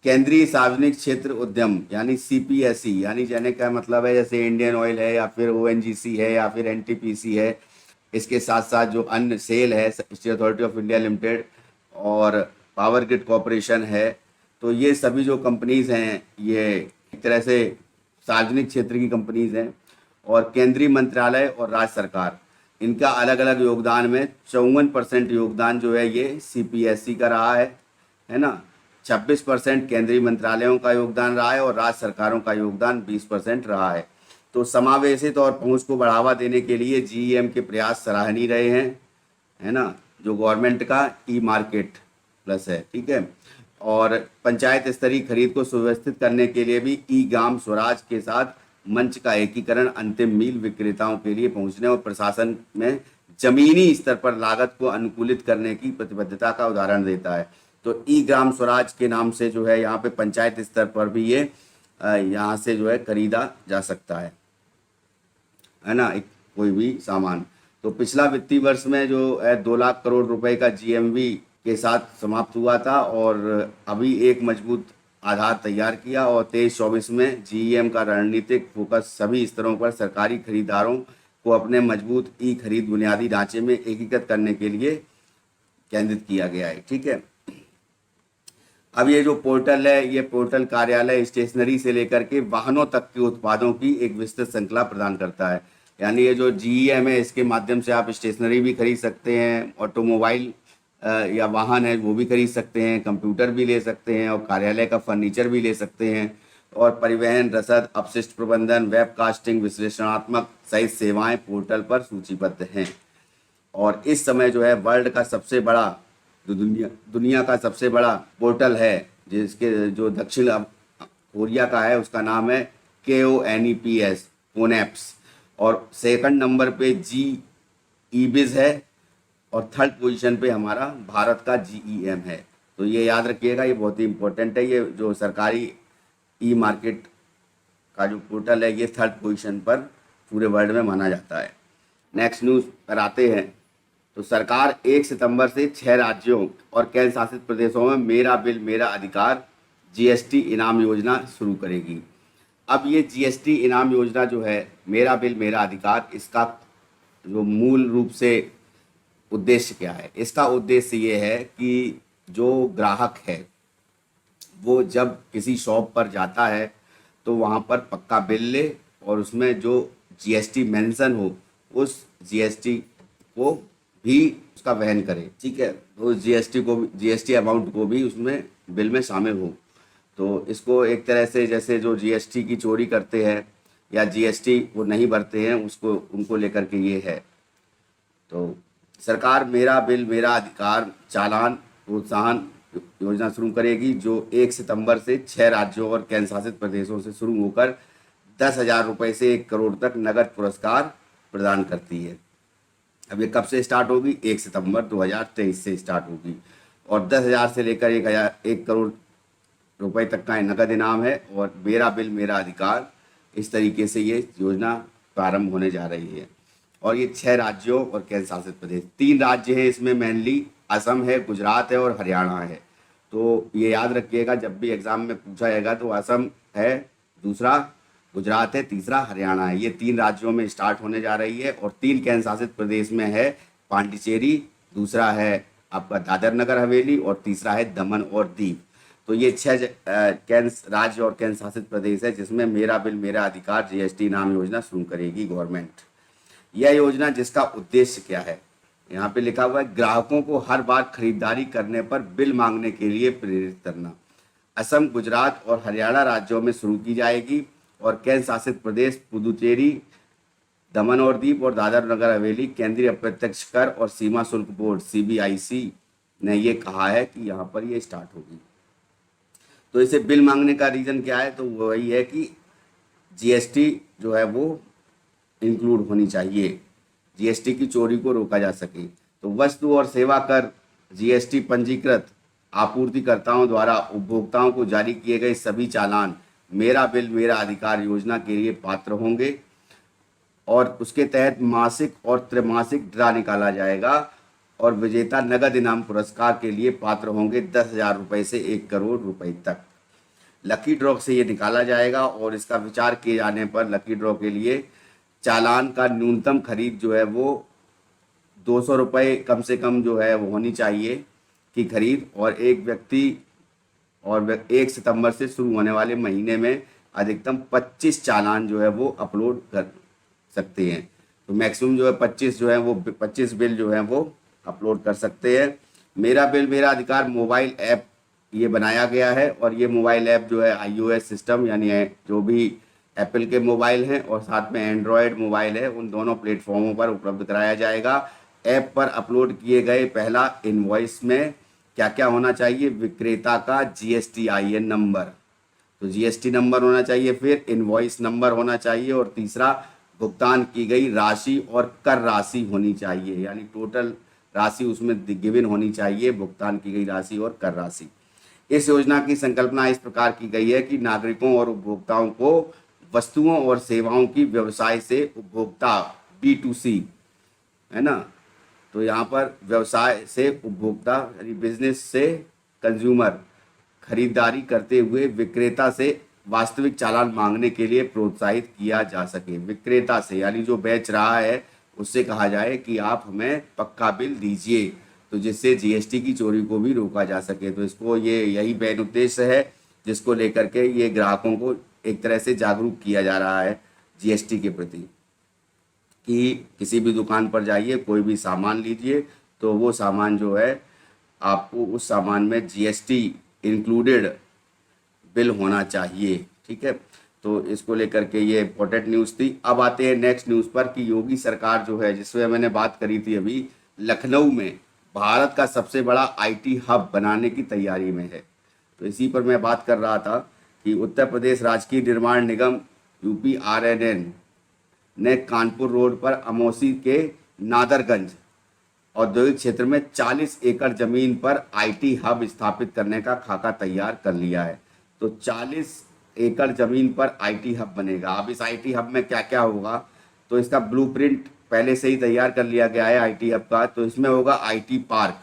केंद्रीय सार्वजनिक क्षेत्र उद्यम यानी सीपीएसई, यानी कहने का मतलब है जैसे इंडियन ऑयल है या फिर ओएनजीसी है या फिर एनटीपीसी है, इसके साथ साथ जो अन्य सेल है, state authority of India limited और पावर ग्रिड कॉरपोरेशन है, तो ये सभी जो कंपनीज हैं ये एक तरह से सार्वजनिक क्षेत्र की कंपनीज हैं। और केंद्रीय मंत्रालय और राज्य सरकार, इनका अलग अलग योगदान में 54% योगदान जो है ये सीपीएसई का रहा है ना। 26% केंद्रीय मंत्रालयों का योगदान रहा है और राज्य सरकारों का योगदान 20% रहा है। तो समावेशित और पहुंच को बढ़ावा देने के लिए जीईएम के प्रयास सराहनीय रहे हैं, है ना, जो गवर्नमेंट का ई मार्केट प्लस है, ठीक है। और पंचायत स्तरीय खरीद को सुव्यवस्थित करने के लिए भी ई ग्राम स्वराज के साथ मंच का एकीकरण अंतिम मील विक्रेताओं के लिए पहुंचने और प्रशासन में जमीनी स्तर पर लागत को अनुकूलित करने की प्रतिबद्धता का उदाहरण देता है। तो ई ग्राम स्वराज के नाम से जो है यहाँ पे पंचायत स्तर पर भी ये यहाँ से जो है खरीदा जा सकता है ना, एक कोई भी सामान। तो पिछला वित्तीय वर्ष में जो है 2 लाख करोड़ रुपए का जीएमवी के साथ समाप्त हुआ था, और अभी एक मजबूत आधार तैयार किया। और 23-24 में जीईएम का रणनीतिक फोकस सभी स्तरों पर सरकारी खरीदारों को अपने मजबूत ई खरीद बुनियादी ढांचे में एकीकृत करने के लिए केंद्रित किया गया है, ठीक है। अब ये जो पोर्टल है, ये पोर्टल कार्यालय, स्टेशनरी से लेकर के वाहनों तक के उत्पादों की एक विस्तृत श्रृंखला प्रदान करता है। यानी ये जो जीईएम है इसके माध्यम से आप स्टेशनरी भी खरीद सकते हैं, ऑटोमोबाइल या वाहन है वो भी खरीद सकते हैं, कंप्यूटर भी ले सकते हैं, और कार्यालय का फर्नीचर भी ले सकते हैं, और परिवहन, रसद, अपशिष्ट प्रबंधन, वेबकास्टिंग, विश्लेषणात्मक सहित सेवाएं पोर्टल पर सूचीबद्ध हैं। और इस समय जो है वर्ल्ड का सबसे बड़ा, जो दुनिया का सबसे बड़ा पोर्टल है, जिसके जो दक्षिण कोरिया का है उसका नाम है KONEPS, कोनेप्स, और सेकंड नंबर पे GEBIZ है, और थर्ड पोजीशन पे हमारा भारत का जीईएम है। तो ये याद रखिएगा, ये बहुत ही इम्पोर्टेंट है। ये जो सरकारी ई मार्केट का जो पोर्टल है ये थर्ड पोजीशन पर पूरे वर्ल्ड में माना जाता है। नेक्स्ट न्यूज़ पर आते हैं। तो सरकार 1 सितंबर से 6 राज्यों और केंद्र शासित प्रदेशों में मेरा बिल मेरा अधिकार जीएसटी इनाम योजना शुरू करेगी। अब ये जीएसटी इनाम योजना जो है, मेरा बिल मेरा अधिकार, इसका जो मूल रूप से उद्देश्य क्या है? इसका उद्देश्य ये है कि जो ग्राहक है वो जब किसी शॉप पर जाता है तो वहाँ पर पक्का बिल ले, और उसमें जो जीएसटी मेंशन हो उस जीएसटी को भी उसका वहन करे, ठीक है। तो जीएसटी को, जीएसटी अमाउंट को भी उसमें बिल में शामिल हो। तो इसको एक तरह से जैसे जो जीएसटी की चोरी करते हैं या जीएसटी वो नहीं भरते हैं उसको, उनको लेकर के ये है। तो सरकार मेरा बिल मेरा अधिकार चालान प्रोत्साहन योजना शुरू करेगी, जो 1 सितंबर से 6 राज्यों और केंद्र शासित प्रदेशों से शुरू होकर 10,000 रुपये से 1 करोड़ तक नगद पुरस्कार प्रदान करती है। अब ये कब से स्टार्ट होगी? 1 सितंबर 2023 से स्टार्ट होगी, और 10,000 से लेकर 1 करोड़ रुपए तक का नगद इनाम है, और मेरा बिल मेरा अधिकार, इस तरीके से ये योजना प्रारंभ होने जा रही है। और ये 6 राज्यों और केंद्र शासित प्रदेश। 3 राज्य हैं इसमें मेनली, असम है, गुजरात है और हरियाणा है। तो ये याद रखिएगा, जब भी एग्जाम में पूछा जाएगा तो असम है, दूसरा गुजरात है, तीसरा हरियाणा है। ये 3 राज्यों में स्टार्ट होने जा रही है और 3 केंद्र शासित प्रदेश में है पांडिचेरी, दूसरा है आपका दादर नगर हवेली और तीसरा है दमन और दीव। तो ये 6 केंद्र राज्य और केंद्र शासित प्रदेश है जिसमें मेरा बिल मेरा अधिकार जीएसटी नाम योजना शुरू करेगी गवर्नमेंट। यह योजना जिसका उद्देश्य क्या है, यहाँ पे लिखा हुआ है, ग्राहकों को हर बार खरीदारी करने पर बिल मांगने के लिए प्रेरित करना। असम, गुजरात और हरियाणा राज्यों में शुरू की जाएगी और केंद्र शासित प्रदेश पुदुचेरी, दमन और दीव और दादर नगर हवेली केंद्रीय अप्रत्यक्ष कर और सीमा शुल्क बोर्ड सीबीआईसी ने ये कहा है कि यहाँ पर ये स्टार्ट होगी। तो इसे बिल मांगने का रीज़न क्या है, तो वही है कि जीएसटी जो है वो इंक्लूड होनी चाहिए, जीएसटी की चोरी को रोका जा सके। तो वस्तु और सेवा कर जीएसटी पंजीकृत आपूर्तिकर्ताओं द्वारा उपभोक्ताओं को जारी किए गए सभी चालान मेरा बिल मेरा अधिकार योजना के लिए पात्र होंगे और उसके तहत मासिक और त्रैमासिक ड्रा निकाला जाएगा और विजेता नगद इनाम पुरस्कार के लिए पात्र होंगे 10,000 रुपये से 1 करोड़ रुपए तक। लकी ड्रॉ से ये निकाला जाएगा और इसका विचार किए जाने पर लकी ड्रॉ के लिए चालान का न्यूनतम खरीद जो है वो 200 रुपये कम से कम जो है वो होनी चाहिए की खरीद, और एक व्यक्ति और 1 सितंबर से शुरू होने वाले महीने में अधिकतम 25 चालान जो है वो अपलोड कर सकते हैं। तो मैक्सिमम जो है 25 जो है वो 25 बिल जो है वो अपलोड कर सकते हैं। मेरा बिल मेरा अधिकार मोबाइल ऐप ये बनाया गया है और ये मोबाइल ऐप जो है iOS सिस्टम यानी जो भी एप्पल के मोबाइल हैं और साथ में एंड्रॉयड मोबाइल है उन दोनों प्लेटफॉर्मों पर उपलब्ध कराया जाएगा। ऐप पर अपलोड किए गए पहला इनवॉइस में क्या क्या होना चाहिए, विक्रेता का जीएसटीआईएन नंबर, तो जीएसटी नंबर होना चाहिए, फिर इनवॉइस नंबर होना चाहिए और तीसरा भुगतान की गई राशि और कर राशि होनी चाहिए, यानी टोटल राशि उसमें गिवन होनी चाहिए, भुगतान की गई राशि और कर राशि। इस योजना की संकल्पना इस प्रकार की गई है कि नागरिकों और उपभोक्ताओं को वस्तुओं और सेवाओं की व्यवसाय से उपभोक्ता B2C है ना, तो यहाँ पर व्यवसाय से उपभोक्ता यानी बिजनेस से कंज्यूमर खरीदारी करते हुए विक्रेता से वास्तविक चालान मांगने के लिए प्रोत्साहित किया जा सके। विक्रेता से यानी जो बेच रहा है उससे कहा जाए कि आप हमें पक्का बिल दीजिए, तो जिससे जीएसटी की चोरी को भी रोका जा सके। तो इसको यही मेन उद्देश्य है जिसको लेकर के ये ग्राहकों को एक तरह से जागरूक किया जा रहा है जीएसटी के प्रति, कि किसी भी दुकान पर जाइए, कोई भी सामान लीजिए तो वो सामान जो है आपको उस सामान में जीएसटी इंक्लूडेड बिल होना चाहिए। ठीक है, तो इसको लेकर के ये इम्पोर्टेंट न्यूज़ थी। अब आते हैं नेक्स्ट न्यूज़ पर कि योगी सरकार जो है जिसमें मैंने बात करी थी अभी, लखनऊ में भारत का सबसे बड़ा आईटी हब बनाने की तैयारी में है। तो इसी पर मैं बात कर रहा था कि उत्तर प्रदेश राजकीय निर्माण निगम UPRNN ने कानपुर रोड पर अमौसी के नादरगंज औद्योगिक क्षेत्र में 40 एकड़ जमीन पर आईटी हब स्थापित करने का खाका तैयार कर लिया है। तो 40 एकड़ जमीन पर आईटी हब बनेगा। अब इस आईटी हब में क्या क्या होगा, तो इसका ब्लूप्रिंट पहले से ही तैयार कर लिया गया है आईटी हब का। तो इसमें होगा आईटी पार्क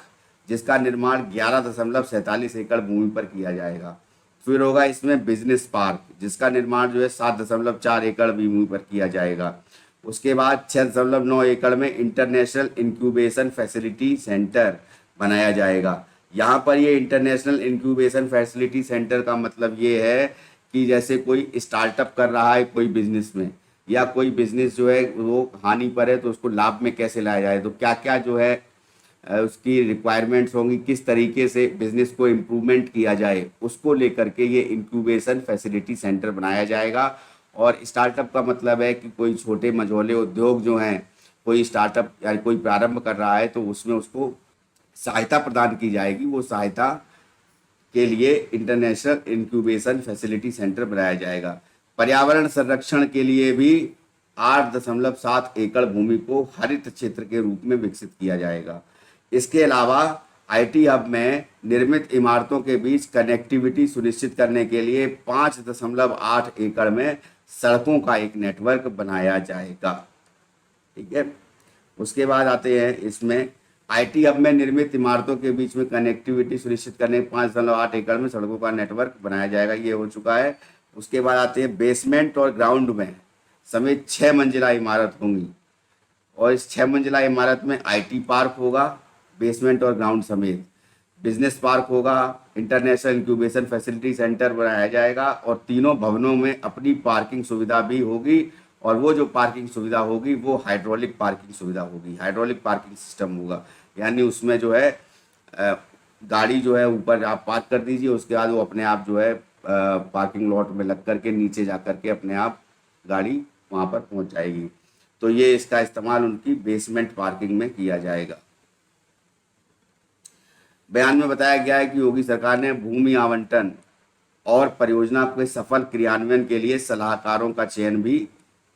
जिसका निर्माण 11.47 एकड़ भूमि पर किया जाएगा। फिर होगा इसमें बिजनेस पार्क जिसका निर्माण जो है 7.4 एकड़ भूमि पर किया जाएगा। उसके बाद 6.9 एकड़ में इंटरनेशनल इंक्यूबेशन फैसिलिटी सेंटर बनाया जाएगा। यहाँ पर ये इंटरनेशनल इंक्यूबेशन फैसिलिटी सेंटर का मतलब ये है कि जैसे कोई स्टार्टअप कर रहा है कोई बिजनेस में, या कोई बिजनेस जो है वो हानि पर है तो उसको लाभ में कैसे लाया जाए, तो क्या क्या जो है उसकी रिक्वायरमेंट्स होंगी, किस तरीके से बिजनेस को इम्प्रूवमेंट किया जाए, उसको लेकर के ये इंक्यूबेशन फैसिलिटी सेंटर बनाया जाएगा। और स्टार्टअप का मतलब है कि कोई छोटे मझोले उद्योग जो हैं, कोई स्टार्टअप या कोई प्रारंभ कर रहा है तो उसमें उसको सहायता प्रदान की जाएगी। वो सहायता के लिए इंटरनेशनल इंक्यूबेशन फैसिलिटी सेंटर बनाया जाएगा। पर्यावरण संरक्षण के लिए भी 8.7 एकड़ भूमि को हरित क्षेत्र के रूप में विकसित किया जाएगा। इसके अलावा आईटी हब में निर्मित इमारतों के बीच कनेक्टिविटी सुनिश्चित करने के लिए 5.8 एकड़ में सड़कों का एक नेटवर्क बनाया जाएगा। ठीक है, उसके बाद आते हैं इसमें आईटी हब में निर्मित इमारतों के बीच में कनेक्टिविटी सुनिश्चित करने 5.8 एकड़ में सड़कों का नेटवर्क बनाया जाएगा, ये हो चुका है। उसके बाद आते हैं बेसमेंट और ग्राउंड में समेत 6 मंजिला इमारत होंगी, और इस 6 मंजिला इमारत में आईटी पार्क होगा, बेसमेंट और ग्राउंड समेत बिजनेस पार्क होगा, इंटरनेशनल इंक्यूबेशन फैसिलिटी सेंटर बनाया जाएगा, और तीनों भवनों में अपनी पार्किंग सुविधा भी होगी, और वो जो पार्किंग सुविधा होगी वो हाइड्रोलिक पार्किंग सुविधा होगी, हाइड्रोलिक पार्किंग सिस्टम होगा। यानी उसमें जो है गाड़ी जो है ऊपर आप पार्क कर दीजिए, उसके बाद वो अपने आप जो है पार्किंग लॉट में लग करके नीचे जा करके अपने आप गाड़ी वहाँ पर पहुँच जाएगी। तो ये इसका इस्तेमाल उनकी बेसमेंट पार्किंग में किया जाएगा। बयान में बताया गया है कि योगी सरकार ने भूमि आवंटन और परियोजना के सफल क्रियान्वयन के लिए सलाहकारों का चयन भी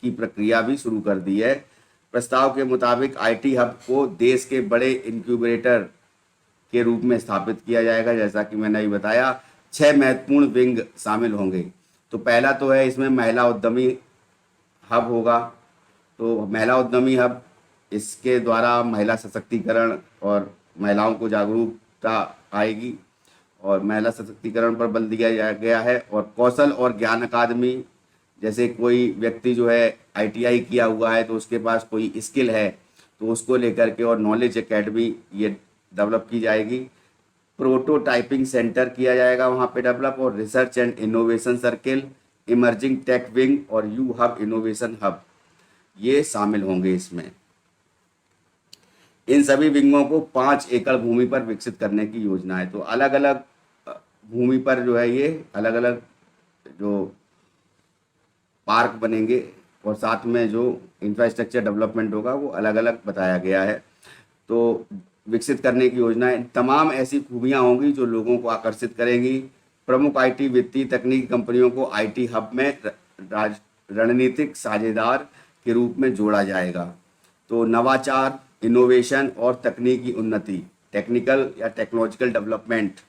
की प्रक्रिया भी शुरू कर दी है। प्रस्ताव के मुताबिक आईटी हब को देश के बड़े इंक्यूबेटर के रूप में स्थापित किया जाएगा। जैसा कि मैंने अभी बताया, 6 महत्वपूर्ण विंग शामिल होंगे। तो पहला तो है इसमें महिला उद्यमी हब होगा। तो महिला उद्यमी हब, इसके द्वारा महिला सशक्तिकरण और महिलाओं को जागरूकता आएगी, और महिला सशक्तिकरण पर बल दिया गया है। और कौशल और ज्ञान अकादमी, जैसे कोई व्यक्ति जो है आईटीआई किया हुआ है तो उसके पास कोई स्किल है तो उसको लेकर के, और नॉलेज एकेडमी ये डेवलप की जाएगी। प्रोटोटाइपिंग सेंटर किया जाएगा वहाँ पे डेवलप, और research and innovation circle, emerging tech wing और यू हब इनोवेशन हब ये शामिल होंगे इसमें। इन सभी विंगों को 5 एकड़ भूमि पर विकसित करने की योजना है। तो अलग अलग भूमि पर जो है ये अलग अलग जो पार्क बनेंगे, और साथ में जो इंफ्रास्ट्रक्चर डेवलपमेंट होगा वो अलग अलग बताया गया है। तो विकसित करने की योजना है। तमाम ऐसी खूबियां होंगी जो लोगों को आकर्षित करेंगी। प्रमुख आईटी वित्तीय तकनीकी कंपनियों को आईटी हब में रणनीतिक साझेदार के रूप में जोड़ा जाएगा। तो नवाचार, इनोवेशन और तकनीकी उन्नति, टेक्निकल या टेक्नोलॉजिकल डेवलपमेंट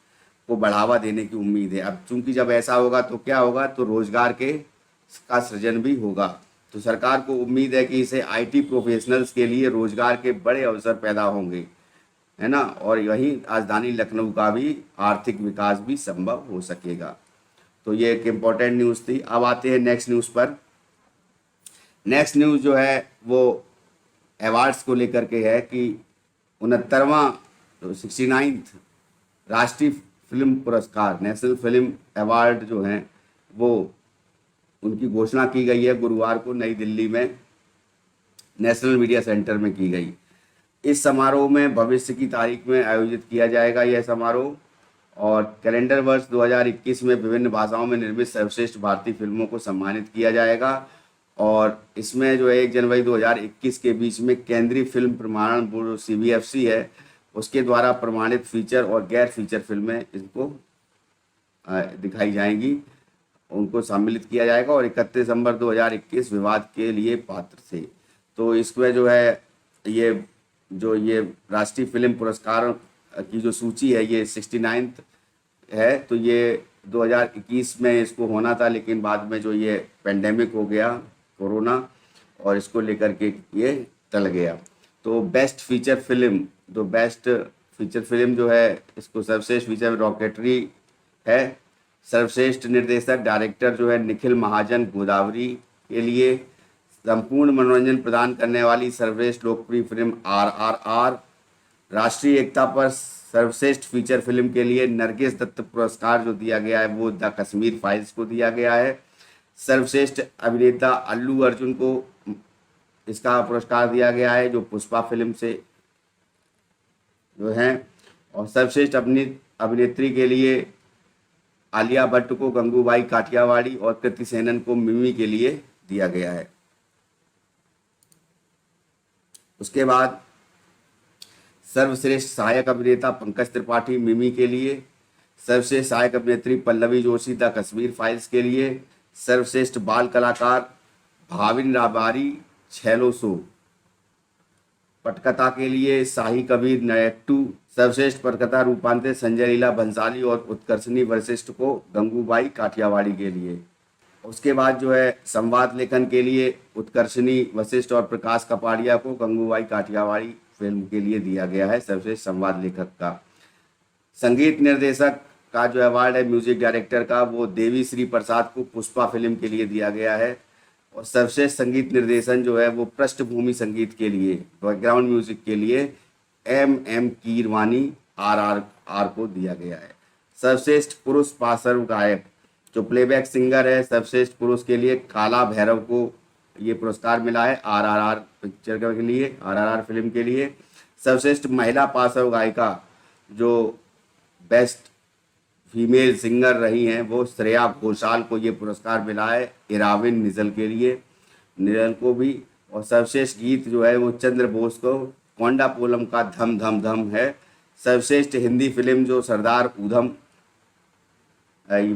को बढ़ावा देने की उम्मीद है। अब चूंकि जब ऐसा होगा तो क्या होगा, तो रोजगार का सृजन भी होगा। तो सरकार को उम्मीद है कि इसे आईटी प्रोफेशनल्स के लिए रोजगार के बड़े अवसर पैदा होंगे, है ना, और यही राजधानी लखनऊ का भी आर्थिक विकास भी संभव हो सकेगा। तो ये एक इम्पॉर्टेंट न्यूज़ थी। अब आते हैं नेक्स्ट न्यूज़ पर। नेक्स्ट न्यूज़ जो है वो अवार्ड्स को लेकर के है कि 69वां 69th राष्ट्रीय फिल्म पुरस्कार, नेशनल फिल्म अवार्ड जो हैं वो उनकी घोषणा की गई है गुरुवार को नई दिल्ली में नेशनल मीडिया सेंटर में की गई। इस समारोह में भविष्य की तारीख में आयोजित किया जाएगा यह समारोह, और कैलेंडर वर्ष 2021 में विभिन्न भाषाओं में निर्मित सर्वश्रेष्ठ भारतीय फिल्मों को सम्मानित किया जाएगा। और इसमें जो है 1 जनवरी 2021 के बीच में केंद्रीय फिल्म प्रमाणन बोर्ड CBFC है, उसके द्वारा प्रमाणित फीचर और गैर फीचर फिल्में इनको दिखाई जाएंगी, उनको सम्मिलित किया जाएगा। और 31 दिसंबर 2021 विवाद के लिए पात्र थे। तो इसमें जो है ये राष्ट्रीय फिल्म पुरस्कारों की जो सूची है ये 69th है। तो ये 2021 में इसको होना था, लेकिन बाद में जो ये पेंडेमिक हो गया कोरोना, और इसको लेकर के ये टल गया। तो बेस्ट फीचर फिल्म, तो बेस्ट फीचर फिल्म जो है इसको सर्वश्रेष्ठ फीचर रॉकेटरी है। सर्वश्रेष्ठ निर्देशक डायरेक्टर जो है निखिल महाजन गोदावरी के लिए। संपूर्ण मनोरंजन प्रदान करने वाली सर्वश्रेष्ठ लोकप्रिय फिल्म RRR। राष्ट्रीय एकता पर सर्वश्रेष्ठ फीचर फिल्म के लिए नरगिस दत्त पुरस्कार जो दिया गया है वो द कश्मीर फाइल्स को दिया गया है। सर्वश्रेष्ठ अभिनेता अल्लू अर्जुन को इसका पुरस्कार दिया गया है जो पुष्पा फिल्म से जो है। और सर्वश्रेष्ठ अभिनेत्री के लिए आलिया भट्ट को गंगूबाई काठियावाड़ी और कृति सेनन को मिमी के लिए दिया गया है। उसके बाद सर्वश्रेष्ठ सहायक अभिनेता पंकज त्रिपाठी मिमी के लिए। सर्वश्रेष्ठ सहायक अभिनेत्री पल्लवी जोशी द कश्मीर फाइल्स के लिए। सर्वश्रेष्ठ बाल कलाकार भाविन राबारी छेलो सो पटकथा के लिए शाही कबीर नायट्टू। सर्वश्रेष्ठ पटकथा रूपांतरित संजय लीला भंसाली और उत्कर्षणी वशिष्ठ को गंगूबाई काठियावाड़ी के लिए। उसके बाद जो है संवाद लेखन के लिए उत्कर्षणी वशिष्ठ और प्रकाश कपाड़िया को गंगूबाई काठियावाड़ी फिल्म के लिए दिया गया है सर्वश्रेष्ठ संवाद लेखक का। संगीत निर्देशक का जो अवार्ड है म्यूजिक डायरेक्टर का, वो देवी श्री प्रसाद को पुष्पा फिल्म के लिए दिया गया है। और सर्वश्रेष्ठ संगीत निर्देशन जो है वो पृष्ठभूमि संगीत के लिए, बैकग्राउंड म्यूजिक के लिए एम कीरवानी आर को दिया गया है। सर्वश्रेष्ठ पुरुष पार्श्व गायक जो प्लेबैक सिंगर है, सर्वश्रेष्ठ पुरुष के लिए काला भैरव को ये पुरस्कार मिला है आर पिक्चर के लिए, आर फिल्म के लिए। सर्वश्रेष्ठ महिला पार्श्व गायिका जो बेस्ट फीमेल सिंगर रही हैं वो श्रेया घोषाल को ये पुरस्कार मिला है इराविन निजल के लिए, निजल को भी। और सर्वश्रेष्ठ गीत जो है वो चंद्र बोस को कोंडा पोलम का धम धम धम है। सर्वश्रेष्ठ हिंदी फिल्म जो सरदार उधम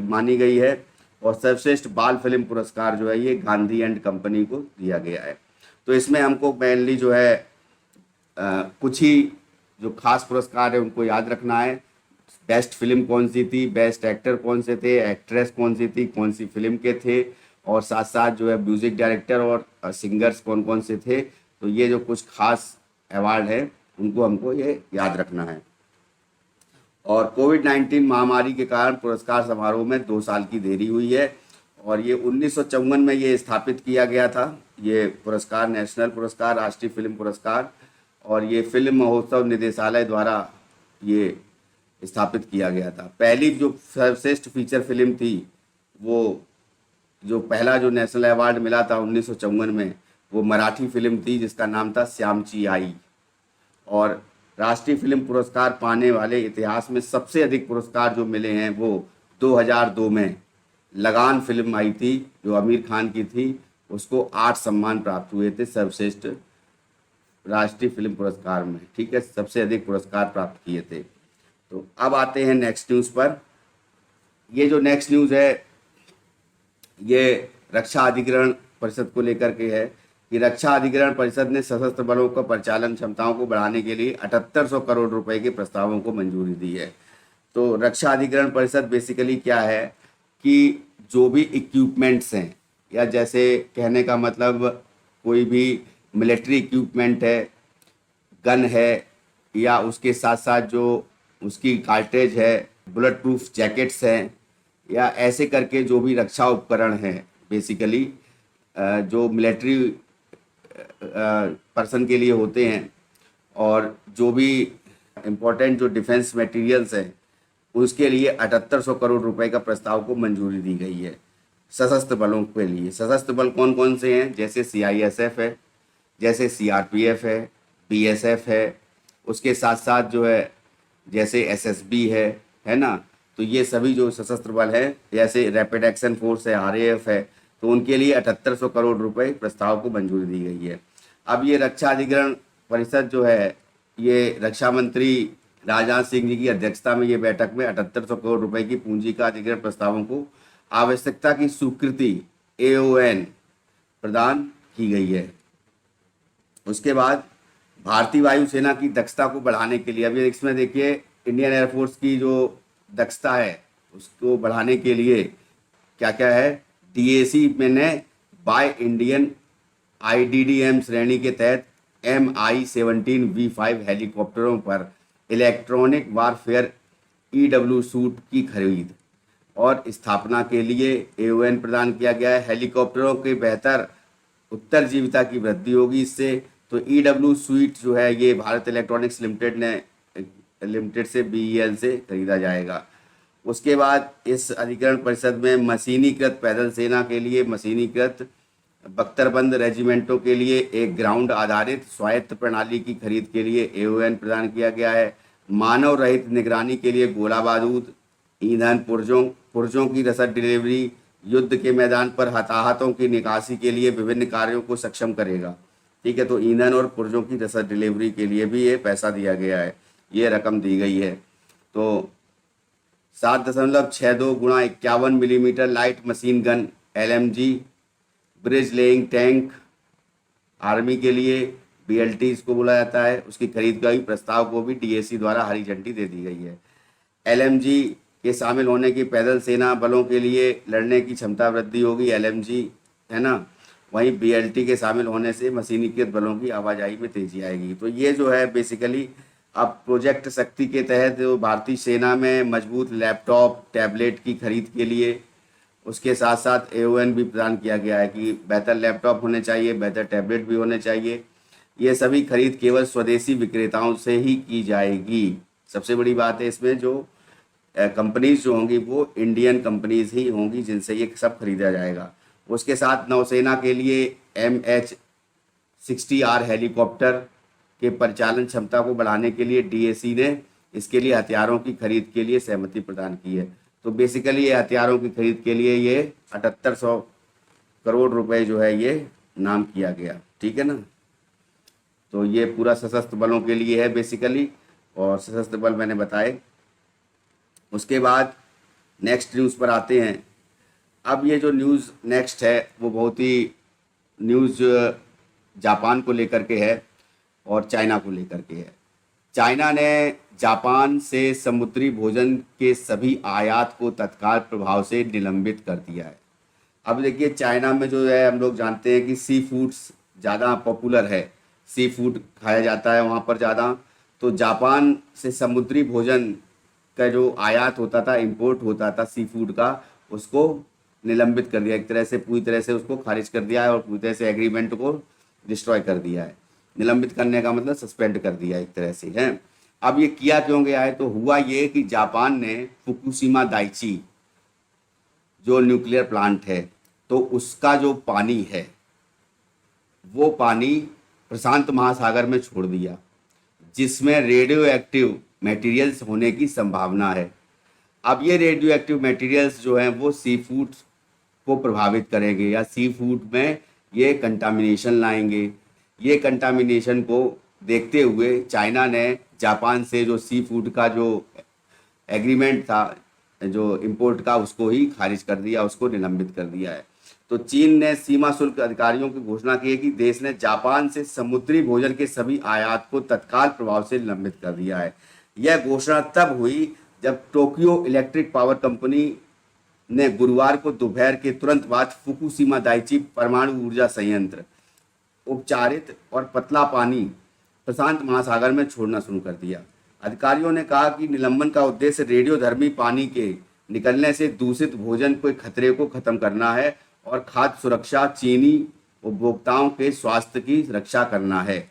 मानी गई है। और सर्वश्रेष्ठ बाल फिल्म पुरस्कार जो है ये गांधी एंड कंपनी को दिया गया है। तो इसमें हमको मेनली जो है कुछ ही जो खास पुरस्कार है उनको याद रखना है। बेस्ट फिल्म कौन सी थी, बेस्ट एक्टर कौन से थे, एक्ट्रेस कौन सी थी, कौन सी फिल्म के थे, और साथ साथ जो है म्यूजिक डायरेक्टर और सिंगर्स कौन कौन से थे। तो ये जो कुछ खास अवार्ड है उनको हमको ये याद रखना है। और कोविड-19 महामारी के कारण पुरस्कार समारोह में 2 साल की देरी हुई है। और ये 1954 में ये स्थापित किया गया था, ये पुरस्कार नेशनल पुरस्कार, राष्ट्रीय फिल्म पुरस्कार। और ये फिल्म महोत्सव निदेशालय द्वारा ये स्थापित किया गया था। पहली जो सर्वश्रेष्ठ फीचर फिल्म थी, वो जो पहला जो नेशनल अवार्ड मिला था 1954 में, वो मराठी फिल्म थी जिसका नाम था श्यामची आई। और राष्ट्रीय फिल्म पुरस्कार पाने वाले इतिहास में सबसे अधिक पुरस्कार जो मिले हैं वो 2002 में लगान फिल्म आई थी जो आमिर खान की थी, उसको 8 सम्मान प्राप्त हुए थे सर्वश्रेष्ठ राष्ट्रीय फिल्म पुरस्कार में। ठीक है, सबसे अधिक पुरस्कार प्राप्त किए थे। तो अब आते हैं नेक्स्ट न्यूज़ पर। ये जो नेक्स्ट न्यूज़ है ये रक्षा अधिग्रहण परिषद को लेकर के है कि रक्षा अधिग्रहण परिषद ने सशस्त्र बलों को परिचालन क्षमताओं को बढ़ाने के लिए 7800 करोड़ रुपए के प्रस्तावों को मंजूरी दी है। तो रक्षा अधिग्रहण परिषद बेसिकली क्या है कि जो भी इक्विपमेंट्स हैं, या जैसे कहने का मतलब कोई भी मिलिट्री इक्विपमेंट है, गन है, या उसके साथ साथ जो उसकी कार्टेज है, बुलेट प्रूफ जैकेट्स हैं, या ऐसे करके जो भी रक्षा उपकरण हैं बेसिकली जो मिलिट्री पर्सन के लिए होते हैं, और जो भी इम्पोर्टेंट जो डिफेंस मटेरियल्स हैं उसके लिए 7800 करोड़ रुपए का प्रस्ताव को मंजूरी दी गई है सशस्त्र बलों के लिए। सशस्त्र बल कौन कौन से हैं, जैसे CISF है, जैसे CRPF है, BSF है, उसके साथ साथ जो है जैसे SSB है ना। तो ये सभी जो सशस्त्र बल है, जैसे रैपिड एक्शन फोर्स है, RAF है, तो उनके लिए 7800 करोड़ रुपए प्रस्ताव को मंजूरी दी गई है। अब ये रक्षा अधिग्रहण परिषद जो है ये रक्षा मंत्री राजनाथ सिंह जी की अध्यक्षता में ये बैठक में 7800 करोड़ रुपए की पूंजी का अधिग्रहण प्रस्तावों को आवश्यकता की स्वीकृति AON प्रदान की गई है। उसके बाद भारतीय वायुसेना की दक्षता को बढ़ाने के लिए, अभी इसमें देखिए इंडियन एयरफोर्स की जो दक्षता है उसको बढ़ाने के लिए क्या क्या है, DAC मैंने बाय इंडियन IDDM श्रेणी के तहत MI-17V5 हेलीकॉप्टरों पर इलेक्ट्रॉनिक वारफेयर EW सूट की खरीद और स्थापना के लिए AON प्रदान किया गया है। हेलीकॉप्टरों के बेहतर उत्तरजीविता की वृद्धि होगी इससे। तो EW सूट जो है ये भारत इलेक्ट्रॉनिक्स लिमिटेड से BEL से खरीदा जाएगा। उसके बाद इस अधिग्रहण परिषद में मशीनीकृत पैदल सेना के लिए, मशीनीकृत बख्तरबंद रेजिमेंटों के लिए एक ग्राउंड आधारित स्वायत्त प्रणाली की खरीद के लिए AON प्रदान किया गया है। मानव रहित निगरानी के लिए गोला बारूद, ईंधन, पुर्जों की रसद डिलीवरी, युद्ध के मैदान पर हताहतों की निकासी के लिए विभिन्न कार्यों को सक्षम करेगा। ठीक है, तो ईंधन और पुर्जों की रसद डिलीवरी के लिए भी ये पैसा दिया गया है, ये रकम दी गई है। तो 7.62 गुणा 51 millimetre light machine gun LMG, bridge laying tank army के लिए BLT इसको बोला जाता है, उसकी खरीद का भी प्रस्ताव को भी DAC द्वारा हरी झंडी दे दी गई है। LMG के शामिल होने की पैदल सेना बलों के लिए लड़ने की क्षमता वृद्धि होगी, एलएमजी, है ना। वहीं बीएलटी के शामिल होने से मशीनीकृत बलों की आवाजाही में तेजी आएगी। तो ये जो है बेसिकली अब प्रोजेक्ट शक्ति के तहत जो भारतीय सेना में मजबूत लैपटॉप टैबलेट की खरीद के लिए उसके साथ साथ एओएन भी प्रदान किया गया है कि बेहतर लैपटॉप होने चाहिए, बेहतर टैबलेट भी होने चाहिए। ये सभी खरीद केवल स्वदेशी विक्रेताओं से ही की जाएगी। सबसे बड़ी बात है इसमें, जो कंपनीज जो होंगी वो इंडियन कंपनीज ही होंगी जिनसे ये सब खरीदा जाएगा। उसके साथ नौसेना के लिए MH-60R हेलीकॉप्टर के परिचालन क्षमता को बढ़ाने के लिए डीएसी ने इसके लिए हथियारों की खरीद के लिए सहमति प्रदान की है। तो बेसिकली ये हथियारों की खरीद के लिए ये 7800 करोड़ रुपए जो है ये नाम किया गया, ठीक है ना। तो ये पूरा सशस्त्र बलों के लिए है बेसिकली, और सशस्त्र बल मैंने बताए। उसके बाद नेक्स्ट न्यूज़ पर आते हैं। अब ये जो न्यूज़ नेक्स्ट है वो बहुत ही न्यूज़ जापान को लेकर के है और चाइना को लेकर के है। चाइना ने जापान से समुद्री भोजन के सभी आयात को तत्काल प्रभाव से निलंबित कर दिया है। अब देखिए चाइना में जो है हम लोग जानते हैं कि सी फूड्स ज़्यादा पॉपुलर है, सी फूड खाया जाता है वहाँ पर ज़्यादा। तो जापान से समुद्री भोजन का जो आयात होता था, इंपोर्ट होता था सी फूड का, उसको निलंबित कर दिया, एक तरह से पूरी तरह से उसको खारिज कर दिया है और पूरी तरह से एग्रीमेंट को डिस्ट्रॉय कर दिया है। निलंबित करने का मतलब सस्पेंड कर दिया एक तरह से है। अब ये किया क्यों गया है? तो हुआ ये कि जापान ने फुकुशिमा दाइची जो न्यूक्लियर प्लांट है, तो उसका जो पानी है वो पानी प्रशांत महासागर में छोड़ दिया, जिसमें रेडियो एक्टिव मटेरियल्स होने की संभावना है। अब ये रेडियो एक्टिव मटेरियल्स जो हैं वो सी फूड को प्रभावित करेंगे या सी फूड में ये कंटामिनेशन लाएंगे। ये कंटामिनेशन को देखते हुए चाइना ने जापान से जो सी फूड का जो एग्रीमेंट था जो इंपोर्ट का, उसको ही खारिज कर दिया, उसको निलंबित कर दिया है। तो चीन ने सीमा शुल्क अधिकारियों की घोषणा की है कि देश ने जापान से समुद्री भोजन के सभी आयात को तत्काल प्रभाव से निलंबित कर दिया है। यह घोषणा तब हुई जब टोक्यो इलेक्ट्रिक पावर कंपनी ने गुरुवार को दोपहर के तुरंत बाद फुकुशिमा दाइची परमाणु ऊर्जा संयंत्र उपचारित और पतला पानी प्रशांत महासागर में छोड़ना शुरू कर दिया। अधिकारियों ने कहा कि निलंबन का उद्देश्य रेडियोधर्मी पानी के निकलने से दूषित भोजन के खतरे को खत्म करना है और खाद्य सुरक्षा, चीनी उपभोक्ताओं के स्वास्थ्य की रक्षा करना है।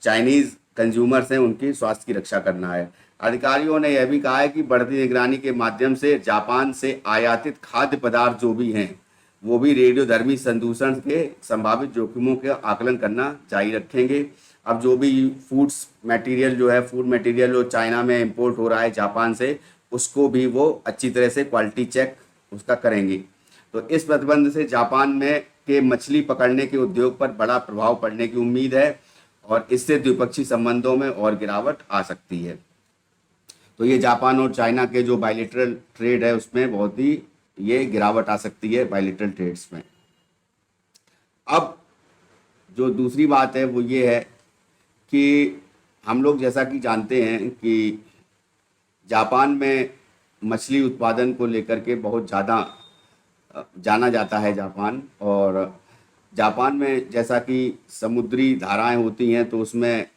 चाइनीज कंज्यूमर्स हैं उनकी स्वास्थ्य की रक्षा करना है। अधिकारियों ने यह भी कहा है कि बढ़ती निगरानी के माध्यम से जापान से आयातित खाद्य पदार्थ जो भी हैं वो भी रेडियोधर्मी संदूषण के संभावित जोखिमों का आकलन करना जारी रखेंगे। अब जो भी फूड्स मटेरियल जो है, फूड मटेरियल जो चाइना में इंपोर्ट हो रहा है जापान से, उसको भी वो अच्छी तरह से क्वालिटी चेक उसका करेंगे। तो इस प्रतिबंध से जापान में के मछली पकड़ने के उद्योग पर बड़ा प्रभाव पड़ने की उम्मीद है और इससे द्विपक्षीय संबंधों में और गिरावट आ सकती है। तो ये जापान और चाइना के जो बायलैटरल ट्रेड है उसमें बहुत ही ये गिरावट आ सकती है, बायलैटरल ट्रेड्स में। अब जो दूसरी बात है वो ये है कि हम लोग जैसा कि जानते हैं कि जापान में मछली उत्पादन को लेकर के बहुत ज़्यादा जाना जाता है जापान। और जापान में जैसा कि समुद्री धाराएं होती हैं तो उसमें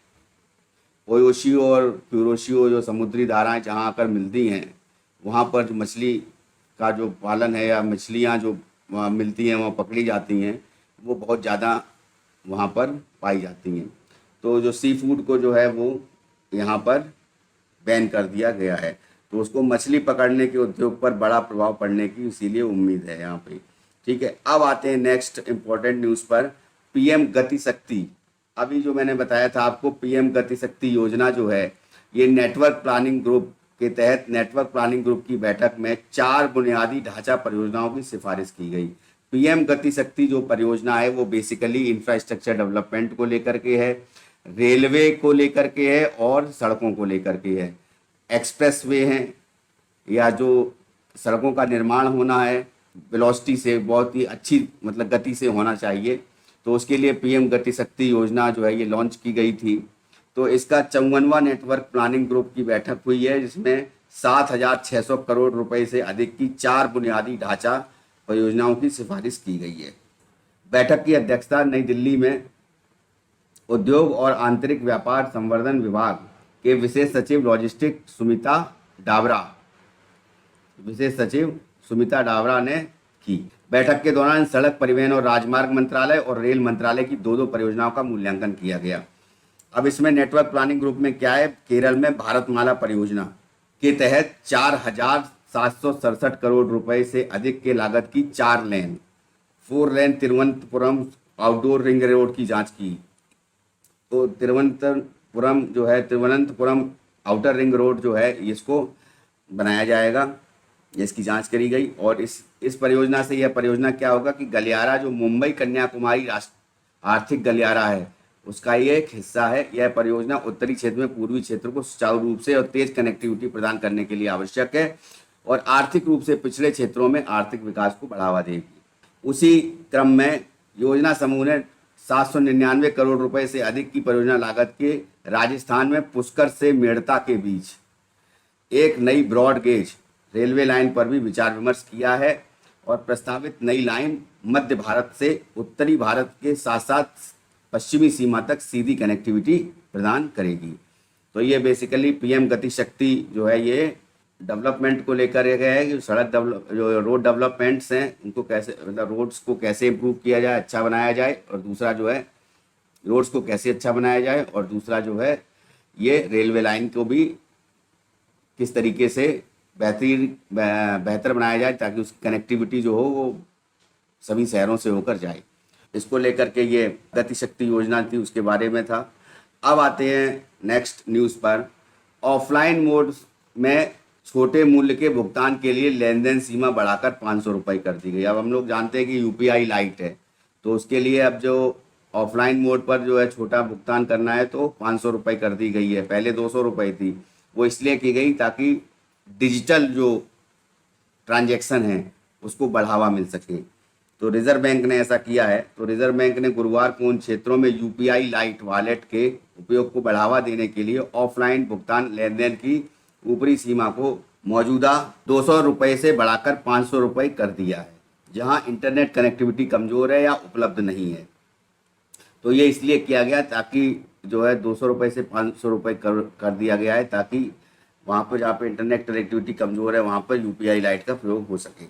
ओयोशियो और क्यूरोशियो जो समुद्री धाराएं जहां आकर मिलती हैं वहां पर जो मछली का जो पालन है या मछलियां जो वहाँ मिलती हैं, वहाँ पकड़ी जाती हैं, वो बहुत ज़्यादा वहाँ पर पाई जाती हैं। तो जो सी फूड को जो है वो यहाँ पर बैन कर दिया गया है, तो उसको मछली पकड़ने के उद्योग पर बड़ा प्रभाव पड़ने की इसीलिए उम्मीद है यहाँ पे। ठीक है, अब आते हैं नेक्स्ट इम्पोर्टेंट न्यूज़ पर, पीएम गति शक्ति। अभी जो मैंने बताया था आपको, पीएम गति शक्ति योजना जो है ये नेटवर्क प्लानिंग ग्रुप के तहत नेटवर्क प्लानिंग ग्रुप की बैठक में 4 बुनियादी ढांचा परियोजनाओं की सिफारिश की गई। पीएम गति शक्ति जो परियोजना है वो बेसिकली इंफ्रास्ट्रक्चर डेवलपमेंट को लेकर के है, रेलवे को लेकर के है और सड़कों को लेकर के है। एक्सप्रेसवे हैं या जो सड़कों का निर्माण होना है वेलोसिटी से, बहुत ही अच्छी मतलब गति से होना चाहिए, तो उसके लिए पीएम गति शक्ति योजना जो है ये लॉन्च की गई थी। तो इसका 54वां नेटवर्क प्लानिंग ग्रुप की बैठक हुई है जिसमें 7,600 करोड़ रुपए से अधिक की 4 बुनियादी ढांचा परियोजनाओं की सिफारिश की गई है। बैठक की अध्यक्षता नई दिल्ली में उद्योग और आंतरिक व्यापार संवर्धन विभाग के विशेष सचिव सुमिता डाबरा ने की। बैठक के दौरान सड़क परिवहन और राजमार्ग मंत्रालय और रेल मंत्रालय की दो परियोजनाओं का मूल्यांकन किया गया। अब इसमें नेटवर्क प्लानिंग ग्रुप में क्या है, केरल में भारतमाला परियोजना के तहत 4,767 करोड़ रुपए से अधिक के लागत की 4 लेन 4 लेन तिरुवनंतपुरम आउटडोर रिंग रोड की जांच की। तो तिरुवनंतपुरम आउटर रिंग रोड जो है इसको बनाया जाएगा, इसकी जांच करी गई। और इस परियोजना से यह परियोजना क्या होगा कि गलियारा जो मुंबई कन्याकुमारी आर्थिक गलियारा है उसका ये एक हिस्सा है। यह परियोजना उत्तरी क्षेत्र में पूर्वी क्षेत्र को सुचारू रूप से और तेज कनेक्टिविटी प्रदान करने के लिए आवश्यक है और आर्थिक रूप से पिछड़े क्षेत्रों में आर्थिक विकास को बढ़ावा देगी। उसी क्रम में योजना समूह ने 799 करोड़ रुपए से अधिक की परियोजना लागत के राजस्थान में पुष्कर से मेड़ता के बीच एक नई ब्रॉड गेज रेलवे लाइन पर भी विचार विमर्श किया है और प्रस्तावित नई लाइन मध्य भारत से उत्तरी भारत के साथ साथ पश्चिमी सीमा तक सीधी कनेक्टिविटी प्रदान करेगी। तो ये बेसिकली पीएम गति शक्ति जो है ये डेवलपमेंट को लेकर है कि जो रोड डेवलपमेंट्स हैं उनको कैसे, मतलब रोड्स को कैसे इम्प्रूव किया जाए, अच्छा बनाया जाए, और दूसरा जो है रोड्स को कैसे अच्छा बनाया जाए, और दूसरा जो है ये रेलवे लाइन को भी किस तरीके से बेहतर बनाया जाए ताकि उसकी कनेक्टिविटी जो हो वो सभी शहरों से होकर जाए। इसको लेकर के ये गति शक्ति योजना थी, उसके बारे में था। अब आते हैं नेक्स्ट न्यूज़ पर। ऑफलाइन मोड में छोटे मूल्य के भुगतान के लिए लेन देन सीमा बढ़ाकर 500 रुपये कर दी गई। अब हम लोग जानते हैं कि यूपीआई लाइट है, तो उसके लिए अब जो ऑफलाइन मोड पर जो है छोटा भुगतान करना है तो 500 रुपये कर दी गई है। पहले 200 रुपये थी, वो इसलिए की गई ताकि डिजिटल जो ट्रांजैक्शन है उसको बढ़ावा मिल सके। तो रिजर्व बैंक ने ऐसा किया है। तो रिजर्व बैंक ने गुरुवार को उन क्षेत्रों में यूपीआई लाइट वॉलेट के उपयोग को बढ़ावा देने के लिए ऑफलाइन भुगतान लेन देन की ऊपरी सीमा को मौजूदा 200 रुपये से बढ़ाकर 500 रुपये कर दिया है, जहां इंटरनेट कनेक्टिविटी कमज़ोर है या उपलब्ध नहीं है। तो ये इसलिए किया गया ताकि जो है 200 रुपये से 500 रुपये कर दिया गया है ताकि वहाँ पर जहाँ पे इंटरनेट कनेक्टिविटी कमज़ोर है वहाँ पर यूपीआई लाइट का प्रयोग हो सके।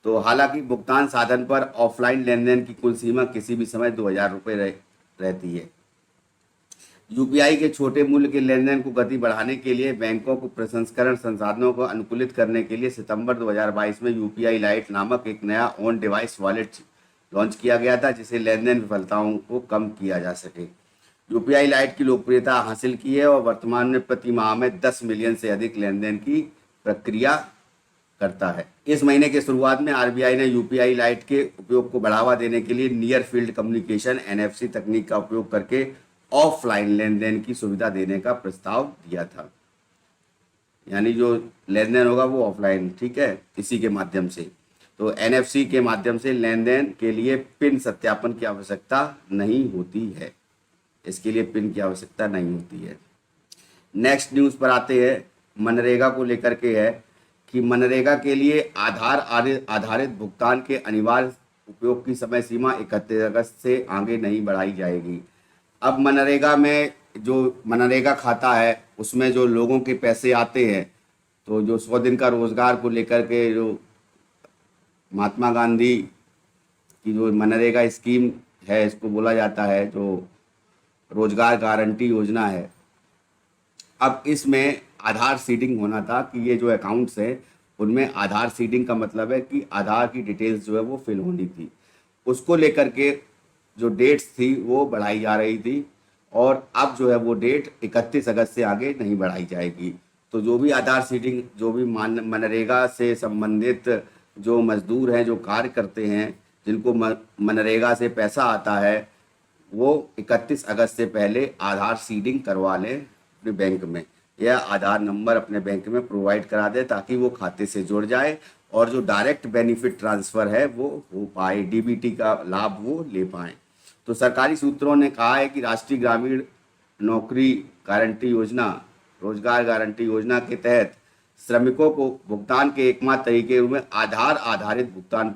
तो हालांकि भुगतान साधन पर ऑफलाइन लेन देन की कुल सीमा किसी भी समय 2,000 रुपये रहती है। यूपीआई के छोटे मूल्य के लेन देन को गति बढ़ाने के लिए बैंकों को प्रसंस्करण संसाधनों को अनुकूलित करने के लिए सितंबर 2022 में यूपीआई लाइट नामक एक नया ऑन डिवाइस वॉलेट लॉन्च किया गया था, जिसे लेन देन विफलताओं को कम किया जा सके। यूपीआई लाइट की लोकप्रियता हासिल की है और वर्तमान में प्रति माह में 10 मिलियन से अधिक लेन देन की प्रक्रिया करता है। इस महीने के शुरुआत में आरबीआई ने यूपीआई लाइट के उपयोग को बढ़ावा देने के लिए नियर फील्ड कम्युनिकेशन एनएफसी तकनीक का उपयोग करके ऑफलाइन लेन देन की सुविधा देने का प्रस्ताव दिया था। यानी जो लेन देन होगा वो ऑफलाइन, ठीक है, इसी के माध्यम से। तो एनएफसी के माध्यम से लेन देन के लिए पिन सत्यापन की आवश्यकता नहीं होती है, इसके लिए पिन की आवश्यकता नहीं होती है। नेक्स्ट न्यूज़ पर आते हैं। मनरेगा को लेकर के है कि मनरेगा के लिए आधार आधारित भुगतान के अनिवार्य उपयोग की समय सीमा 31 अगस्त से आगे नहीं बढ़ाई जाएगी। अब मनरेगा में जो मनरेगा खाता है उसमें जो लोगों के पैसे आते हैं, तो जो 100 दिन का रोजगार को लेकर के जो महात्मा गांधी की जो मनरेगा स्कीम है, इसको बोला जाता है जो रोजगार गारंटी योजना है। अब इसमें आधार सीडिंग होना था कि ये जो अकाउंट्स हैं उनमें आधार सीडिंग का मतलब है कि आधार की डिटेल्स जो है वो फिल होनी थी। उसको लेकर के जो डेट्स थी वो बढ़ाई जा रही थी और अब जो है वो डेट 31 अगस्त से आगे नहीं बढ़ाई जाएगी। तो जो भी आधार सीडिंग, जो भी मनरेगा से संबंधित जो मजदूर हैं, जो कार्य करते हैं, जिनको मनरेगा से पैसा आता है, वो 31 अगस्त से पहले आधार सीडिंग करवा लें अपने बैंक में, या आधार नंबर अपने बैंक में प्रोवाइड करा दे ताकि वो खाते से जुड़ जाए और जो डायरेक्ट बेनिफिट ट्रांसफ़र है वो हो पाए, डीबीटी का लाभ वो ले पाएँ। तो सरकारी सूत्रों ने कहा है कि राष्ट्रीय ग्रामीण नौकरी गारंटी योजना, रोजगार गारंटी योजना के तहत श्रमिकों को भुगतान के एकमात्र तरीके के रूप में आधार आधारित भुगतान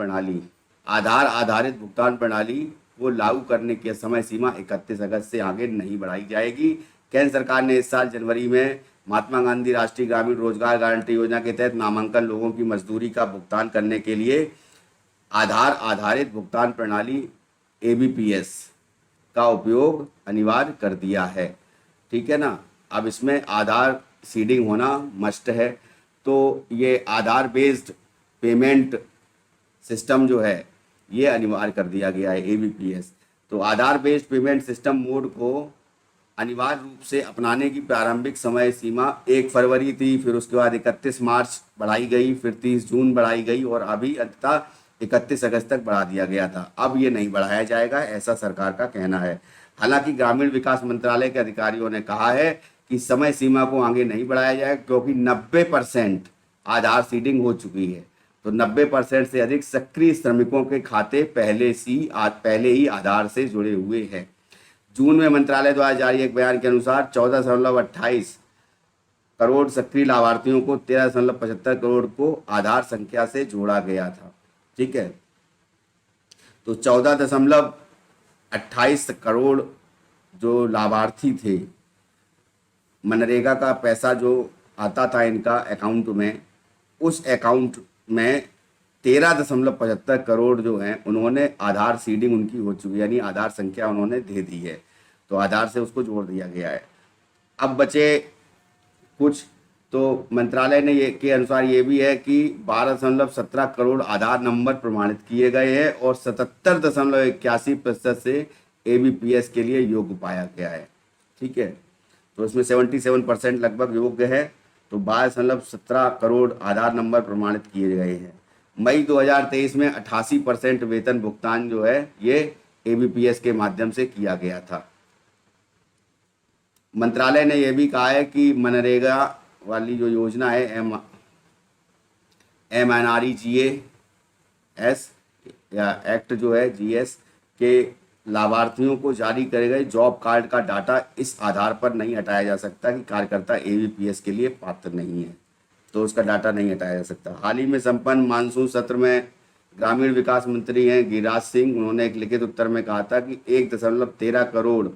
प्रणाली को लागू करने की समय सीमा 31 अगस्त से आगे नहीं बढ़ाई जाएगी। केंद्र सरकार ने इस साल जनवरी में महात्मा गांधी राष्ट्रीय ग्रामीण रोजगार गारंटी योजना के तहत नामांकन लोगों की मजदूरी का भुगतान करने के लिए आधार आधारित भुगतान प्रणाली ABPS का उपयोग अनिवार्य कर दिया है। ठीक है ना। अब इसमें आधार सीडिंग होना मस्ट है। तो ये आधार बेस्ड पेमेंट सिस्टम जो है ये अनिवार्य कर दिया गया है ABPS। तो आधार बेस्ड पेमेंट सिस्टम मोड को अनिवार्य रूप से अपनाने की प्रारंभिक समय सीमा 1 फरवरी थी, फिर उसके बाद 31 मार्च बढ़ाई गई, फिर 30 जून बढ़ाई गई और अभी अंततः 31 अगस्त तक बढ़ा दिया गया था। अब ये नहीं बढ़ाया जाएगा, ऐसा सरकार का कहना है। हालांकि ग्रामीण विकास मंत्रालय के अधिकारियों ने कहा है कि समय सीमा को आगे नहीं बढ़ाया जाएगा क्योंकि 90% आधार सीडिंग हो चुकी है। तो 90% से अधिक सक्रिय श्रमिकों के खाते पहले ही आधार से जुड़े हुए हैं। जून में मंत्रालय द्वारा जारी एक बयान के अनुसार 14.28 करोड़ सक्रिय लाभार्थियों को 13.75 करोड़ को आधार संख्या से जोड़ा गया था। ठीक है। तो 14.28 करोड़ जो लाभार्थी थे, मनरेगा का पैसा जो आता था इनका अकाउंट में, उस अकाउंट में 13.75 करोड़ जो हैं उन्होंने आधार सीडिंग उनकी हो चुकी है, यानी आधार संख्या उन्होंने दे दी है। तो आधार से उसको जोड़ दिया गया है। अब बचे कुछ, तो मंत्रालय ने ये के अनुसार ये भी है कि 12.17 करोड़ आधार नंबर प्रमाणित किए गए हैं और 77.81% से ABPS के लिए योग्य पाया गया है। ठीक है। तो इसमें 77% लगभग योग्य है। तो 12.17 करोड़ आधार नंबर प्रमाणित किए गए हैं। मई 2023 में 88% वेतन भुगतान जो है ये ABPS के माध्यम से किया गया था। मंत्रालय ने यह भी कहा है कि मनरेगा वाली जो योजना है MNREGA या एक्ट जो है GS के लाभार्थियों को जारी करे गए जॉब कार्ड का डाटा इस आधार पर नहीं हटाया जा सकता कि कार्यकर्ता ABPS के लिए पात्र नहीं है, तो उसका डाटा नहीं हटाया जा सकता। हाल ही में संपन्न मानसून सत्र में ग्रामीण विकास मंत्री हैं गिरिराज सिंह, उन्होंने एक लिखित उत्तर में कहा था कि 1.13 करोड़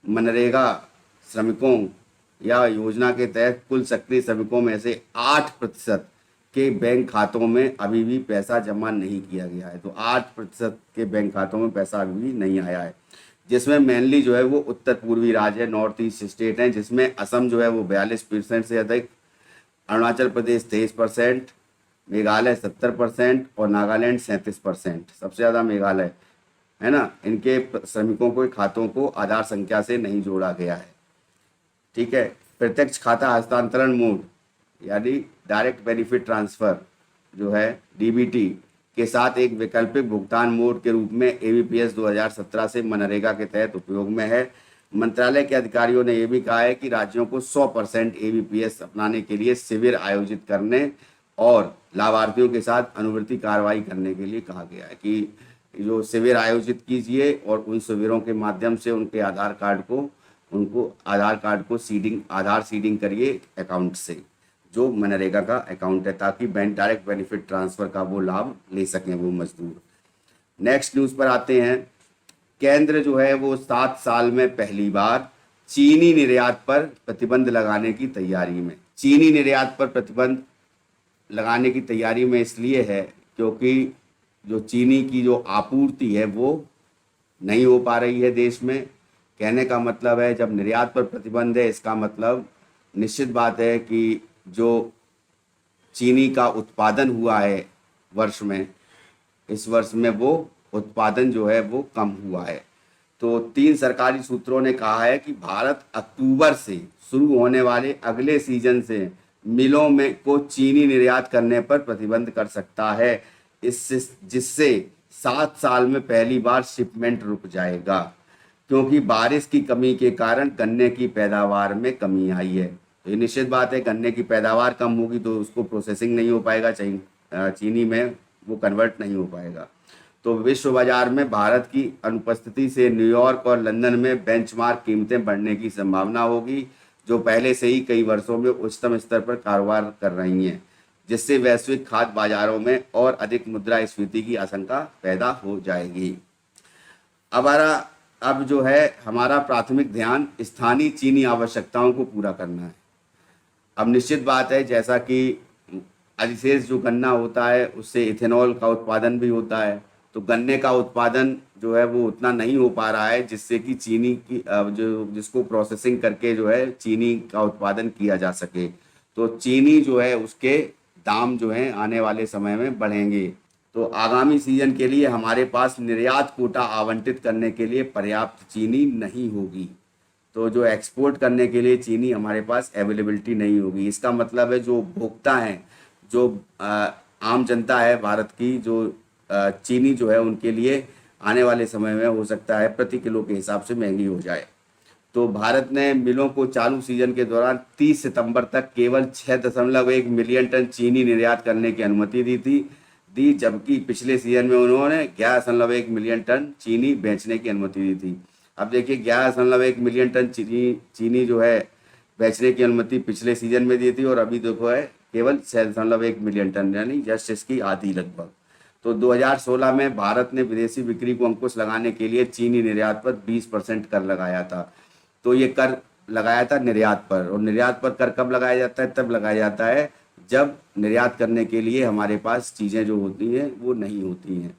मनरेगा श्रमिकों या योजना के तहत कुल सक्रिय श्रमिकों में से 8% के बैंक खातों में अभी भी पैसा जमा नहीं किया गया है। तो 8% के बैंक खातों में पैसा अभी भी नहीं आया है, जिसमें मेनली जो है वो उत्तर पूर्वी राज्य है, नॉर्थ ईस्ट स्टेट हैं, जिसमें असम जो है वो 42% से अधिक, अरुणाचल प्रदेश 23%, मेघालय 70% और नागालैंड 37%। सबसे ज़्यादा मेघालय है ना। इनके श्रमिकों के खातों को आधार संख्या से नहीं जोड़ा गया है। ठीक है। प्रत्यक्ष खाता हस्तांतरण मोड यानी डायरेक्ट बेनिफिट ट्रांसफर जो है DBT के साथ एक वैकल्पिक भुगतान मोड के रूप में ABPS 2017 से मनरेगा के तहत उपयोग में है। मंत्रालय के अधिकारियों ने यह भी कहा है कि राज्यों को 100% ABPS अपनाने के लिए शिविर आयोजित करने और लाभार्थियों के साथ अनुवर्ती कार्रवाई करने के लिए कहा गया है कि जो शिविर आयोजित कीजिए और उन शिविरों के माध्यम से उनके आधार कार्ड को आधार सीडिंग करिए अकाउंट से, जो मनरेगा का अकाउंट है, ताकि डायरेक्ट बेनिफिट ट्रांसफर का वो लाभ ले सकें वो मजदूर। नेक्स्ट न्यूज़ पर आते हैं। केंद्र जो है वो 7 साल में पहली बार चीनी निर्यात पर प्रतिबंध लगाने की तैयारी में। चीनी निर्यात पर प्रतिबंध लगाने की तैयारी में इसलिए है क्योंकि जो चीनी की जो आपूर्ति है वो नहीं हो पा रही है देश में। कहने का मतलब है जब निर्यात पर प्रतिबंध है, इसका मतलब निश्चित बात है कि जो चीनी का उत्पादन हुआ है वर्ष में, इस वर्ष में वो उत्पादन जो है वो कम हुआ है। तो 3 सरकारी सूत्रों ने कहा है कि भारत अक्टूबर से शुरू होने वाले अगले सीजन से मिलों में को चीनी निर्यात करने पर प्रतिबंध कर सकता है, जिससे 7 साल में पहली बार शिपमेंट रुक जाएगा, क्योंकि बारिश की कमी के कारण गन्ने की पैदावार में कमी आई है। तो ये निश्चित बात है, गन्ने की पैदावार कम होगी तो उसको प्रोसेसिंग नहीं हो पाएगा, चीनी में वो कन्वर्ट नहीं हो पाएगा। तो विश्व बाजार में भारत की अनुपस्थिति से न्यूयॉर्क और लंदन में बेंचमार्क कीमतें बढ़ने की संभावना होगी। जो पहले से ही कई वर्षों में उच्चतम स्तर पर कारोबार कर रही हैं, जिससे वैश्विक खाद्य बाजारों में और अधिक मुद्रास्फीति की आशंका पैदा हो जाएगी। हमारा अब जो है हमारा प्राथमिक ध्यान स्थानीय चीनी आवश्यकताओं को पूरा करना है। अब निश्चित बात है, जैसा कि अधिशेष जो गन्ना होता है उससे इथेनॉल का उत्पादन भी होता है, तो गन्ने का उत्पादन जो है वो उतना नहीं हो पा रहा है जिससे कि चीनी की जो जिसको प्रोसेसिंग करके जो है चीनी का उत्पादन किया जा सके। तो चीनी जो है उसके दाम जो है आने वाले समय में बढ़ेंगे। तो आगामी सीजन के लिए हमारे पास निर्यात कोटा आवंटित करने के लिए पर्याप्त चीनी नहीं होगी। तो जो एक्सपोर्ट करने के लिए चीनी हमारे पास अवेलेबिलिटी नहीं होगी। इसका मतलब है जो उपभोक्ता हैं, जो आम जनता है भारत की, जो चीनी जो है उनके लिए आने वाले समय में हो सकता है प्रति किलो के हिसाब से महंगी हो जाए। तो भारत ने मिलों को चालू सीजन के दौरान 30 सितंबर तक केवल 6.1 मिलियन टन चीनी निर्यात करने की अनुमति दी, जबकि पिछले सीजन में उन्होंने 11.1 मिलियन टन चीनी बेचने की अनुमति दी थी। अब देखिए 11.1 मिलियन टन चीनी जो है बेचने की अनुमति पिछले सीजन में दी थी, और अभी देखो है केवल 6.1 मिलियन टन, यानी जस्ट इसकी आधी लगभग। तो 2016 में भारत ने विदेशी बिक्री को अंकुश लगाने के लिए चीनी निर्यात पर 20% कर लगाया था। तो ये कर लगाया था निर्यात पर, और निर्यात पर कर कब लगाया जाता है? तब लगाया जाता है जब निर्यात करने के लिए हमारे पास चीज़ें जो होती हैं वो नहीं होती हैं।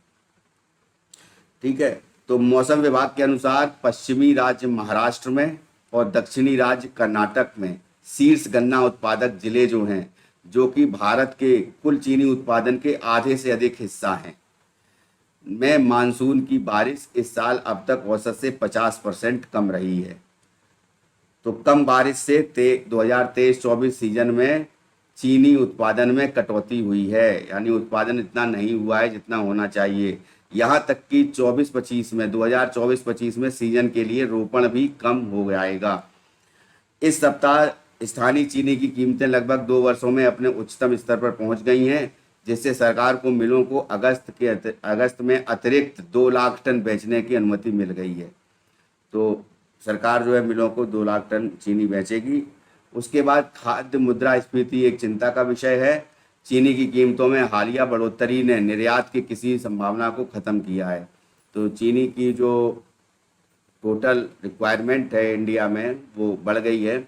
ठीक है। तो मौसम विभाग के अनुसार पश्चिमी राज्य महाराष्ट्र में और दक्षिणी राज्य कर्नाटक में शीर्ष गन्ना उत्पादक जिले जो हैं, जो कि भारत के कुल चीनी उत्पादन के आधे से अधिक हिस्सा हैं, में मानसून की बारिश इस साल अब तक औसत से 50% कम रही है। तो कम बारिश से 2023-24 सीजन में चीनी उत्पादन में कटौती हुई है, यानी उत्पादन इतना नहीं हुआ है जितना होना चाहिए। यहाँ तक कि 2024-25 में सीजन के लिए रोपण भी कम हो जाएगा। इस सप्ताह स्थानीय चीनी की कीमतें लगभग 2 वर्षों में अपने उच्चतम स्तर पर पहुंच गई हैं, जिससे सरकार को मिलों को अगस्त में अतिरिक्त 2 लाख टन बेचने की अनुमति मिल गई है। तो सरकार जो है मिलों को 2 लाख टन चीनी बेचेगी। उसके बाद खाद्य मुद्रास्फीति एक चिंता का विषय है। चीनी की कीमतों में हालिया बढ़ोतरी ने निर्यात की किसी संभावना को ख़त्म किया है। तो चीनी की जो टोटल रिक्वायरमेंट है इंडिया में वो बढ़ गई है,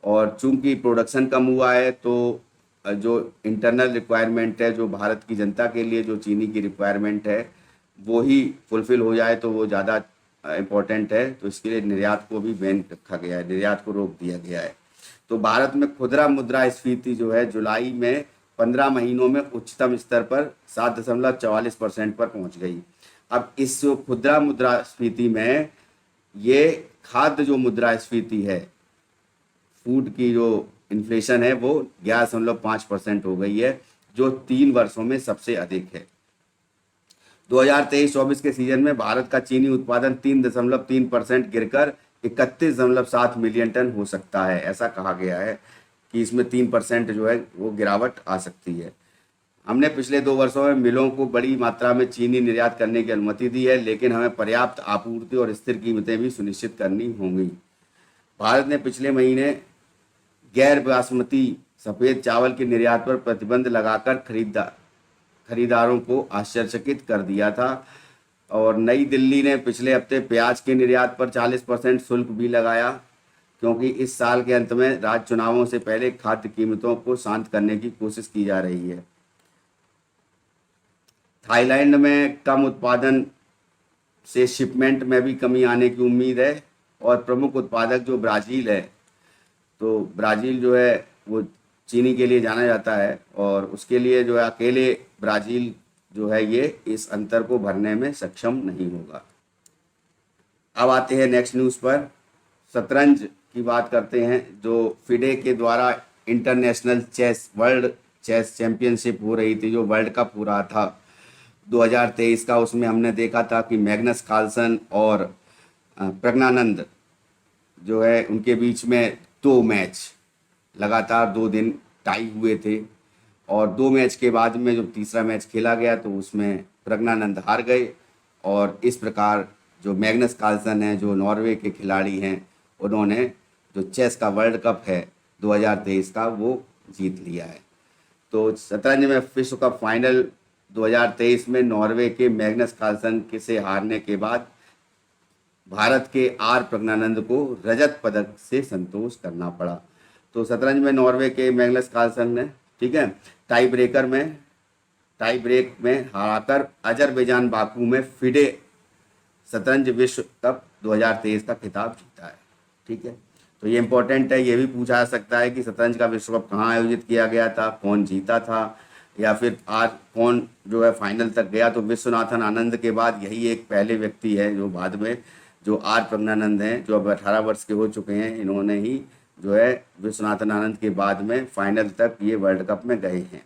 और चूंकि प्रोडक्शन कम हुआ है तो जो इंटरनल रिक्वायरमेंट है, जो भारत की जनता के लिए जो चीनी की रिक्वायरमेंट है वो ही फुलफिल हो जाए तो वो ज़्यादा इम्पोर्टेंट है। तो इसके लिए निर्यात को भी बैन रखा गया है, निर्यात को रोक दिया गया है। तो भारत में खुदरा मुद्रास्फीति जो है जुलाई में 15 महीनों में उच्चतम स्तर पर 7.44% पर पहुंच गई। अब इस खुदरा मुद्रास्फीति में ये खाद्य जो मुद्रास्फीति है, फूड की जो इन्फ्लेशन है, वो 11.5% हो गई है, जो 3 वर्षों में सबसे अधिक है। 2023-24 के सीजन में भारत का चीनी उत्पादन 3.3% गिरकर 31.7 मिलियन टन हो सकता है। ऐसा कहा गया है कि इसमें 3% जो है वो गिरावट आ सकती है। हमने पिछले 2 वर्षों में मिलों को बड़ी मात्रा में चीनी निर्यात करने की अनुमति दी है, लेकिन हमें पर्याप्त आपूर्ति और स्थिर कीमतें भी सुनिश्चित करनी होंगी। भारत ने पिछले महीने गैर बासमती सफ़ेद चावल के निर्यात पर प्रतिबंध लगाकर खरीदारों को आश्चर्यचकित कर दिया था, और नई दिल्ली ने पिछले हफ्ते प्याज के निर्यात पर 40% शुल्क भी लगाया, क्योंकि इस साल के अंत में राज्य चुनावों से पहले खाद्य कीमतों को शांत करने की कोशिश की जा रही है। थाईलैंड में कम उत्पादन से शिपमेंट में भी कमी आने की उम्मीद है, और प्रमुख उत्पादक जो ब्राज़ील है, तो ब्राज़ील जो है वो चीनी के लिए जाना जाता है, और उसके लिए जो है अकेले ब्राज़ील जो है ये इस अंतर को भरने में सक्षम नहीं होगा। अब आते हैं नेक्स्ट न्यूज़ पर। शतरंज की बात करते हैं। जो फिडे के द्वारा इंटरनेशनल वर्ल्ड चेस चैंपियनशिप हो रही थी, जो वर्ल्ड कप हो रहा था 2023 का, उसमें हमने देखा था कि मैग्नस कार्लसन और प्रज्ञानंद जो है उनके बीच में 2 मैच लगातार 2 दिन टाई हुए थे, और 2 मैच के बाद में जो तीसरा मैच खेला गया तो उसमें प्रज्ञानंद हार गए, और इस प्रकार जो मैग्नस कार्लसन हैं, जो नॉर्वे के खिलाड़ी हैं, उन्होंने जो चेस का वर्ल्ड कप है 2023 का, वो जीत लिया है। तो शतरंज में विश्व कप फाइनल 2023 में नॉर्वे के मैग्नस कार्लसन के से हारने के बाद भारत के आर प्रज्ञानंद को रजत पदक से संतोष करना पड़ा। तो शतरंज में नॉर्वे के मैग्नस कार्लसन ने, ठीक है, टाई ब्रेक में हराकर अजरबैजान बाकू में फिडे शतरंज विश्व कप 2023 का खिताब जीता है। ठीक है, तो ये इंपॉर्टेंट है। ये भी पूछा जा सकता है कि शतरंज का विश्व कप कहाँ आयोजित किया गया था, कौन जीता था, या फिर आज कौन जो है फाइनल तक गया। तो विश्वनाथन आनंद के बाद यही एक पहले व्यक्ति है जो बाद में, जो आर प्रज्ञानंद हैं, जो अब 18 वर्ष के हो चुके हैं, इन्होंने ही जो है विश्वनाथन आनंद के बाद में फाइनल तक ये वर्ल्ड कप में गए हैं।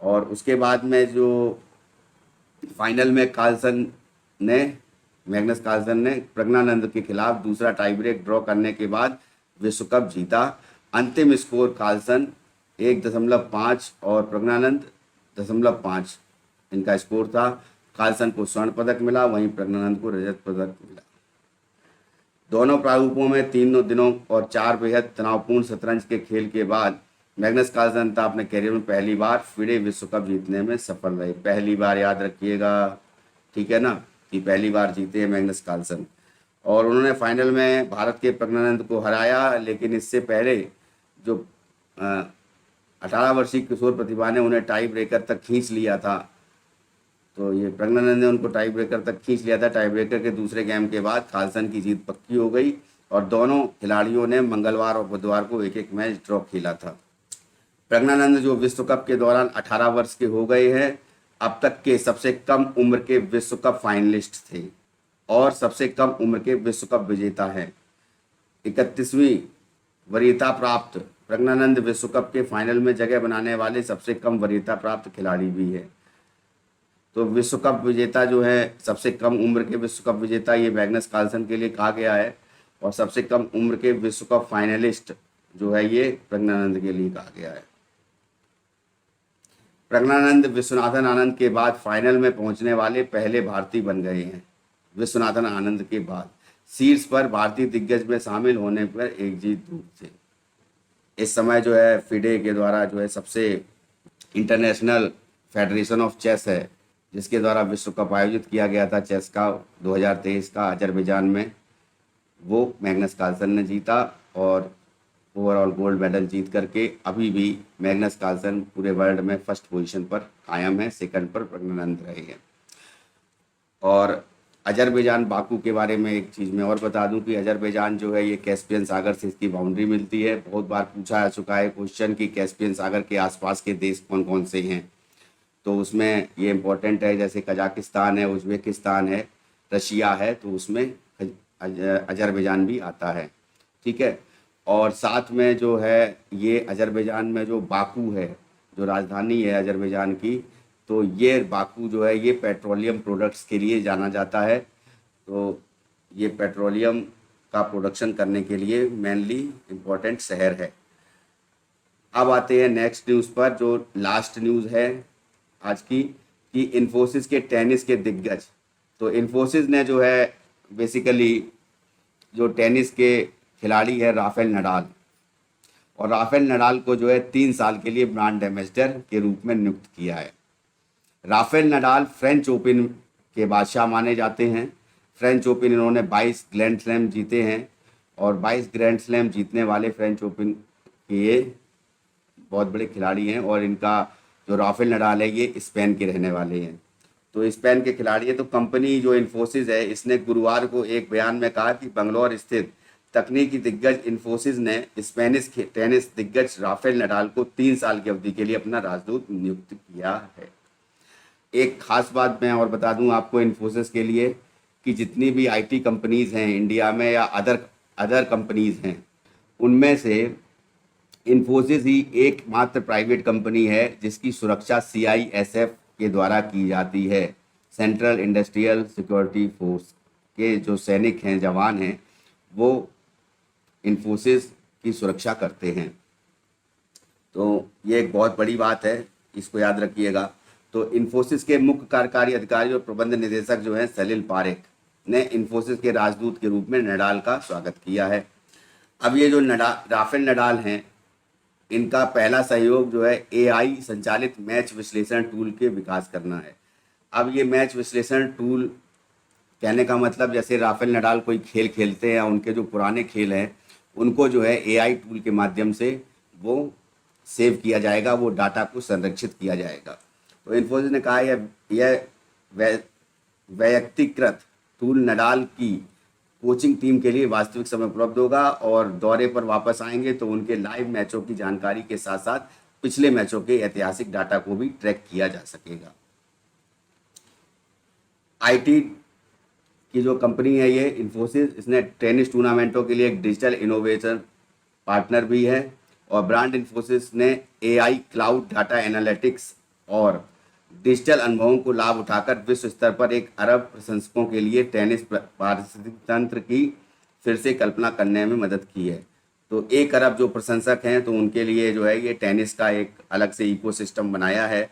और उसके बाद में जो फाइनल में मैग्नस कार्लसन ने प्रज्ञानंद के खिलाफ दूसरा टाई ब्रेक ड्रॉ करने के बाद विश्व कप जीता। अंतिम स्कोर कार्लसन 1.5 और प्रज्ञानंद 0.5 इनका स्कोर था। कार्लसन को स्वर्ण पदक मिला, वहीं प्रज्ञानंद को रजत पदक मिला। दोनों प्रारूपों में 3 दिनों और 4 बेहद तनावपूर्ण शतरंज के खेल के बाद मैग्नस कार्लसन था अपने करियर में पहली बार फिडे विश्व कप जीतने में सफल रहे। पहली बार, याद रखिएगा, ठीक है ना, कि पहली बार जीते हैं मैग्नस कार्लसन। और उन्होंने फाइनल में भारत के प्रज्ञानंद को हराया, लेकिन इससे पहले जो 18 वर्षीय किशोर प्रतिभा ने उन्हें टाई ब्रेकर तक खींच लिया था। तो ये प्रज्ञानंद ने उनको टाई ब्रेकर तक खींच लिया था। टाई ब्रेकर के दूसरे गेम के बाद कार्लसन की जीत पक्की हो गई और दोनों खिलाड़ियों ने मंगलवार और बुधवार को एक मैच ड्रॉ खेला था। प्रज्ञानंद जो विश्व कप के दौरान 18 वर्ष के हो गए हैं, अब तक के सबसे कम उम्र के विश्व कप फाइनलिस्ट थे और सबसे कम उम्र के विश्व कप विजेता हैं। 31वीं वरीयता प्राप्त प्रज्ञानंद विश्व कप के फाइनल में जगह बनाने वाले सबसे कम वरीयता प्राप्त खिलाड़ी भी है। तो विश्व कप विजेता जो है, सबसे कम उम्र के विश्व कप विजेता, ये मैग्नस कार्लसन के लिए कहा गया है, और सबसे कम उम्र के विश्व कप फाइनलिस्ट जो है ये प्रज्ञानंद के लिए कहा गया है। प्रज्ञानंद विश्वनाथन आनंद के बाद फाइनल में पहुंचने वाले पहले भारतीय बन गए हैं। विश्वनाथन आनंद के बाद शीर्ष पर भारतीय दिग्गज में शामिल होने पर एक जीत दूर थे। इस समय जो है फिडे के द्वारा जो है सबसे इंटरनेशनल फेडरेशन ऑफ चेस है, जिसके द्वारा विश्व कप आयोजित किया गया था चेस का 2023 का अजरबैजान में, वो मैग्नस कार्लसन ने जीता और ओवरऑल गोल्ड मेडल जीत करके अभी भी मैग्नस कार्लसन पूरे वर्ल्ड में फर्स्ट पोजीशन पर कायम है। सेकंड पर प्रज्ञानंद रहे हैं। और अजरबैजान बाकू के बारे में एक चीज़ मैं और बता दूं कि अजरबैजान जो है ये कैस्पियन सागर से इसकी बाउंड्री मिलती है। बहुत बार पूछा जा चुका है क्वेश्चन कि कैस्पियन सागर के आसपास के देश कौन कौन से हैं, तो उसमें ये इम्पोर्टेंट है, जैसे कजाकिस्तान है, उज्बेकिस्तान है, रशिया है, तो उसमें अजरबैजान भी आता है। ठीक है, और साथ में जो है ये अजरबैजान में जो बाकू है, जो राजधानी है अजरबैजान की, तो ये बाकू जो है ये पेट्रोलियम प्रोडक्ट्स के लिए जाना जाता है। तो ये पेट्रोलियम का प्रोडक्शन करने के लिए मेनली इम्पोर्टेंट शहर है। अब आते हैं नेक्स्ट न्यूज़ पर, जो लास्ट न्यूज़ है आज की, कि इन्फोसिस के टेनिस के दिग्गज। तो इन्फोसिस ने जो है बेसिकली जो टेनिस के खिलाड़ी है राफेल नडाल, और राफेल नडाल को जो है 3 साल के लिए ब्रांड एम्बेसडर के रूप में नियुक्त किया है। राफेल नडाल फ्रेंच ओपन के बादशाह माने जाते हैं। फ्रेंच ओपन इन्होंने 22 ग्रैंड स्लैम जीते हैं, और 22 ग्रैंड स्लैम जीतने वाले फ्रेंच ओपन के ये बहुत बड़े खिलाड़ी हैं। और इनका जो राफेल नडाल है ये स्पेन के रहने वाले हैं, तो स्पेन के खिलाड़ी है। तो कंपनी जो इन्फोसिस है, इसने गुरुवार को एक बयान में कहा कि बंगलौर स्थित तकनीकी दिग्गज इन्फोसिस ने स्पेनिश टेनिस दिग्गज राफेल नडाल को 3 साल की अवधि के लिए अपना राजदूत नियुक्त किया है। एक खास बात मैं और बता दूं आपको इन्फोसिस के लिए, कि जितनी भी आईटी कंपनीज हैं इंडिया में या अदर कंपनीज हैं, उनमें से इन्फोसिस ही एकमात्र प्राइवेट कंपनी है जिसकी सुरक्षा CISF के द्वारा की जाती है। सेंट्रल इंडस्ट्रियल सिक्योरिटी फोर्स के जो सैनिक हैं, जवान हैं, वो इन्फोसिस की सुरक्षा करते हैं। तो ये एक बहुत बड़ी बात है, इसको याद रखिएगा। तो इन्फोसिस के मुख्य कार्यकारी अधिकारी और प्रबंध निदेशक जो हैं सलिल पारेख ने इन्फोसिस के राजदूत के रूप में नडाल का स्वागत किया है। अब ये जो राफेल नडाल हैं, इनका पहला सहयोग जो है एआई संचालित मैच विश्लेषण टूल के विकास करना है। अब ये मैच विश्लेषण टूल कहने का मतलब, जैसे राफेल नडाल कोई खेल खेलते हैं, उनके जो पुराने खेल हैं उनको जो है एआई टूल के माध्यम से वो सेव किया जाएगा, वो डाटा को संरक्षित किया जाएगा। तो इन्फोसिस ने कहा यह व्यक्तिकृत टूल नडाल की कोचिंग टीम के लिए वास्तविक समय उपलब्ध होगा और दौरे पर वापस आएंगे तो उनके लाइव मैचों की जानकारी के साथ साथ पिछले मैचों के ऐतिहासिक डाटा को भी ट्रैक किया जा सकेगा। आईटी की जो कंपनी है ये इन्फोसिस, इसने टेनिस टूर्नामेंटों के लिए एक डिजिटल इनोवेशन पार्टनर भी है। और ब्रांड इन्फोसिस ने एआई, क्लाउड, डाटा एनालिटिक्स और डिजिटल अनुभवों को लाभ उठाकर विश्व स्तर पर 1 अरब प्रशंसकों के लिए टेनिस पारिस्थितिक तंत्र की फिर से कल्पना करने में मदद की है। तो 1 अरब जो प्रशंसक हैं, तो उनके लिए जो है ये टेनिस का एक अलग से इकोसिस्टम बनाया है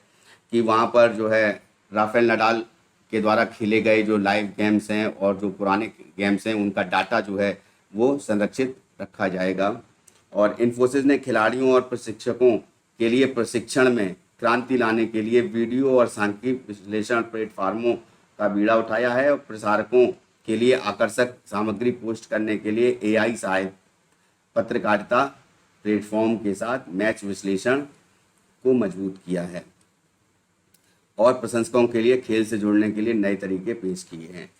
कि वहाँ पर जो है राफेल नडाल के द्वारा खेले गए जो लाइव गेम्स हैं और जो पुराने गेम्स हैं उनका डाटा जो है वो संरक्षित रखा जाएगा। और इन्फोसिस ने खिलाड़ियों और प्रशिक्षकों के लिए प्रशिक्षण में क्रांति लाने के लिए वीडियो और सांख्यिक विश्लेषण प्लेटफार्मों का बीड़ा उठाया है और प्रसारकों के लिए आकर्षक सामग्री पोस्ट करने के लिए एआई सहायक पत्रकारिता प्लेटफॉर्म के साथ मैच विश्लेषण को मजबूत किया है और प्रशंसकों के लिए खेल से जुड़ने के लिए नए तरीके पेश किए हैं।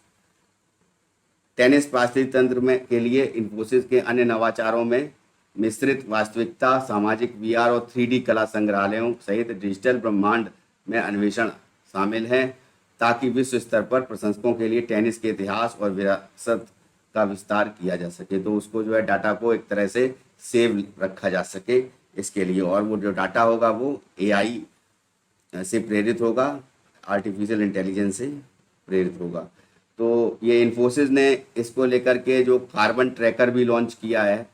टेनिस पारिस्थितिक तंत्र में के लिए इन्फोसिस के अन्य नवाचारों में मिश्रित वास्तविकता, सामाजिक वीआर और 3D कला संग्रहालयों सहित डिजिटल ब्रह्मांड में अन्वेषण शामिल है, ताकि विश्व स्तर पर प्रशंसकों के लिए टेनिस के इतिहास और विरासत का विस्तार किया जा सके। तो उसको जो है डाटा को एक तरह से सेव रखा जा सके इसके लिए, और वो जो डाटा होगा वो एआई से प्रेरित होगा, आर्टिफिशियल इंटेलिजेंस से प्रेरित होगा। तो ये इन्फोसिस ने इसको लेकर के जो कार्बन ट्रैकर भी लॉन्च किया है,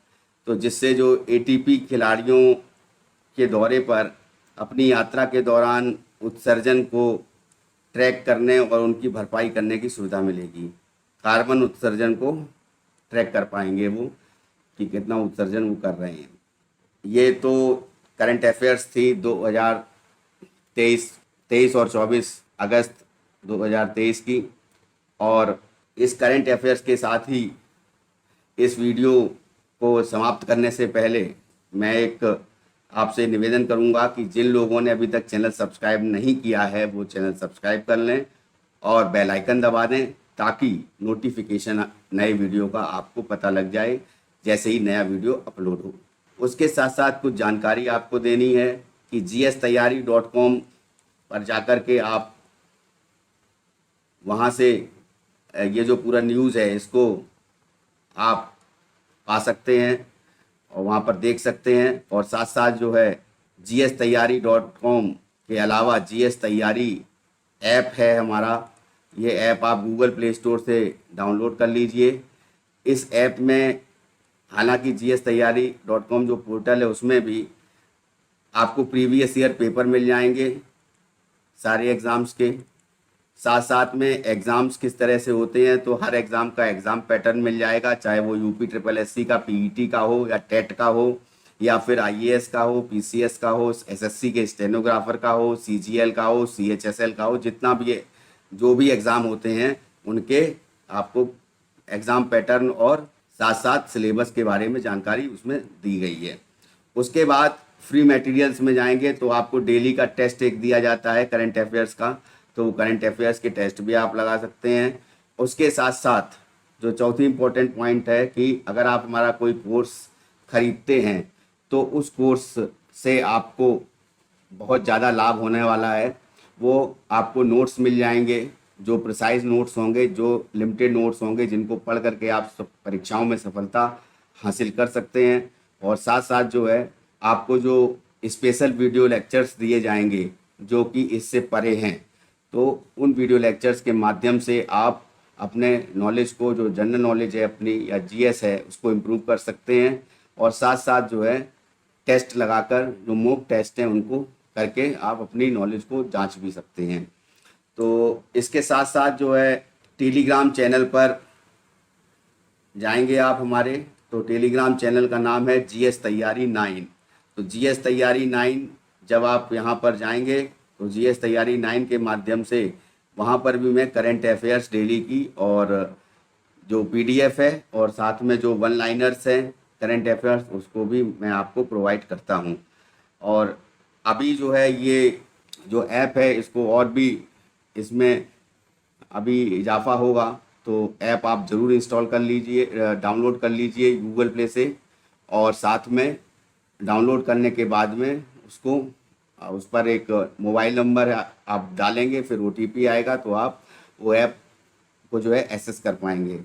तो जिससे जो एटीपी खिलाड़ियों के दौरे पर अपनी यात्रा के दौरान उत्सर्जन को ट्रैक करने और उनकी भरपाई करने की सुविधा मिलेगी। कार्बन उत्सर्जन को ट्रैक कर पाएंगे वो कि कितना उत्सर्जन वो कर रहे हैं। ये तो करंट अफेयर्स थी 2023 और 24 अगस्त 2023 की। और इस करंट अफेयर्स के साथ ही इस वीडियो को समाप्त करने से पहले मैं एक आपसे निवेदन करूंगा कि जिन लोगों ने अभी तक चैनल सब्सक्राइब नहीं किया है वो चैनल सब्सक्राइब कर लें और बेल आइकन दबा दें, ताकि नोटिफिकेशन नए वीडियो का आपको पता लग जाए जैसे ही नया वीडियो अपलोड हो। उसके साथ साथ कुछ जानकारी आपको देनी है कि gstayari.com पर जाकर के आप वहाँ से ये जो पूरा न्यूज़ है इसको आप पा सकते हैं और वहाँ पर देख सकते हैं। और साथ साथ जो है gstayari.com के अलावा GS तैयारी ऐप है हमारा, ये ऐप आप गूगल प्ले स्टोर से डाउनलोड कर लीजिए। इस ऐप में हालांकि gstayari.com जो पोर्टल है उसमें भी आपको प्रीवियस ईयर पेपर मिल जाएंगे सारे एग्ज़ाम्स के, साथ साथ में एग्ज़ाम्स किस तरह से होते हैं तो हर एग्ज़ाम का एग्ज़ाम पैटर्न मिल जाएगा, चाहे वो UPSSC का पीईटी का हो या टेट का हो या फिर IAS का हो, PCS का हो, SSC के स्टेनोग्राफर का हो, CGL का हो, CHSL का हो, जितना भी जो भी एग्ज़ाम होते हैं उनके आपको एग्ज़ाम पैटर्न और साथ साथ सिलेबस के बारे में जानकारी उसमें दी गई है। उसके बाद फ्री मटेरियल्स में जाएंगे तो आपको डेली का टेस्ट एक दिया जाता है करंट अफेयर्स का, तो करंट अफेयर्स के टेस्ट भी आप लगा सकते हैं। उसके साथ साथ जो चौथी इम्पोर्टेंट पॉइंट है कि अगर आप हमारा कोई कोर्स खरीदते हैं तो उस कोर्स से आपको बहुत ज़्यादा लाभ होने वाला है। वो आपको नोट्स मिल जाएंगे जो प्रिसाइज नोट्स होंगे, जो लिमिटेड नोट्स होंगे, जिनको पढ़ करके आप परीक्षाओं में सफलता हासिल कर सकते हैं। और साथ साथ जो है आपको जो स्पेशल वीडियो लेक्चर्स दिए जाएंगे जो कि इससे परे हैं, तो उन वीडियो लेक्चर्स के माध्यम से आप अपने नॉलेज को, जो जनरल नॉलेज है अपनी या GS है, उसको इम्प्रूव कर सकते हैं। और साथ साथ जो है टेस्ट लगाकर जो मॉक टेस्ट हैं उनको करके आप अपनी नॉलेज को जांच भी सकते हैं। तो इसके साथ साथ जो है टेलीग्राम चैनल पर जाएंगे आप हमारे, तो टेलीग्राम चैनल का नाम है जीएस तैयारी 9। तो जीएस तैयारी 9 जब आप यहाँ पर जाएंगे तो जीएस तैयारी 9 के माध्यम से वहाँ पर भी मैं करंट अफेयर्स डेली की और जो पीडीएफ है और साथ में जो वन लाइनर्स हैं करंट अफेयर्स उसको भी मैं आपको प्रोवाइड करता हूँ। और अभी जो है ये जो ऐप है इसको और भी इसमें अभी इजाफा होगा, तो ऐप आप ज़रूर इंस्टॉल कर लीजिए, डाउनलोड कर लीजिए गूगल प्ले से। और साथ में डाउनलोड करने के बाद में उसको उस पर एक मोबाइल नंबर आप डालेंगे, फिर ओटीपी आएगा तो आप वो ऐप को जो है एक्सेस कर पाएंगे।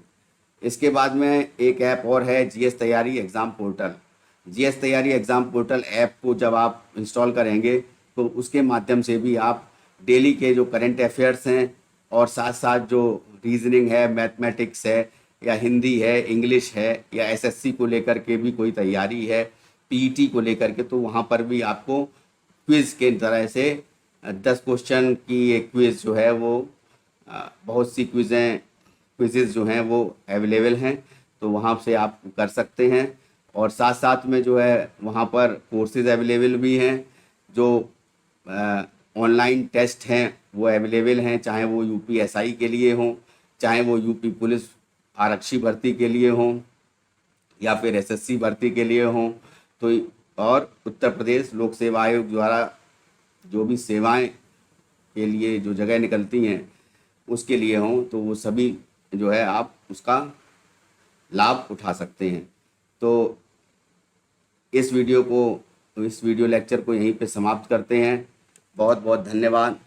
इसके बाद में एक ऐप और है जीएस तैयारी एग्ज़ाम पोर्टल। जीएस तैयारी एग्ज़ाम पोर्टल ऐप को जब आप इंस्टॉल करेंगे तो उसके माध्यम से भी आप डेली के जो करंट अफेयर्स हैं और साथ साथ जो रीजनिंग है, मैथमेटिक्स है या हिंदी है, इंग्लिश है या एसएससी को लेकर के भी कोई तैयारी है, पीईटी को लेकर के, तो वहाँ पर भी आपको क्विज़ के तरह से 10 क्वेश्चन की एक क्विज़ जो है वो बहुत सी क्विज़ेज जो हैं वो अवेलेबल हैं, तो वहाँ से आप कर सकते हैं। और साथ साथ में जो है वहाँ पर कोर्सेज अवेलेबल भी हैं, जो ऑनलाइन टेस्ट हैं वो अवेलेबल हैं, चाहे वो यूपीएसआई के लिए हों, चाहे वो यूपी पुलिस आरक्षी भर्ती के लिए हों या फिर एसएससी भर्ती के लिए हों। तो और उत्तर प्रदेश लोक सेवा आयोग द्वारा जो भी सेवाएं के लिए जो जगह निकलती हैं उसके लिए हों, तो वो सभी जो है आप उसका लाभ उठा सकते हैं। तो इस वीडियो लेक्चर को यहीं पे समाप्त करते हैं। बहुत बहुत धन्यवाद।